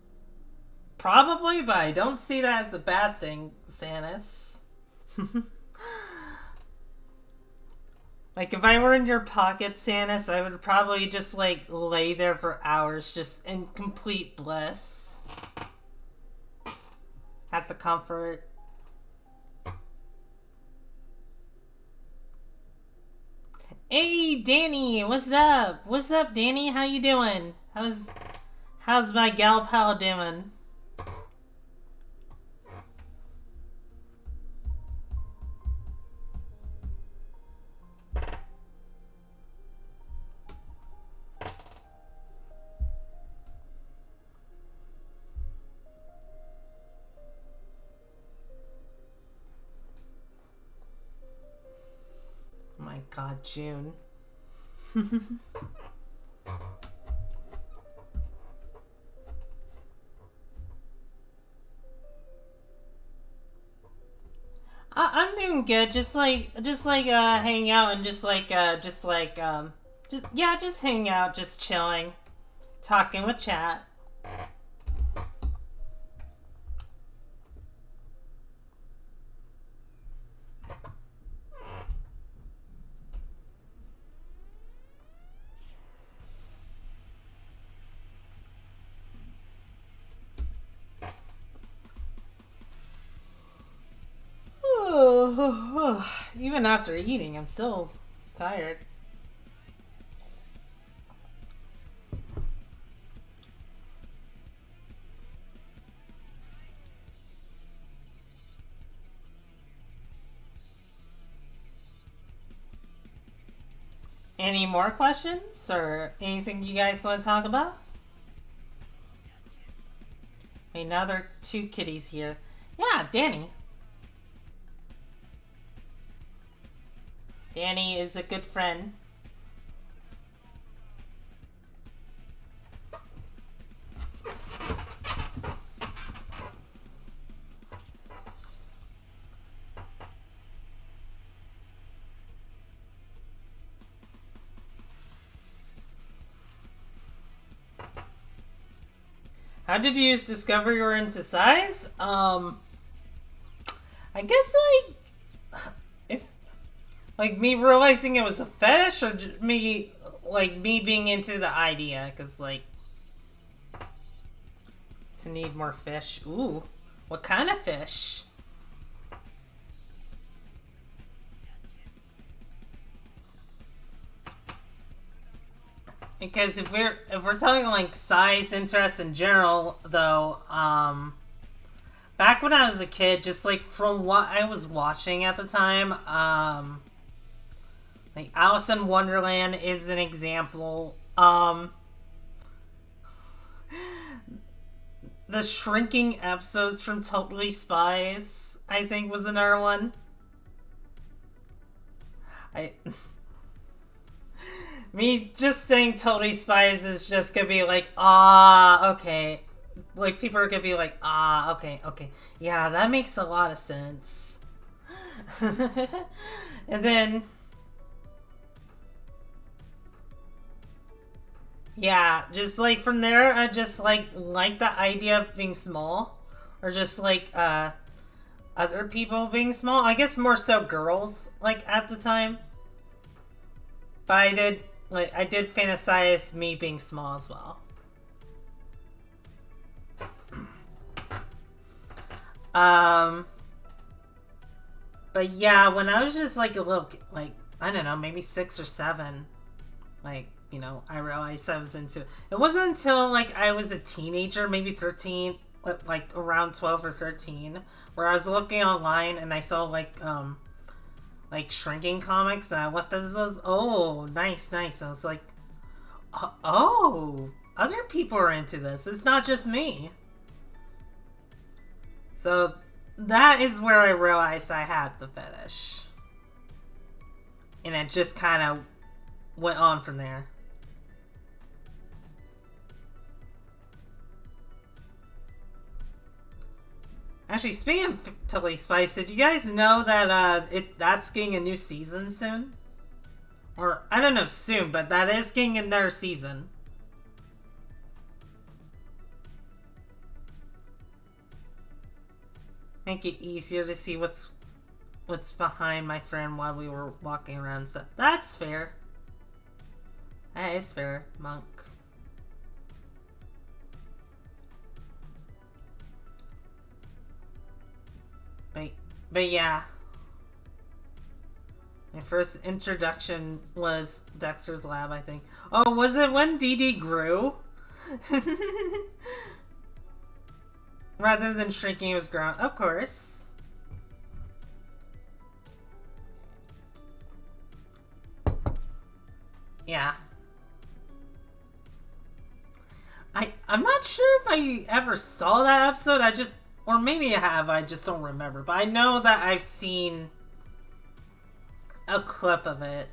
Probably, but I don't see that as a bad thing, Sanis. Like, if I were in your pocket, Sanis, I would probably just, like, lay there for hours just in complete bliss. At the comfort. Hey, Danny, what's up? What's up, Danny? How you doing? How's my gal pal doing? My God, June. I'm doing good. Just hang out and just hang out, just chilling, talking with chat. Even after eating, I'm still tired. Any more questions or anything you guys want to talk about? Hey, now there are two kitties here. Yeah, Danny. Danny is a good friend. How did you discover you were into size? I guess if me realizing it was a fetish, or me being into the idea, because to need more fish. Ooh, what kind of fish? Because if we're talking like size interest in general, though, back when I was a kid, just like from what I was watching at the time, like Alice in Wonderland is an example. The shrinking episodes from Totally Spies, I think, was another one. Me just saying Totally Spies is just gonna be like, okay. Like, people are gonna be like, okay. Yeah, that makes a lot of sense. And then... yeah, just like from there, I just like the idea of being small. Or just like, other people being small. I guess more so girls, like, at the time. But I did fantasize me being small as well. But yeah, when I was just like a little, like, I don't know, maybe 6 or 7, like, you know, I realized I was into it. It wasn't until like I was a teenager, maybe 13, like around 12 or 13, where I was looking online and I saw like shrinking comics, and I looked at those. Oh, nice. And I was like, oh, other people are into this. It's not just me. So that is where I realized I had the fetish. And it just kind of went on from there. Actually, speaking of Totally Spice, did you guys know that that's getting a new season soon? Or, I don't know soon, but that is getting another season. Make it easier to see what's behind my friend while we were walking around. So that's fair. That is fair, Monk. But yeah. My first introduction was Dexter's Lab, I think. Oh, was it when Dee Dee grew? Rather than shrinking, it was grown. Of course. Yeah. I'm not sure if I ever saw that episode. Or maybe I have, I just don't remember. But I know that I've seen a clip of it.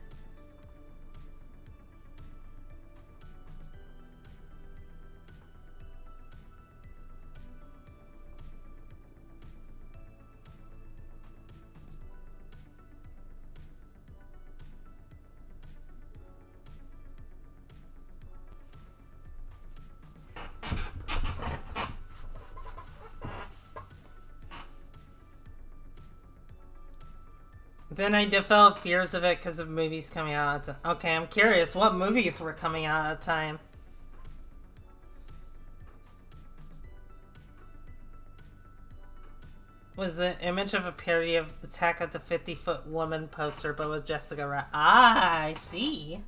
Then I developed fears of it because of movies coming out. Okay, I'm curious. What movies were coming out at the time? Was the image of a parody of Attack of the 50-Foot Woman poster, but with Jessica Rabbit. Ah, I see.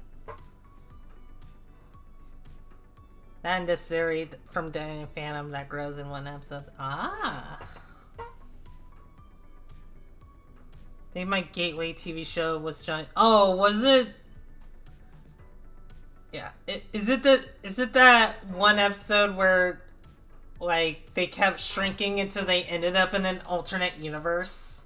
And this series from Danny Phantom that grows in one episode. Ah. I think my gateway TV show was showing. Oh, was it? Yeah. Is it that one episode where, like, they kept shrinking until they ended up in an alternate universe?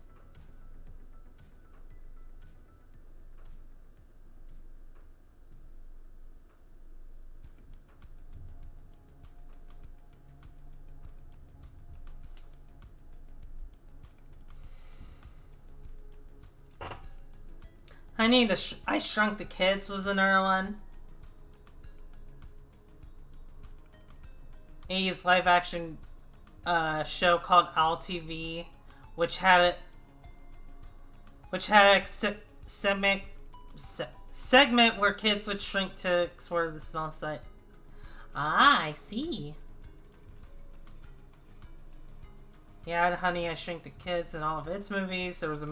Honey, I Shrunk the Kids was another one. 80s live action show called Owl TV, which had a segment where kids would shrink to explore the small site. Ah, I see. Yeah, Honey, I Shrunk the Kids and all of its movies. There was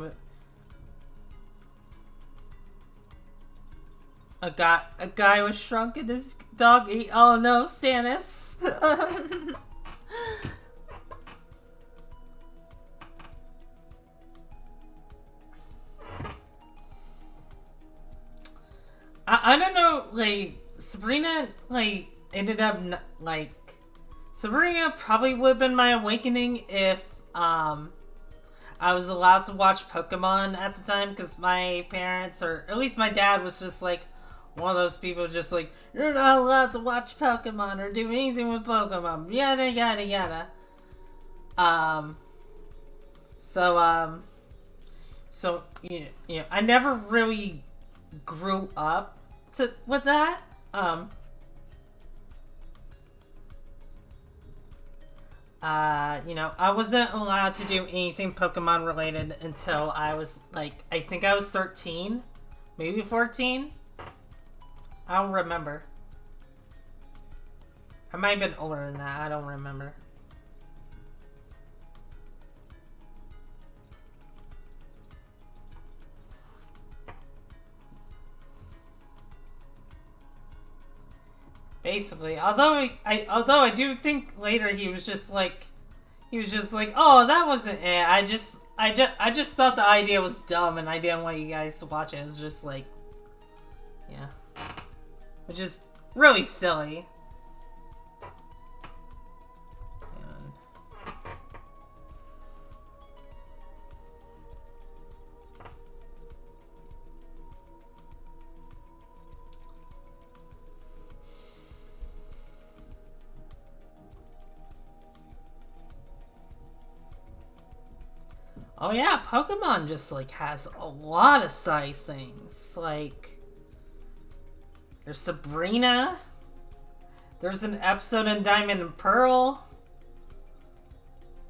a guy was shrunk and his dog ate. Oh no, Stannis. I don't know, like, Sabrina, like, ended up, like, Sabrina probably would have been my awakening if, I was allowed to watch Pokemon at the time, because my parents, or at least my dad, was just, like, one of those people just like, you're not allowed to watch Pokemon or do anything with Pokemon, yada yada yada. So you know, I never really grew up with that. You know, I wasn't allowed to do anything Pokemon related until I was like, I think I was 13, maybe 14. I don't remember. I might have been older than that. I don't remember. Basically, although I do think later he was just like, oh, that wasn't it. I just thought the idea was dumb and I didn't want you guys to watch it. It was just like, yeah. Which is really silly. Oh yeah, Pokemon just like has a lot of size things. Like there's Sabrina. There's an episode in Diamond and Pearl.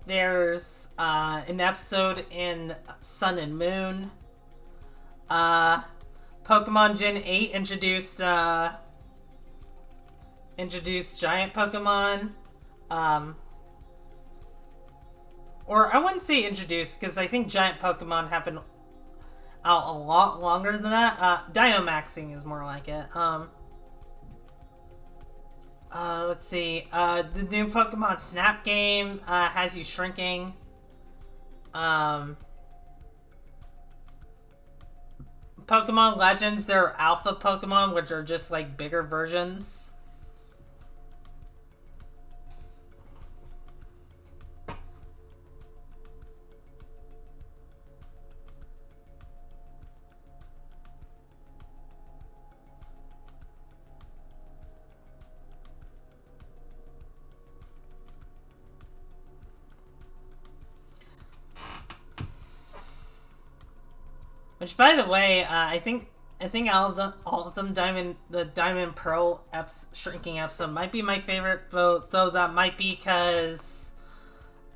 There's an episode in Sun and Moon. Pokemon Gen 8 introduced giant Pokemon. Or I wouldn't say introduced, because I think giant Pokemon happen out a lot longer than that. Dynamaxing is more like it. Let's see. The new Pokemon Snap game has you shrinking. Pokemon Legends, there are alpha Pokemon, which are just like bigger versions. Which, by the way, I think all of them, the Diamond Pearl shrinking episode might be my favorite. Though that might be because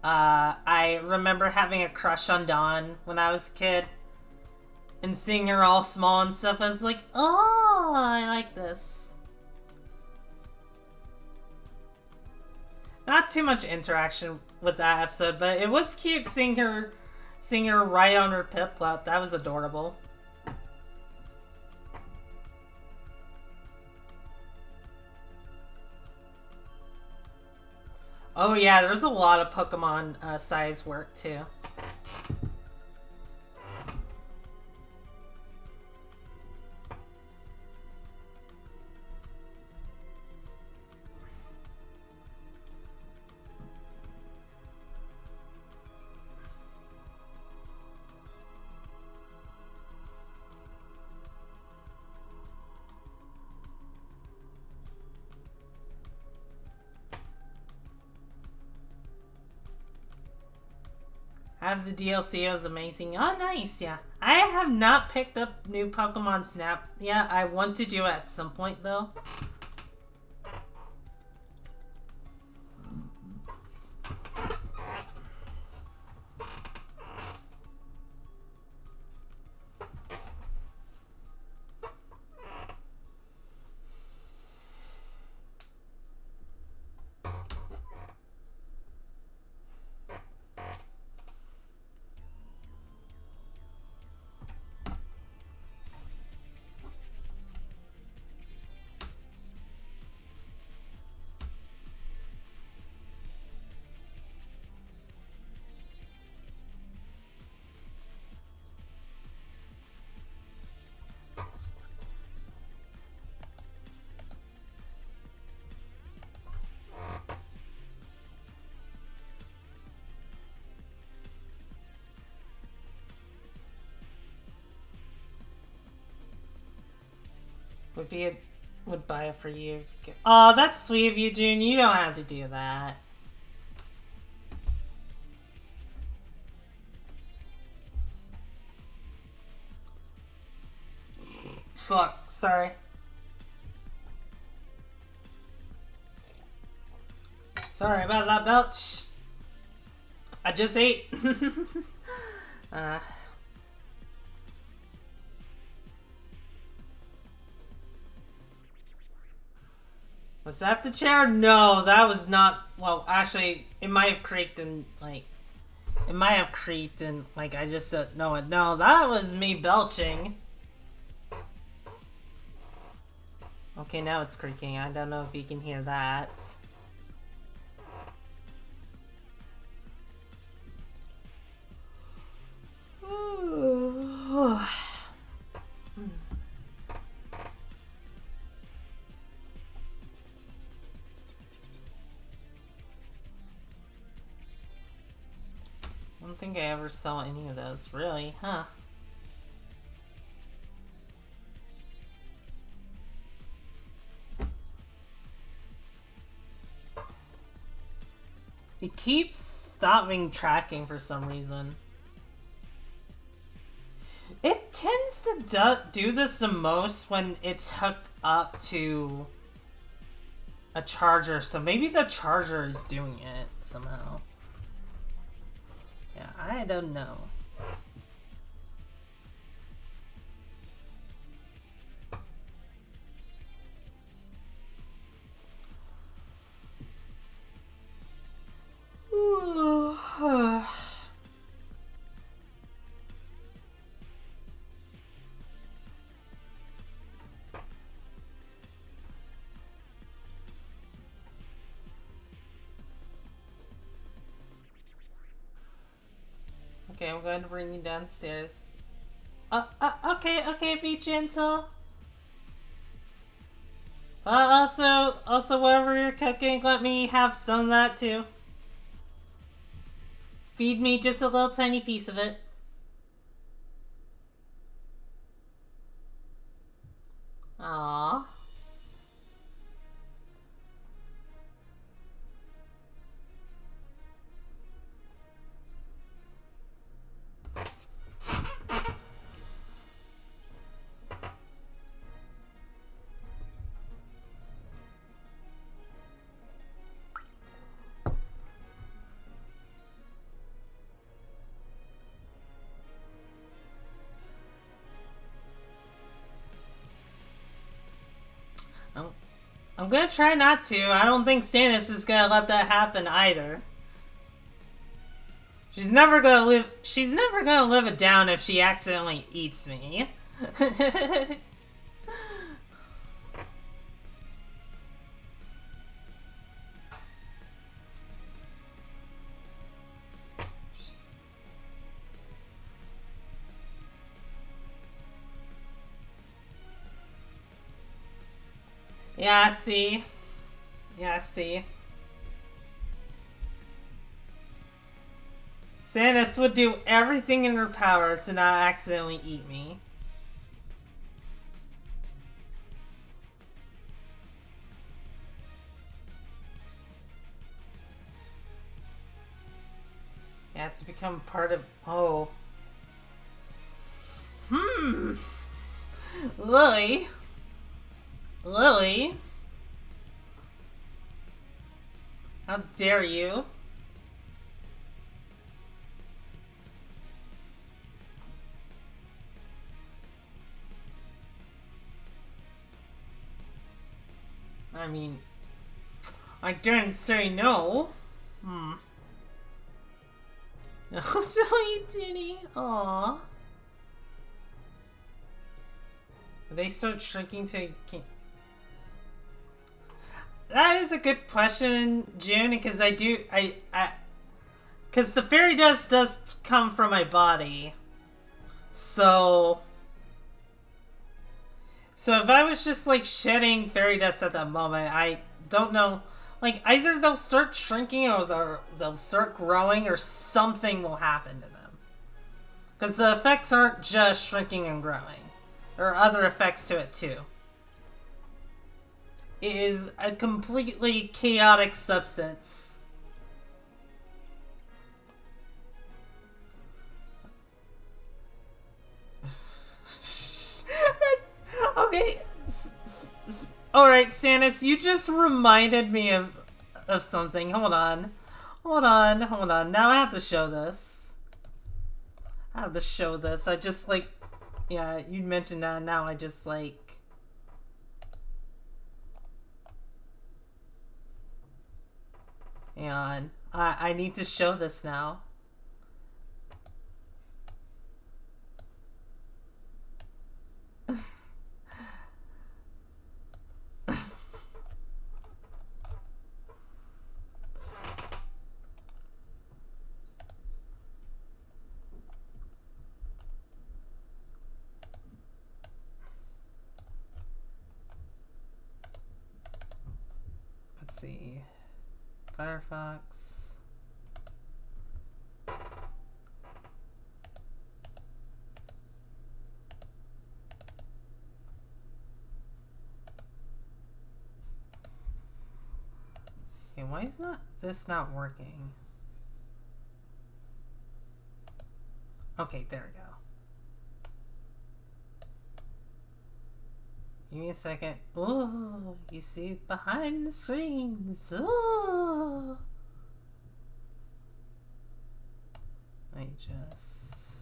I remember having a crush on Dawn when I was a kid, and seeing her all small and stuff. I was like, oh, I like this. Not too much interaction with that episode, but it was cute seeing her right on her Piplup. That was adorable. Oh yeah, there's a lot of Pokemon size work too. Have the DLC, it was amazing. Oh, nice, yeah. I have not picked up new Pokemon Snap yet. I want to do it at some point, though. Would buy it for you. Oh, that's sweet of you, June. You don't have to do that. Fuck, sorry. Sorry about that, belch. I just ate. Was that the chair? No, that was not. Well, actually, it might have creaked and like. It might have creaked and like I just don't know it. No, that was me belching. Okay, now it's creaking. I don't know if you can hear that. I don't think I ever saw any of those, really, huh? It keeps stopping tracking for some reason. tends to do this the most when it's hooked up to a charger, so maybe the charger is doing it somehow. Yeah, I don't know. Okay, I'm going to bring you downstairs. Okay, be gentle. Also, whatever you're cooking, let me have some of that too. Feed me just a little tiny piece of it. Aww. I'm gonna try not to. I don't think Stannis is gonna let that happen either. She's never gonna live it down if she accidentally eats me. Yeah, see? Stannis would do everything in her power to not accidentally eat me. Yeah, to become part of... Oh. Lily? How dare you? I mean, I didn't say no. No, you didn't. Aww. They start shrinking to... That is a good question, June, because because the fairy dust does come from my body. So if I was just, like, shedding fairy dust at that moment, I don't know. Like, either they'll start shrinking or they'll start growing or something will happen to them. Because the effects aren't just shrinking and growing. There are other effects to it, too. It is a completely chaotic substance. Okay. Alright, Stannis, you just reminded me of something. Hold on. Now I have to show this. I just, like... Yeah, you mentioned that, now I just, like... Hang on. I need to show this now. Let's see. Firefox. Okay, why is this not working? Okay, there we go. Give me a second. Ooh, you see behind the screens. Ooh. I just...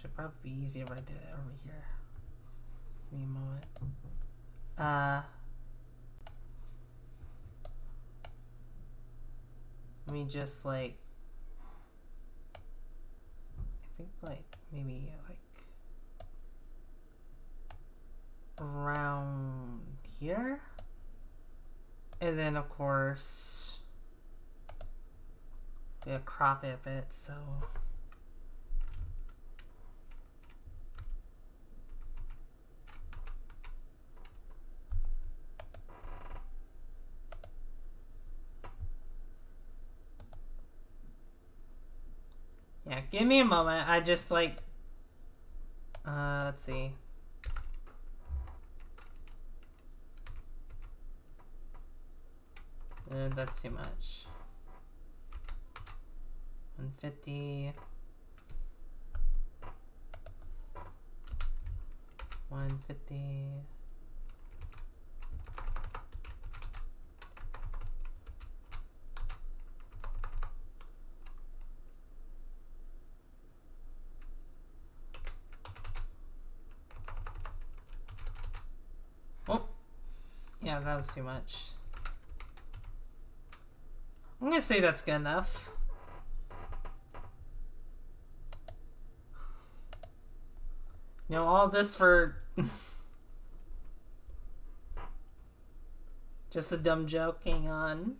Should probably be easier if I did it over here. Give me a moment. Let me just like... I think like maybe like around here, and then of course gonna crop it a bit, so yeah, give me a moment. I just like let's see. That's too much. 150. 150. Oh, yeah, that was too much. I'm gonna say that's good enough. You know, all this for just a dumb joke. Hang on.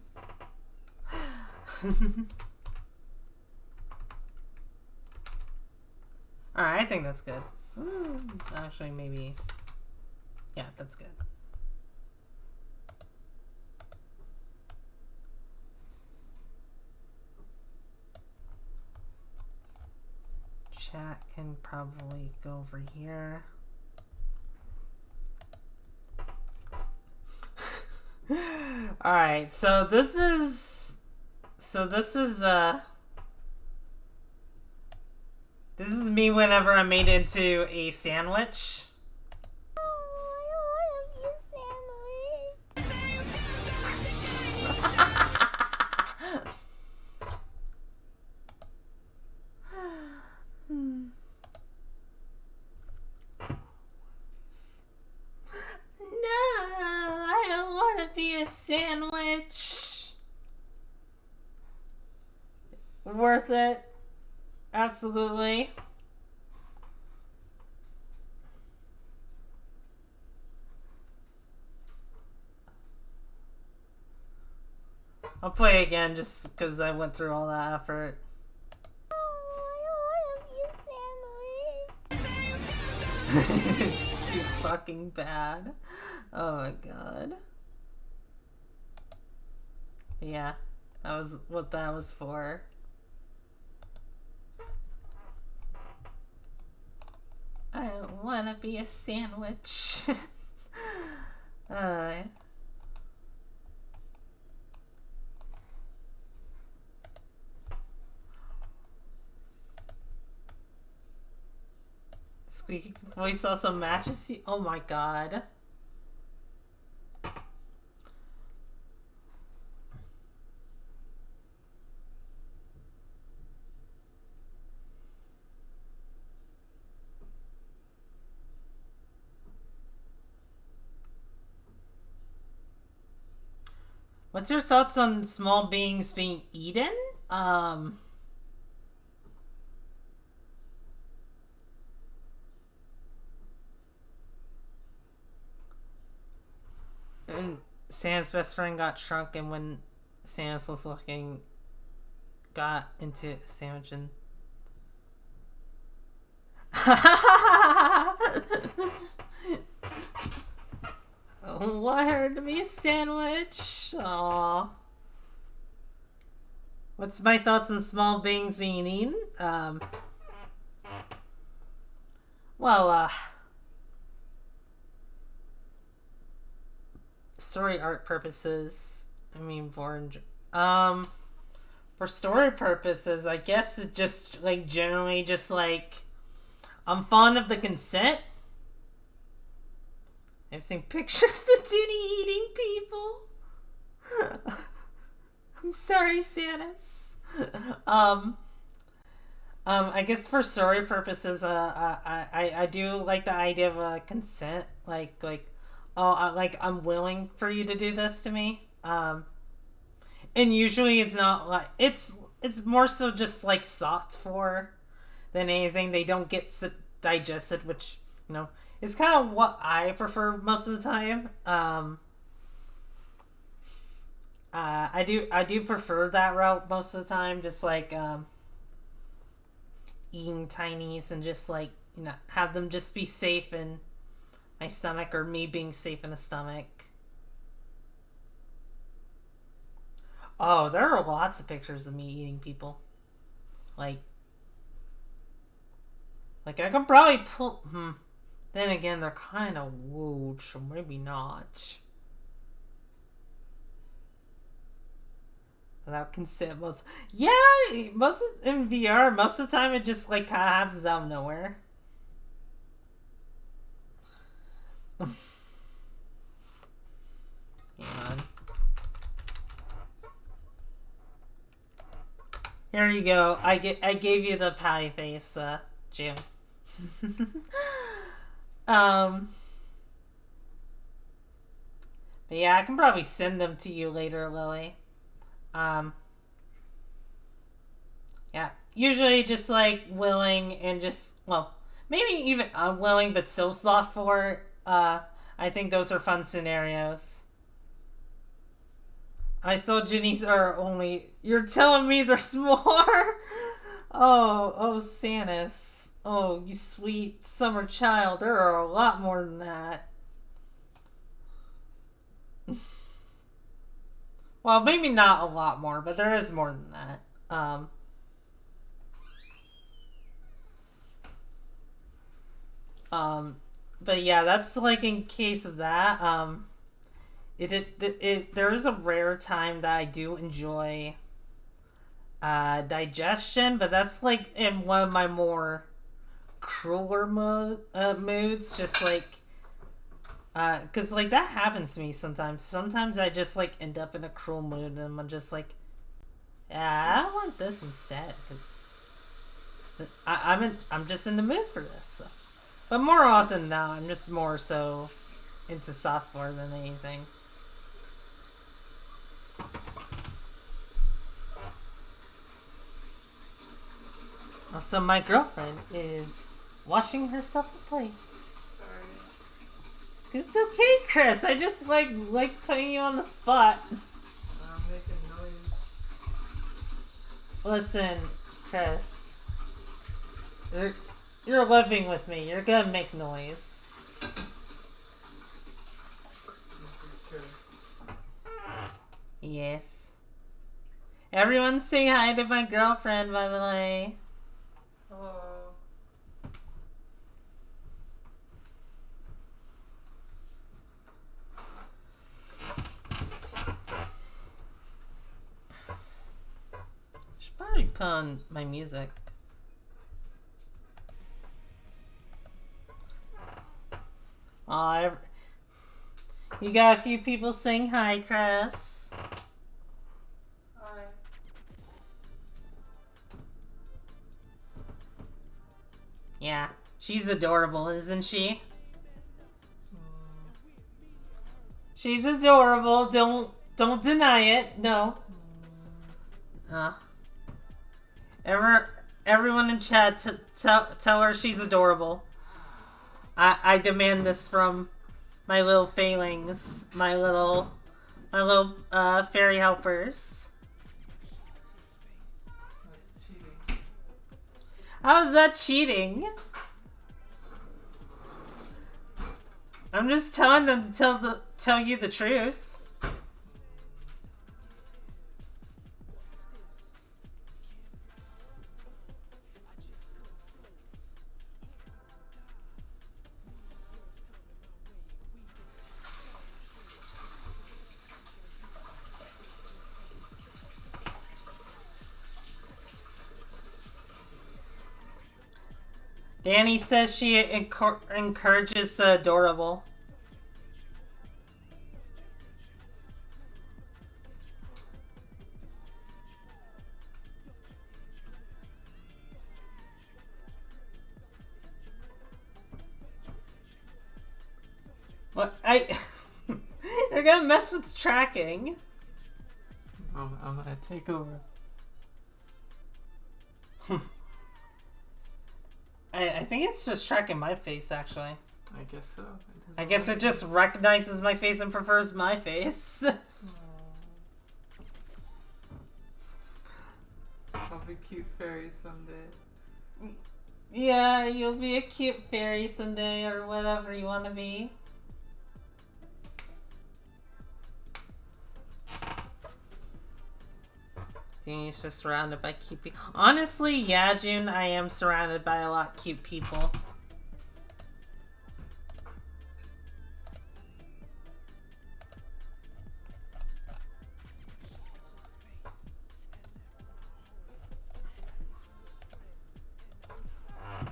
Alright, I think that's good. Actually, maybe... Yeah, that's good. Chat can probably go over here. Alright, so this is me whenever I'm made into a sandwich. Sandwich. Worth it. Absolutely. I'll play again just because I went through all that effort. Too fucking bad. Oh my god. Yeah, that was what that was for. I don't want to be a sandwich. Squeaky voice also matches you. Oh my god. What's your thoughts on small beings being eaten? And Sam's best friend got shrunk, and when Sam's was looking, got into a sandwich and... I want her to be a sandwich. Aww. What's my thoughts on small beings being eaten? Story art purposes, I mean, for story purposes, I guess it just, like, generally just, like, I'm fond of the consent. I've seen pictures of Toonie eating people. I'm sorry, Sanis. I guess for story purposes, I do like the idea of consent, like I'm willing for you to do this to me. And usually it's not like it's more so just like sought for than anything. They don't get digested, which is kind of what I prefer most of the time. I do prefer that route most of the time, just like eating tinies and just like have them just be safe in my stomach, or me being safe in a stomach. Oh, there are lots of pictures of me eating people. Like I could probably pull. Then again, they're kind of wooed, so maybe not. Without consent, most in VR, most of the time it just like kind of happens out of nowhere. Yeah. Here you go. I gave you the pouty face, Jim. But yeah, I can probably send them to you later, Lily. Yeah, usually just like willing and just, well, maybe even unwilling but so soft for it. I think those are fun scenarios. I saw Jenny's are only. You're telling me there's more? Oh, Sanis. Oh, you sweet summer child. There are a lot more than that. Well, maybe not a lot more, but there is more than that. But yeah, that's like in case of that. There is a rare time that I do enjoy digestion, but that's like in one of my more crueler moods, just like because like that happens to me sometimes I just like end up in a cruel mood and I'm just like, yeah, I want this instead because I'm just in the mood for this, so. But more often now I'm just more so into software than anything. Also, my girlfriend is washing herself a plate. Sorry. It's okay, Chris. I just like putting you on the spot. I'm making noise. Listen, Chris. You're living with me. You're gonna make noise. This is true. Yes. Everyone say hi to my girlfriend, by the way. Hello. Should probably put on my music. Aw, you got a few people saying hi, Chris. Hi. Yeah, she's adorable, isn't she? She's adorable. Don't deny it. No. Everyone in chat, tell her she's adorable. I demand this from my little failings, my little fairy helpers. That's cheating. How is that cheating? I'm just telling them to tell you the truth. Danny says she encourages the adorable. What? You're gonna mess with tracking. I'm gonna take over. I think it's just tracking my face, actually. I guess so. I guess it just recognizes my face and prefers my face. I'll be cute fairy someday. Yeah, you'll be a cute fairy someday, or whatever you want to be. He's just surrounded by cute people. Honestly, yeah, June, I am surrounded by a lot of cute people.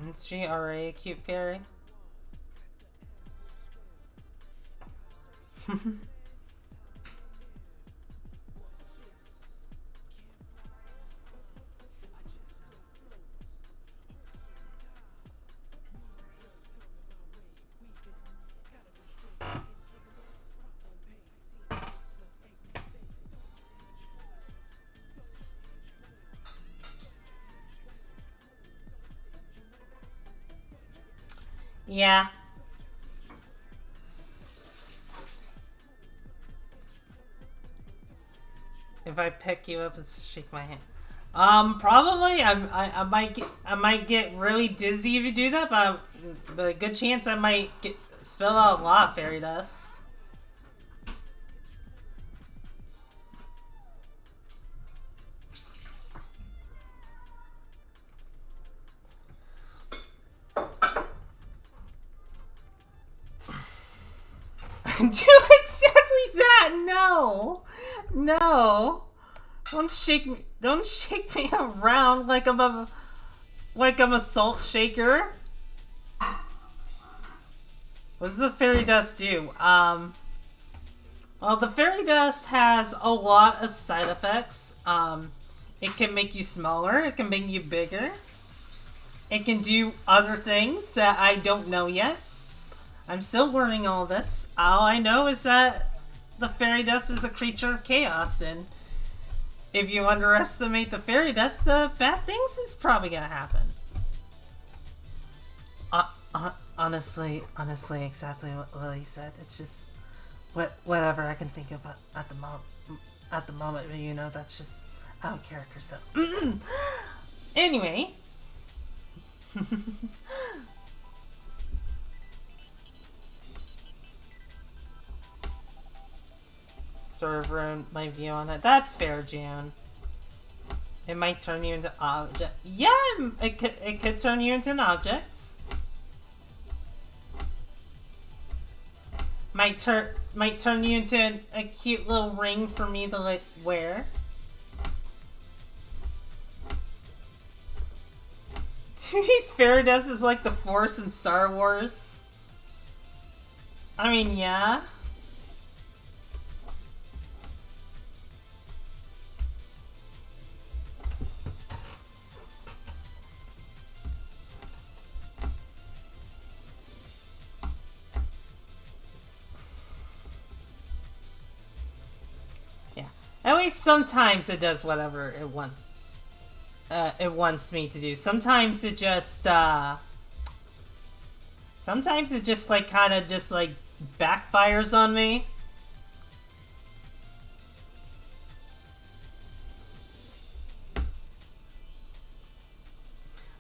Isn't she already a cute fairy? Yeah. If I pick you up and shake my hand, probably I might get really dizzy if you do that, but a good chance I might spill out a lot of fairy dust. Do exactly that. No. Don't shake me around like I'm a salt shaker. What does the fairy dust do? Well, the fairy dust has a lot of side effects. It can make you smaller. It can make you bigger. It can do other things that I don't know yet. I'm still learning all this. All I know is that the fairy dust is a creature of chaos, and if you underestimate the fairy dust, the bad things is probably gonna happen. Honestly, exactly what he said. It's just whatever I can think of at the moment. You know, that's just out of character. So anyway. Server my view on it. That's fair, June. It might turn you into object. Yeah, it could turn you into an object. Might turn you into a cute little ring for me to like wear. Dude's fairy dust is like the Force in Star Wars. I mean, yeah. At least sometimes it does whatever it wants. It wants me to do. Sometimes it just, sometimes it just like kind of just like backfires on me.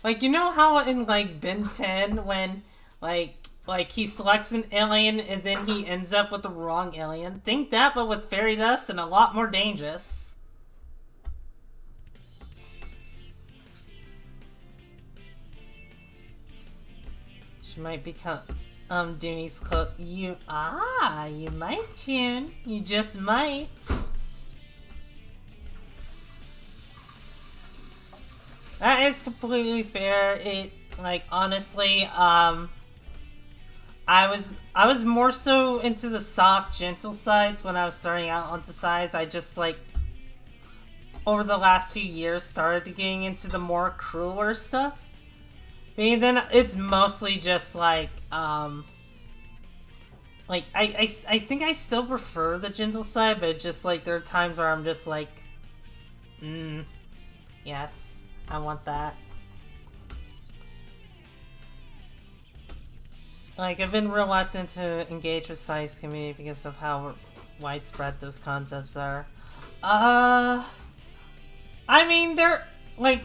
Like, you know how in like Ben 10 when like he selects an alien and then he ends up with the wrong alien? Think that, but with fairy dust and a lot more dangerous. She might become Dooney's close. You might, June. You just might. That is completely fair. It like honestly, I was more so into the soft, gentle sides when I was starting out onto sides. I just like over the last few years started getting into the more crueler stuff. I mean, then it's mostly just like like, I think I still prefer the gentle side, but just, like, there are times where I'm just like, yes, I want that. Like, I've been reluctant to engage with science community because of how widespread those concepts are. I mean, they're, like,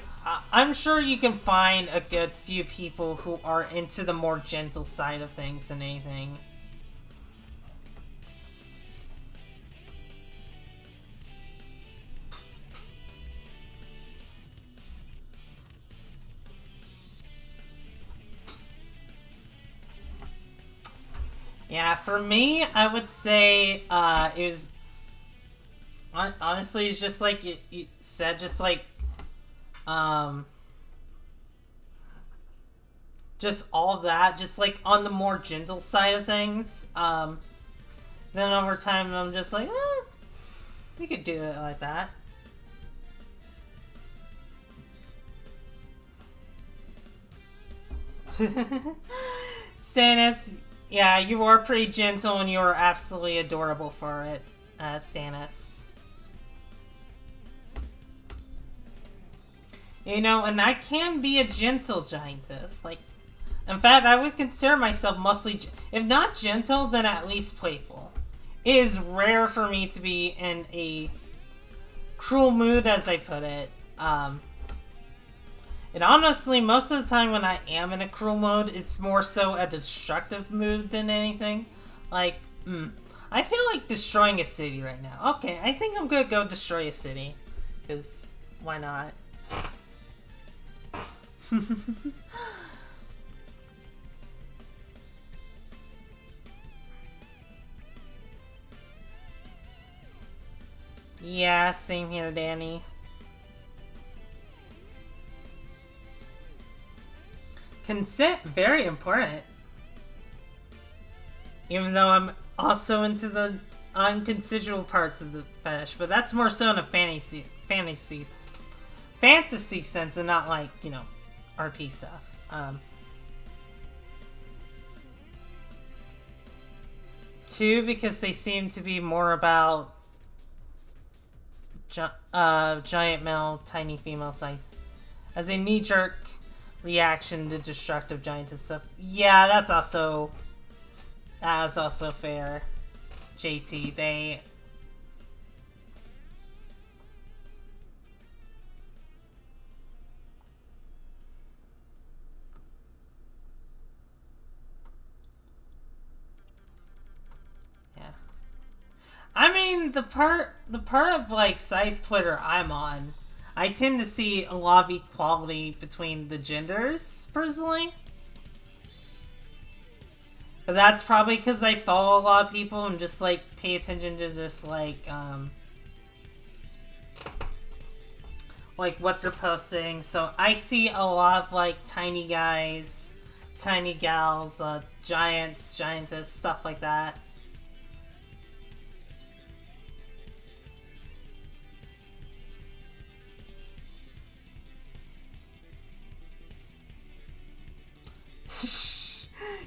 I'm sure you can find a good few people who are into the more gentle side of things than anything. Yeah, for me, I would say it was honestly, it's just like you said, just all of that, just like on the more gentle side of things. Then over time, I'm just like, we could do it like that. Stannis, yeah, you are pretty gentle and you are absolutely adorable for it, Stannis. You know, and I can be a gentle giantess. Like, in fact, I would consider myself mostly, if not gentle, then at least playful. It is rare for me to be in a cruel mood, as I put it. And honestly, most of the time when I am in a cruel mode, it's more so a destructive mood than anything. Like, I feel like destroying a city right now. Okay, I think I'm gonna go destroy a city. Because, why not? Yeah, same here, Danny. Consent, very important. Even though I'm also into the unconsensual parts of the fetish, but that's more so in a fantasy sense and not like, you know, RP stuff. Two, because they seem to be more about giant male, tiny female size. As a knee-jerk reaction to destructive giantess stuff. Yeah, that is also fair. JT, they... Yeah. I mean, the part of, like, Size Twitter I'm on, I tend to see a lot of equality between the genders, personally. But that's probably because I follow a lot of people and just, like, pay attention to just, like what they're posting. So I see a lot of, like, tiny guys, tiny gals, giants, giantess, stuff like that.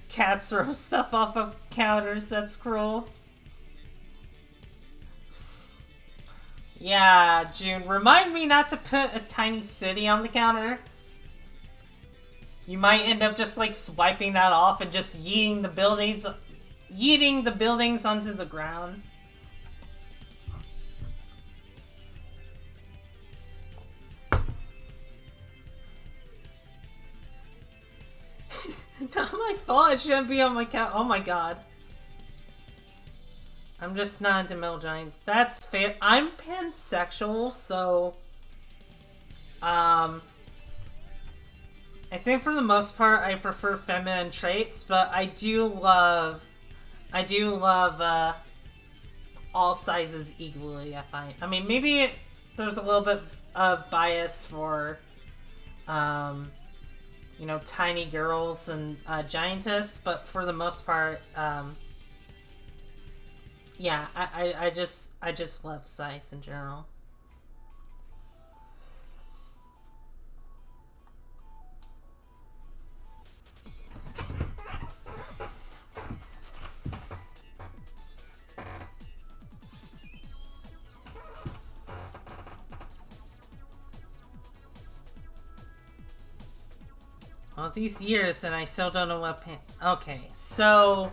Cats throw stuff off of counters, that's cruel. Yeah, June, remind me not to put a tiny city on the counter. You might end up just like swiping that off and just yeeting the buildings onto the ground. Not my fault, it shouldn't be on my couch. Oh my god. I'm just not into male giants. That's fair. I'm pansexual, so... I think for the most part I prefer feminine traits, but I do love all sizes equally, I find. I mean, maybe there's a little bit of bias for, you know, tiny girls and giantess, but for the most part, yeah, I just love size in general. All these years and I still don't know what okay, so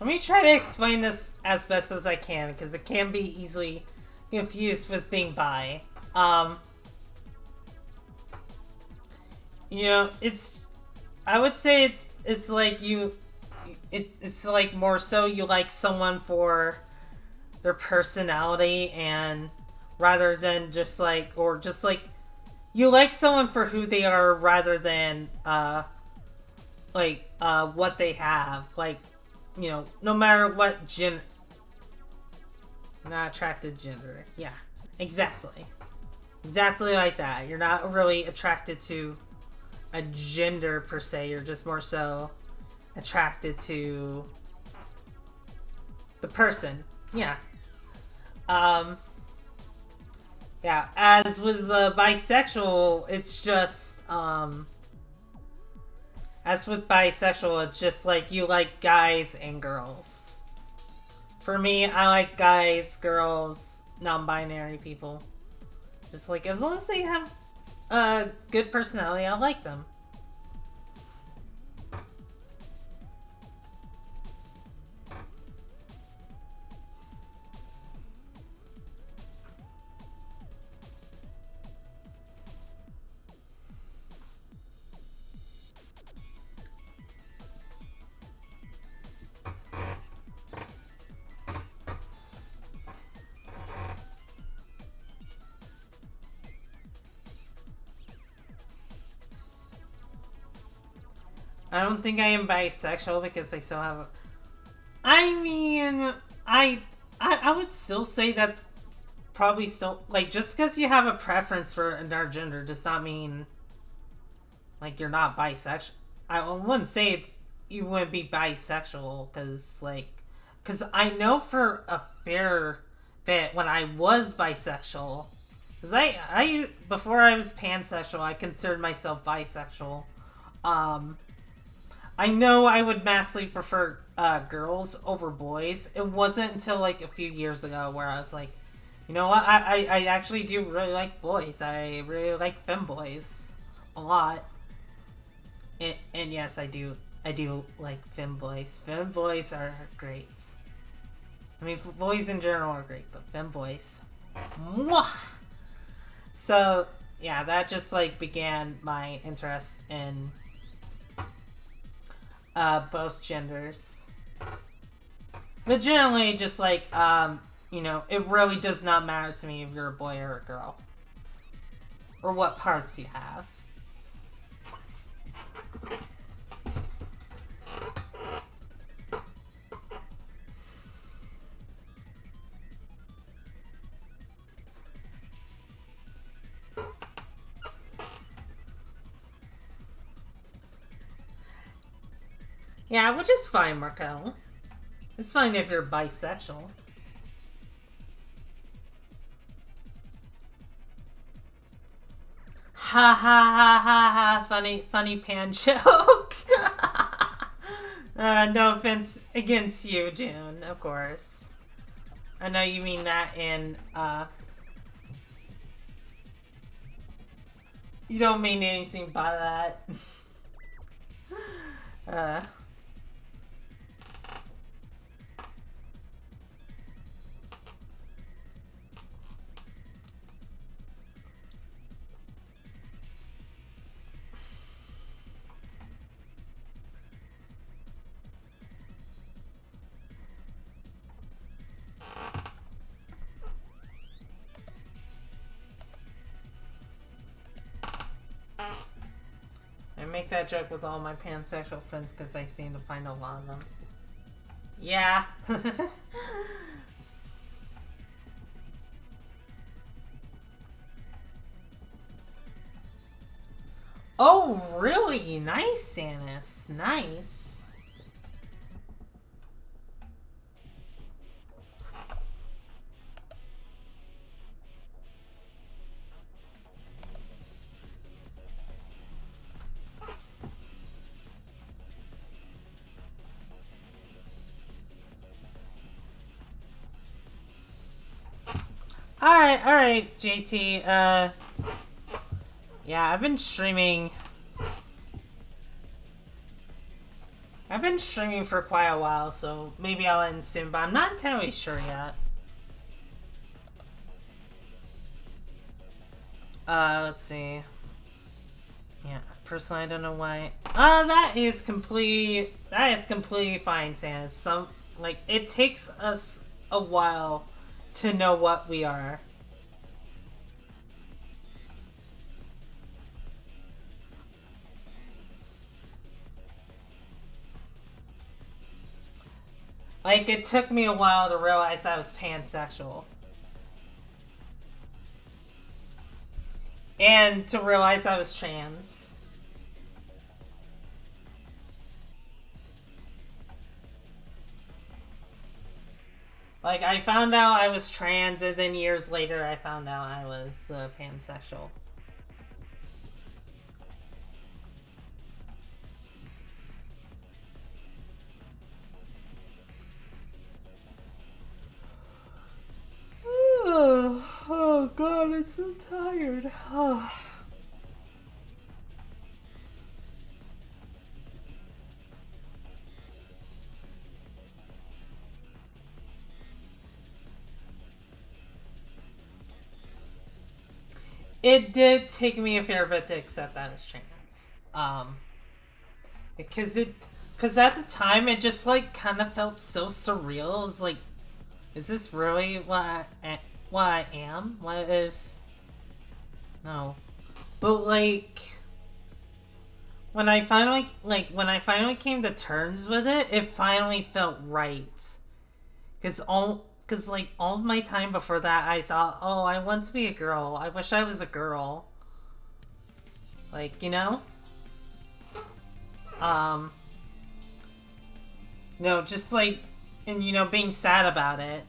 let me try to explain this as best as I can because it can be easily confused with being bi. You know, I would say it's like it's like more so you like someone for their personality and rather than just like, or just like you like someone for who they are rather than what they have, like, you know, no matter what not attracted gender. Yeah, exactly like that. You're not really attracted to a gender per se, you're just more so attracted to the person. Yeah. Yeah, as with bisexual, it's just, as with bisexual, it's just like you like guys and girls. For me, I like guys, girls, non-binary people. Just like, as long as they have a good personality, I like them. I don't think I am bisexual because I still have a... I mean, I would still say that probably still... Like, just because you have a preference for another gender does not mean, like, you're not bisexual. I wouldn't say you wouldn't be bisexual because, like... Because I know for a fair bit when I was bisexual... Because before I was pansexual, I considered myself bisexual. I know I would massively prefer girls over boys. It wasn't until like a few years ago where I was like, you know what, I actually do really like boys. I really like femboys a lot. And yes, I do like femboys. Femboys are great. I mean, boys in general are great, but femboys, mwah! So yeah, that just like began my interest in both genders. But generally, just like, you know, it really does not matter to me if you're a boy or a girl. Or what parts you have. Yeah, which is fine, Markel. It's fine if you're bisexual. Ha ha ha ha ha! Funny pan joke. No offense against you, June. Of course, I know you mean that in you don't mean anything by that. I make that joke with all my pansexual friends because I seem to find a lot of them. Yeah. Oh, really? Nice, Samus. Nice. Alright, JT, yeah, I've been streaming I've been streaming for quite a while, so maybe I'll end soon, but I'm not entirely sure yet. Let's see. Yeah, personally, I don't know why. That is completely fine, Santa. Like, it takes us a while to know what we are. Like, it took me a while to realize I was pansexual. And to realize I was trans. Like, I found out I was trans, and then years later I found out I was pansexual. Oh god, I'm so tired. It did take me a fair bit to accept that as trans. Because at the time it just like kind of felt so surreal. It was like, is this really what I am? What if? No, but like when I finally came to terms with it, it finally felt right. Because all of my time before that, I thought, oh, I want to be a girl. I wish I was a girl. Like, you know? No, just like, and you know, being sad about it.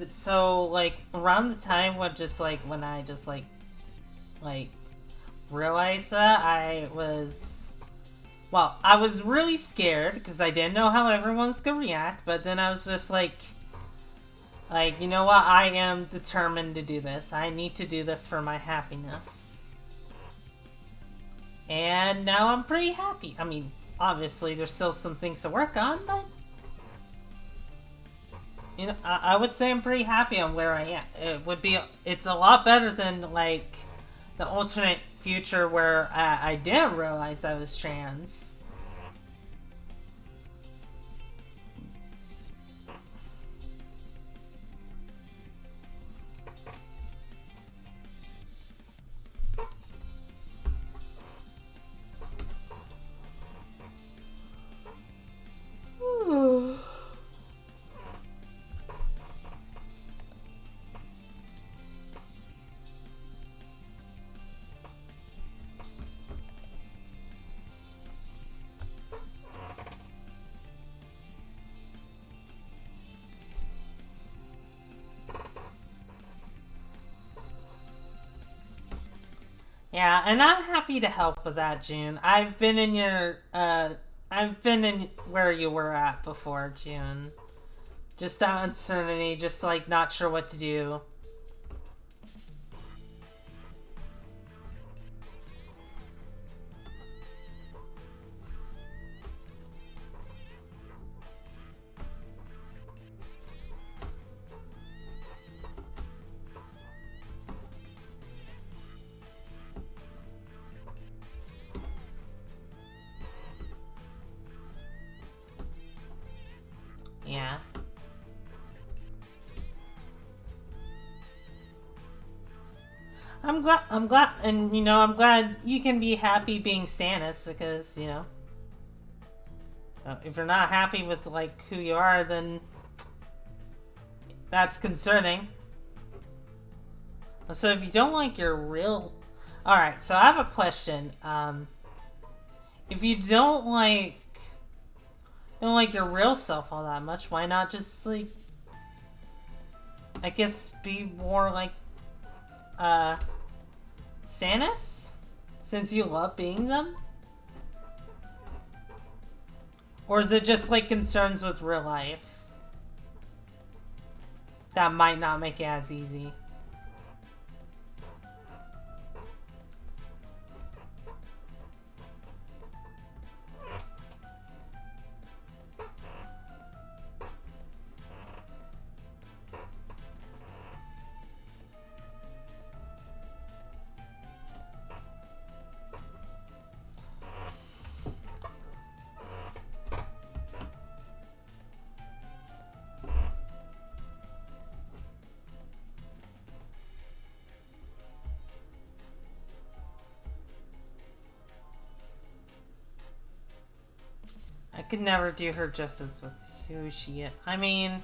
So like around the time when I just like realized that I was really scared because I didn't know how everyone was gonna react, but then I was just like you know what, I am determined to do this. I need to do this for my happiness. And now I'm pretty happy. I mean, obviously there's still some things to work on, but you know, I would say I'm pretty happy on where I am. It's a lot better than, like, the alternate future where I didn't realize I was trans. Yeah, and I'm happy to help with that, June. I've been in where you were at before, June. Just that uncertainty, just like not sure what to do. Yeah. I'm glad, and you know, I'm glad you can be happy being Sanus because, you know, if you're not happy with, like, who you are, then that's concerning. So if you don't like your real... Alright, so I have a question. If you don't like your real self all that much, why not just, like, I guess be more like Sanus? Since you love being them? Or is it just like concerns with real life that might not make it as easy? I could never do her justice with who she is. I mean...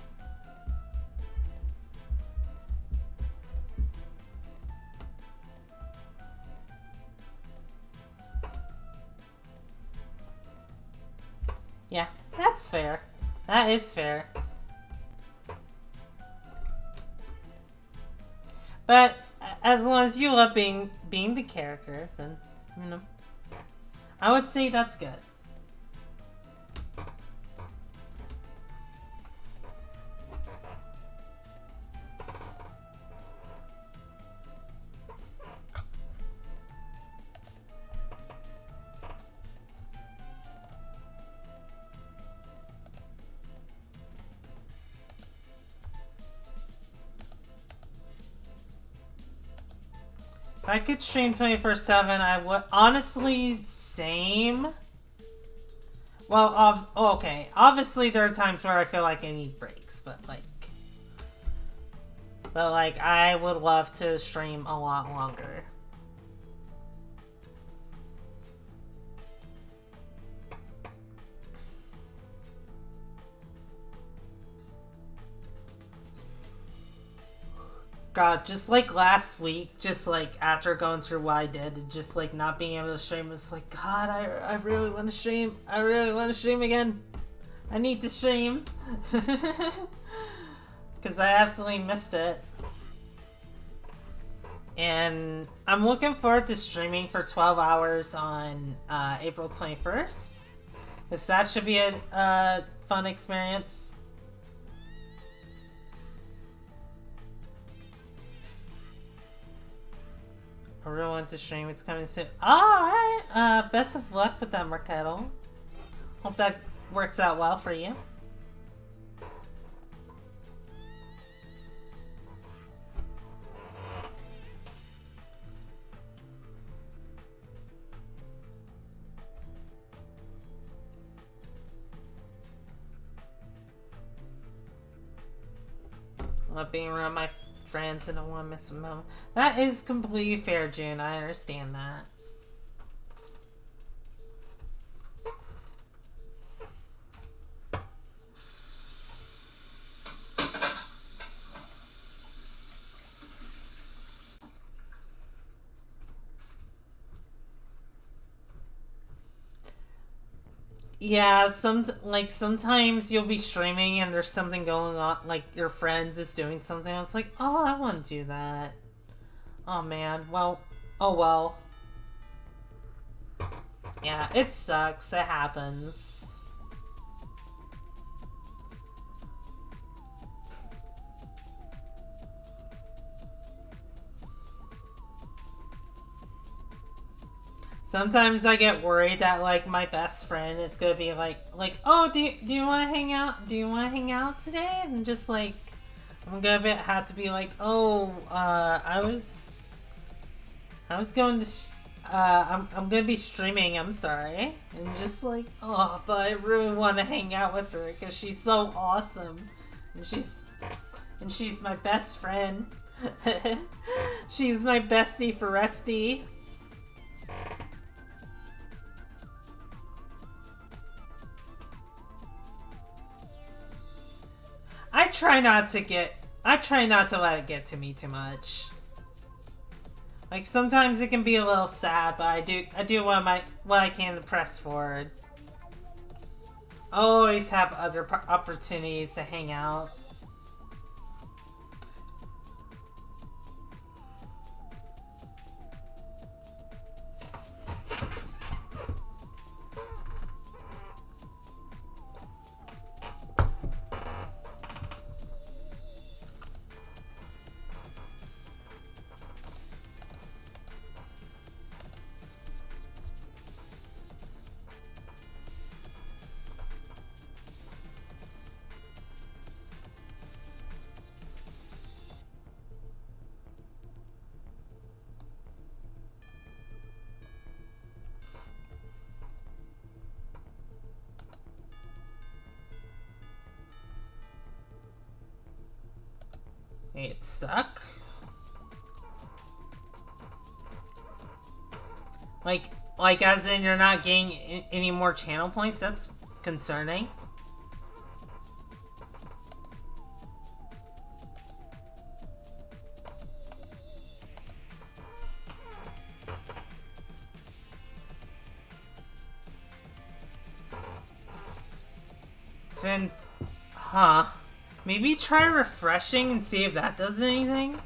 Yeah, that's fair. That is fair. But as long as you love being the character, then, you know, I would say that's good. If I could stream 24/7, I would. Honestly, same. Well, okay. Obviously, there are times where I feel like I need breaks, but I would love to stream a lot longer. God, just like last week, just like after going through what I did, and just like not being able to stream, it's like, God, I really want to stream. I really want to stream again. I need to stream. Because I absolutely missed it. And I'm looking forward to streaming for 12 hours on April 21st. Because that should be a fun experience. I really want to stream. It's coming soon. Alright. Best of luck with that, Mercado. Hope that works out well for you. Love being around my friends and don't want to miss a moment. That is completely fair, June. I understand that. Yeah, sometimes you'll be streaming and there's something going on, like your friends is doing something. I was like, oh, I want to do that. Oh man, well, oh well. Yeah, it sucks. It happens. Sometimes I get worried that like my best friend is gonna be like, oh, do you want to hang out? Do you want to hang out today? And just like, I'm gonna have to be like, oh, I was going to, I'm gonna be streaming. I'm sorry, and just like, oh, but I really want to hang out with her because she's so awesome, and she's my best friend. She's my bestie for Resty. I try not to let it get to me too much. Like sometimes it can be a little sad, but I do what I can to press forward. I always have other opportunities to hang out. Make it suck? Like as in you're not getting any more channel points? That's concerning. It's been... Huh. Maybe try refreshing and see if that does anything?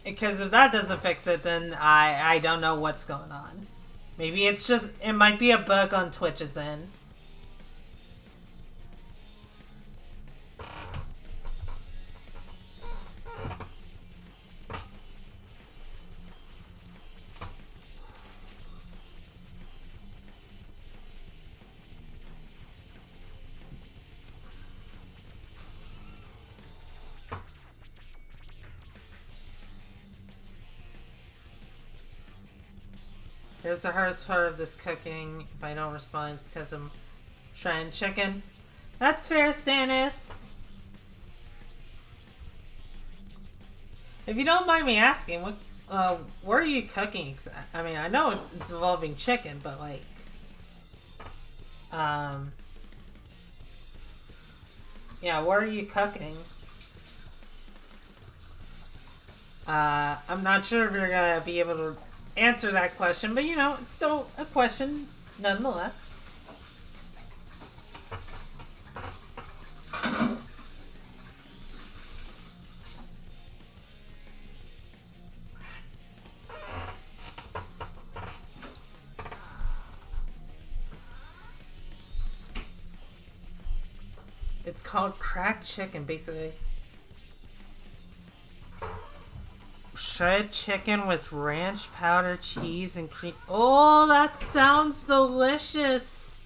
Because if that doesn't fix it, then I don't know what's going on. Maybe it's just... It might be a bug on Twitch's end. Here's the hardest part of this cooking. If I don't respond, it's because I'm trying chicken. That's fair, Stannis. If you don't mind me asking, what are you cooking? I mean, I know it's involving chicken, but like, yeah, what are you cooking? I'm not sure if you're gonna be able to answer that question, but you know, it's still a question nonetheless. It's called cracked chicken, basically. Shredded chicken with ranch powder, cheese, and cream. Oh, that sounds delicious.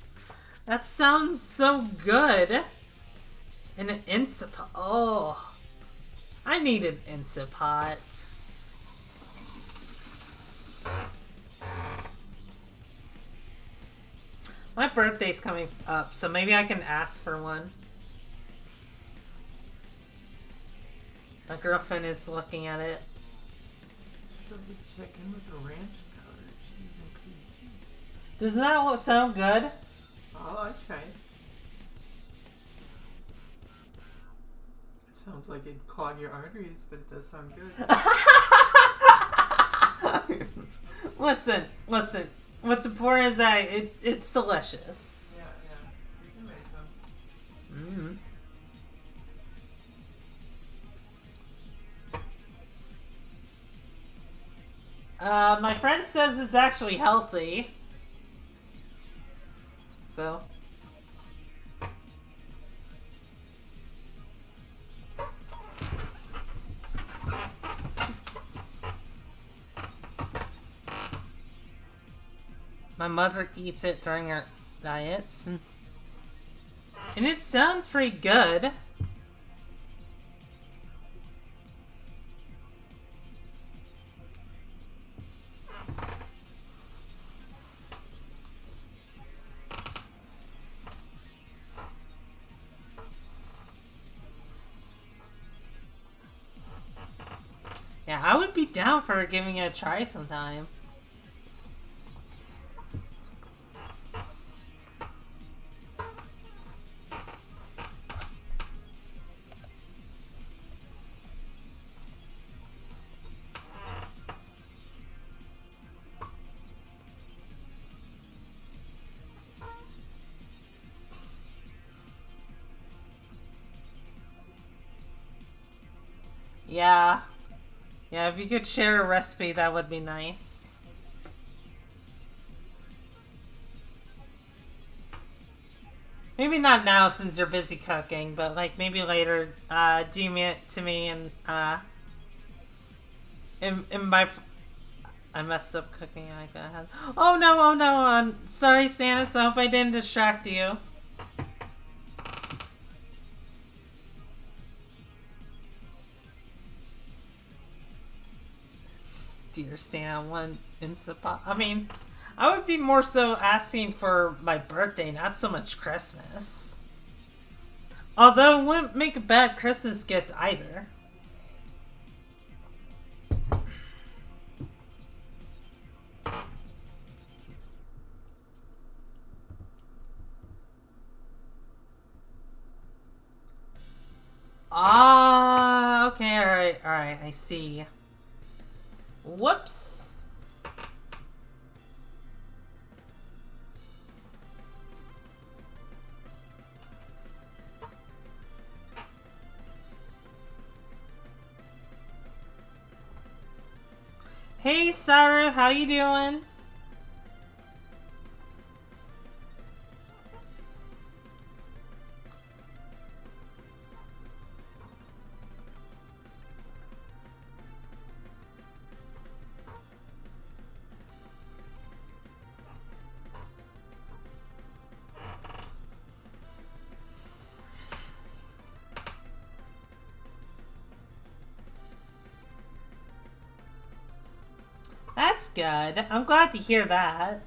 That sounds so good. And an Instapot. Oh, I need an Instapot. My birthday's coming up, so maybe I can ask for one. My girlfriend is looking at it. Chicken with the ranch powder, cheese, and cream cheese. Doesn't that sound good? Oh, I tried. It sounds like it'd clog your arteries, but it does sound good. Listen. What's important is that it's delicious. Yeah. You can make some. Mm-hmm. My friend says it's actually healthy. So. My mother eats it during her diets. And it sounds pretty good. Yeah, I would be down for giving it a try sometime. Yeah. Yeah, if you could share a recipe, that would be nice. Maybe not now since you're busy cooking, but like maybe later, DM it to me and in my I messed up cooking. I got. Oh no! Oh no! Sorry, Santa. I hope I didn't distract you. Dear Santa, one Instant Pot. I mean, I would be more so asking for my birthday, not so much Christmas. Although it wouldn't make a bad Christmas gift either. Ah, okay, alright, I see. Whoops. Hey, Saru, how you doing? That's good. I'm glad to hear that.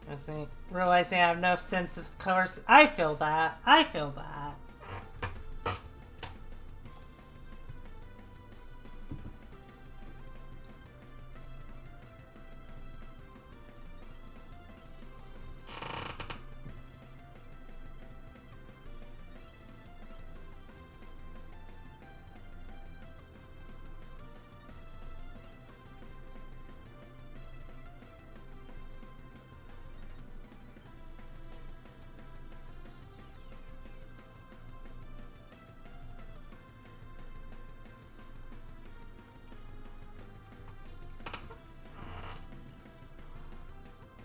I see. Realizing I have no sense of colors. I feel that. I feel that.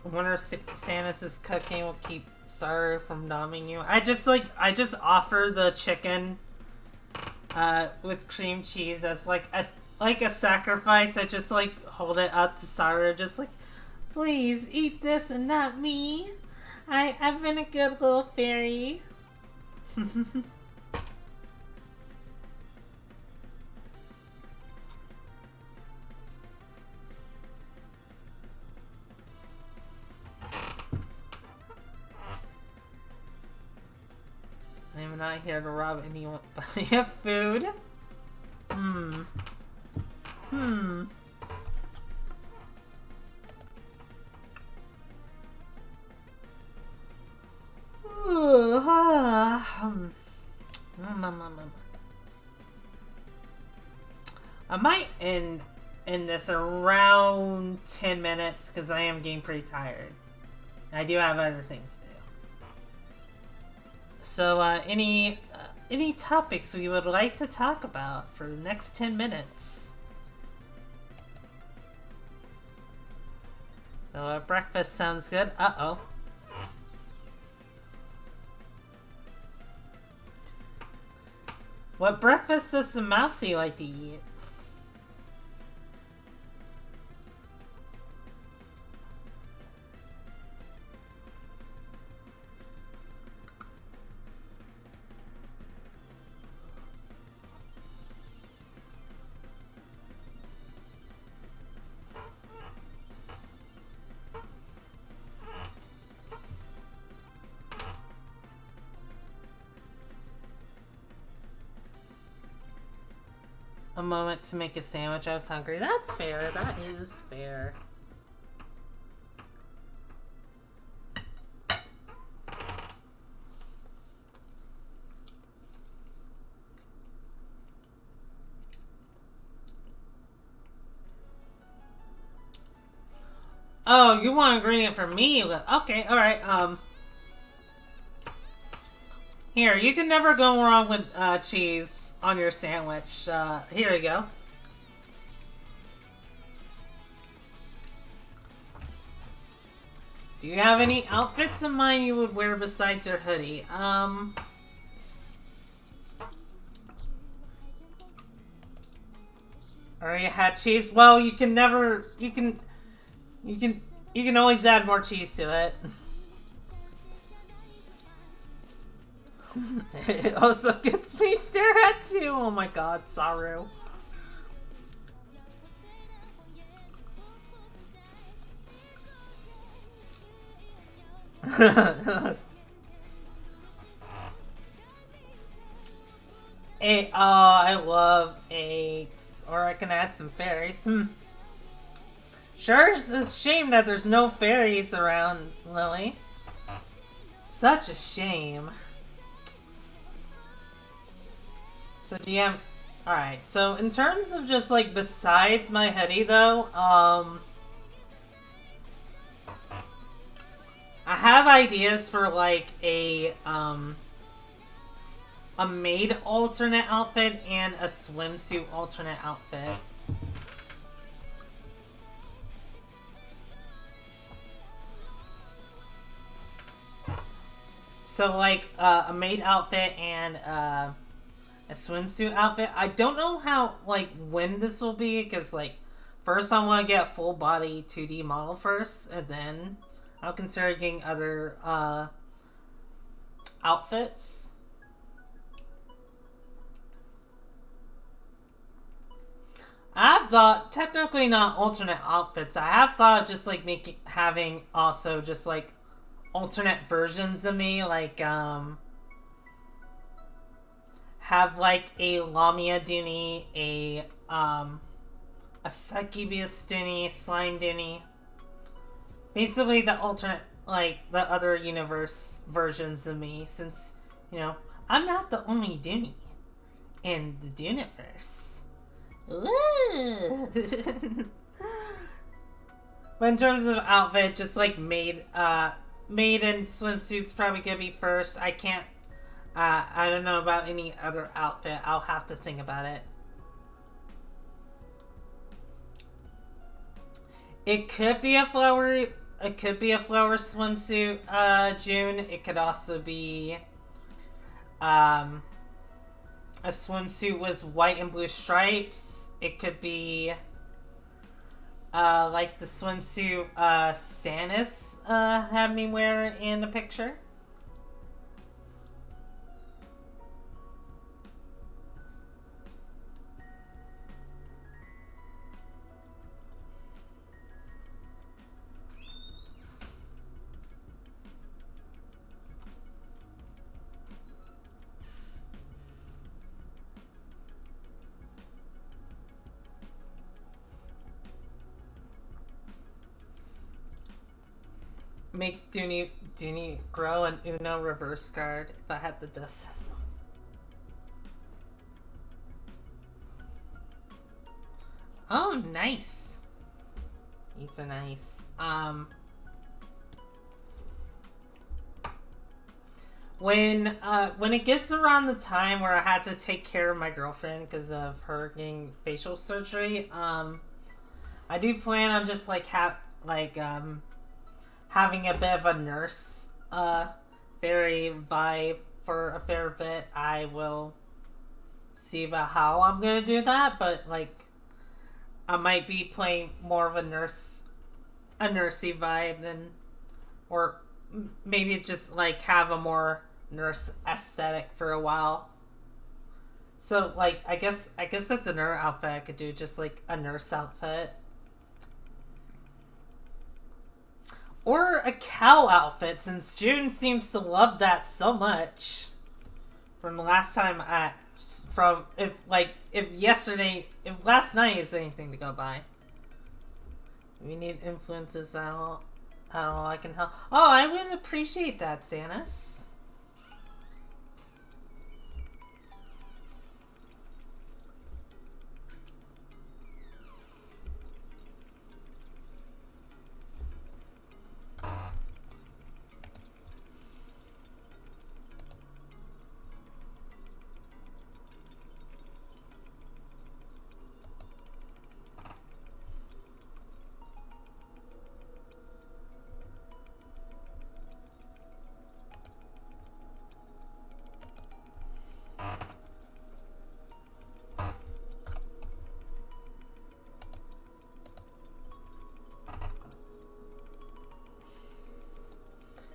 I wonder if Santa's cooking will keep Saru from nomming you. I just offer the chicken with cream cheese as like a sacrifice. I just like hold it up to Saru, just like, please eat this and not me. I've been a good little fairy. I'm not here to rob anyone, but I have food. I might end this around 10 minutes because I am getting pretty tired. I do have other things to do. So, any topics we would like to talk about for the next 10 minutes? So, breakfast sounds good. Uh-oh. What breakfast does the mousey like to eat? A moment to make a sandwich. I was hungry. That's fair. That is fair. Oh, you want ingredient for me? Okay, alright, Here, you can never go wrong with cheese on your sandwich. Here you go. Do you have any outfits in mind you would wear besides your hoodie? Are fairy had cheese. Well, you can never. You can always add more cheese to it. It also gets me stared at too. Oh my god, Saru. I love eggs. Or I can add some fairies. Sure, it's a shame that there's no fairies around, Lily. Such a shame. So do you have... Alright, so in terms of just like besides my hoodie though, I have ideas for like a maid alternate outfit and a swimsuit alternate outfit. So like a maid outfit and a swimsuit outfit. I don't know how, like, when this will be, because, like, first I want to get a full body 2D model first, and then I'll consider getting other outfits. I have thought, technically not alternate outfits, I have thought of just, like, having also just, like, alternate versions of me, like, have like a Lamia Dooney, a Succubus Dooney, Slime Dooney. Basically the alternate, like, the other universe versions of me, since, you know, I'm not the only Dooney in the Dooniverse. But in terms of outfit, just like maid and swimsuits probably gonna be first. I can't, I don't know about any other outfit. I'll have to think about it. It could be a flower swimsuit, June. It could also be, a swimsuit with white and blue stripes. It could be, like the swimsuit, Sanis, had me wear in the picture. Make Dooney grow an Uno reverse card if I had the dust. Oh, nice. These are nice. When it gets around the time where I had to take care of my girlfriend because of her getting facial surgery, I do plan on just like having a bit of a nurse fairy vibe for a fair bit. I will see about how I'm gonna do that, but like I might be playing more of a nursey vibe than, or maybe just like have a more nurse aesthetic for a while. So like I guess that's another outfit I could do, just like a nurse outfit. Or a cow outfit, since June seems to love that so much. From the last time if last night is anything to go by. We need influences at all I can help. Oh, I would appreciate that, Sanis.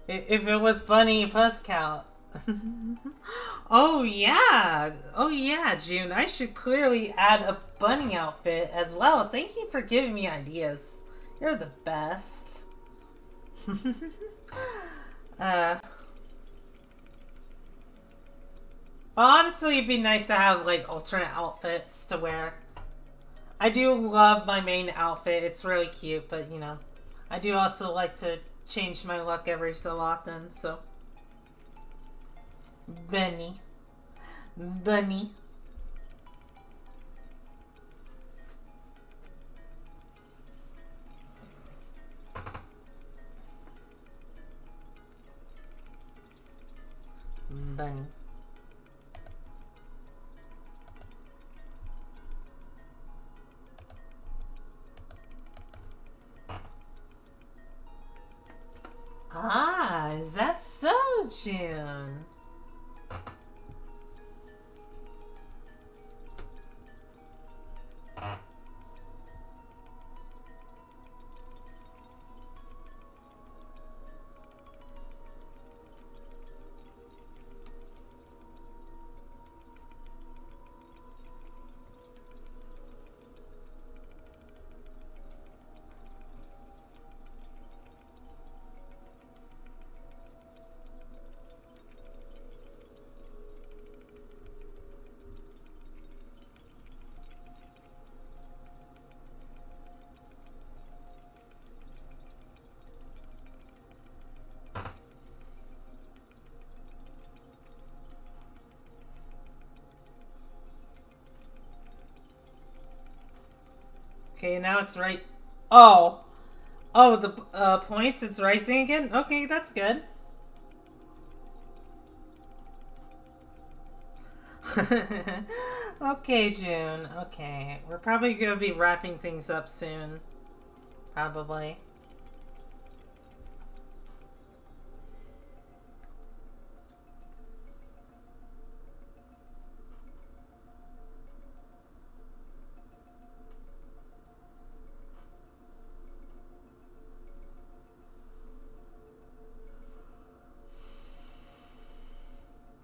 If it was Bunny plus Cow. Oh yeah, June. I should clearly add a bunny outfit as well. Thank you for giving me ideas. You're the best. Well, honestly, it'd be nice to have like alternate outfits to wear. I do love my main outfit. It's really cute, but you know, I do also like to change my look every so often. So, Bunny. Bunny. Bunny. Ah, is that so, June? Okay, now it's right. Oh. Oh, the points, it's rising again? Okay, that's good. Okay, June. Okay. We're probably going to be wrapping things up soon. Probably.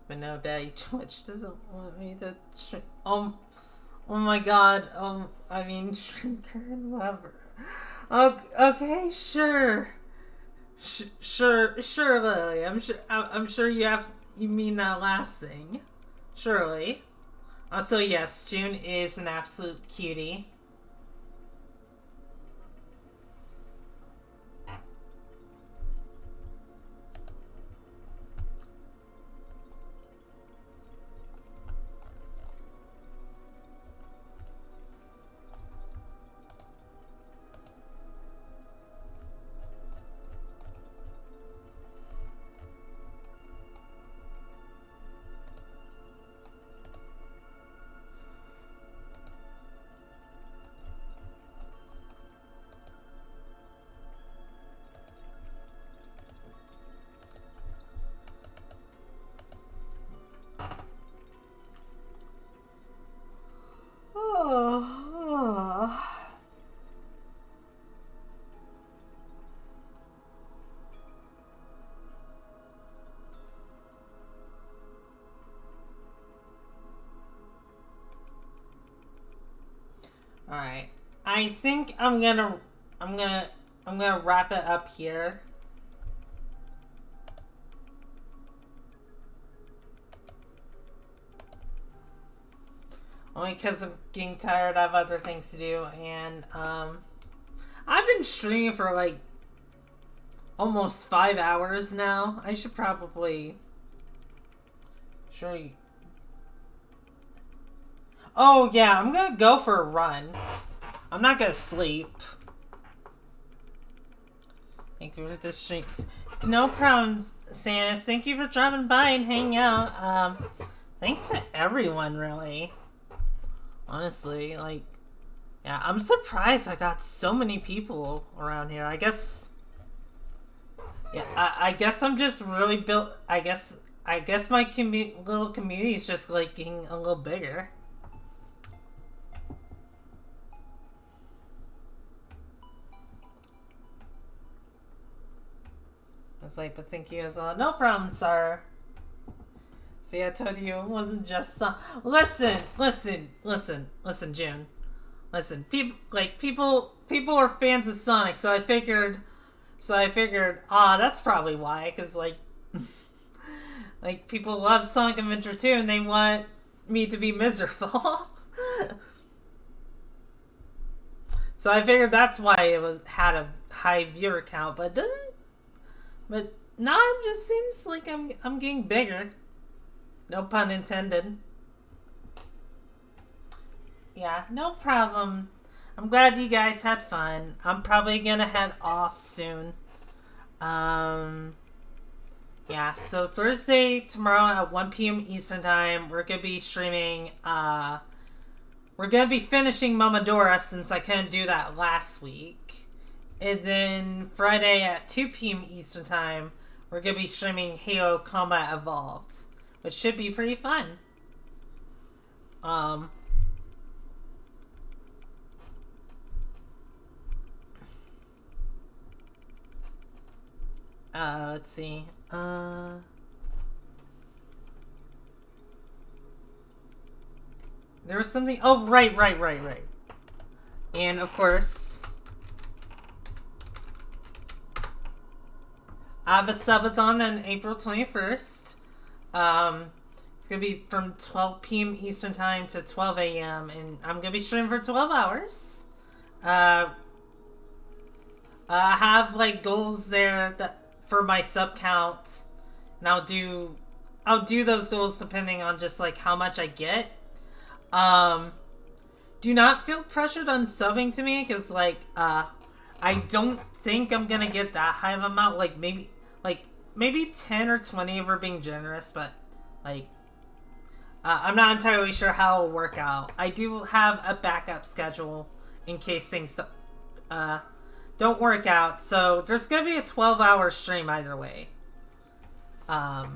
But no, Daddy Twitch doesn't want me to. Oh my God. I mean, Shrinker and Weber. Okay, sure. Sure, Lily. I'm sure you mean that last thing. Surely. Also, yes, June is an absolute cutie. Alright. I think I'm gonna wrap it up here. Only because I'm getting tired, I have other things to do, and I've been streaming for like almost 5 hours now. I should probably sure. Oh yeah, I'm gonna go for a run. I'm not gonna sleep. Thank you for the streams. No problem, Sanus. Thank you for dropping by and hanging out. Thanks to everyone, really. Honestly, like, yeah, I'm surprised I got so many people around here. I guess, yeah, I guess I'm just really built. I guess my little community is just like getting a little bigger. was like, but thank you as well. No problem, sir. See, I told you it wasn't just some. Listen, June. Listen, people are fans of Sonic, so I figured, that's probably why, because like people love Sonic Adventure 2 and they want me to be miserable. So I figured that's why it had a high viewer count, but now it just seems like I'm getting bigger. No pun intended. Yeah, no problem. I'm glad you guys had fun. I'm probably gonna head off soon. Yeah, so Thursday, tomorrow at 1 p.m. Eastern Time, we're gonna be streaming, we're gonna be finishing Momodora since I couldn't do that last week. And then Friday at 2 p.m. Eastern Time, we're gonna be streaming Halo Combat Evolved, which should be pretty fun. Let's see. There was something. Oh, right. And of course, I have a subathon on April 21st. It's gonna be from 12 p.m. Eastern Time to 12 a.m. and I'm gonna be streaming for 12 hours. I have like goals there for my sub count, and I'll do those goals depending on just like how much I get. Do not feel pressured on subbing to me, because like I don't think I'm gonna get that high of amount. Like maybe 10 or 20 if we're being generous, but like I'm not entirely sure how it'll work out. I do have a backup schedule in case things don't work out, so there's gonna be a 12-hour stream either way. But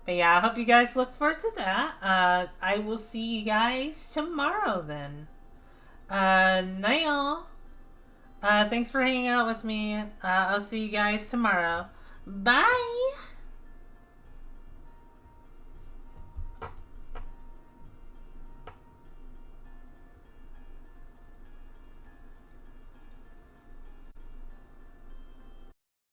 yeah, I hope you guys look forward to that. I will see you guys tomorrow then. Night y'all. Thanks for hanging out with me. I'll see you guys tomorrow. Bye!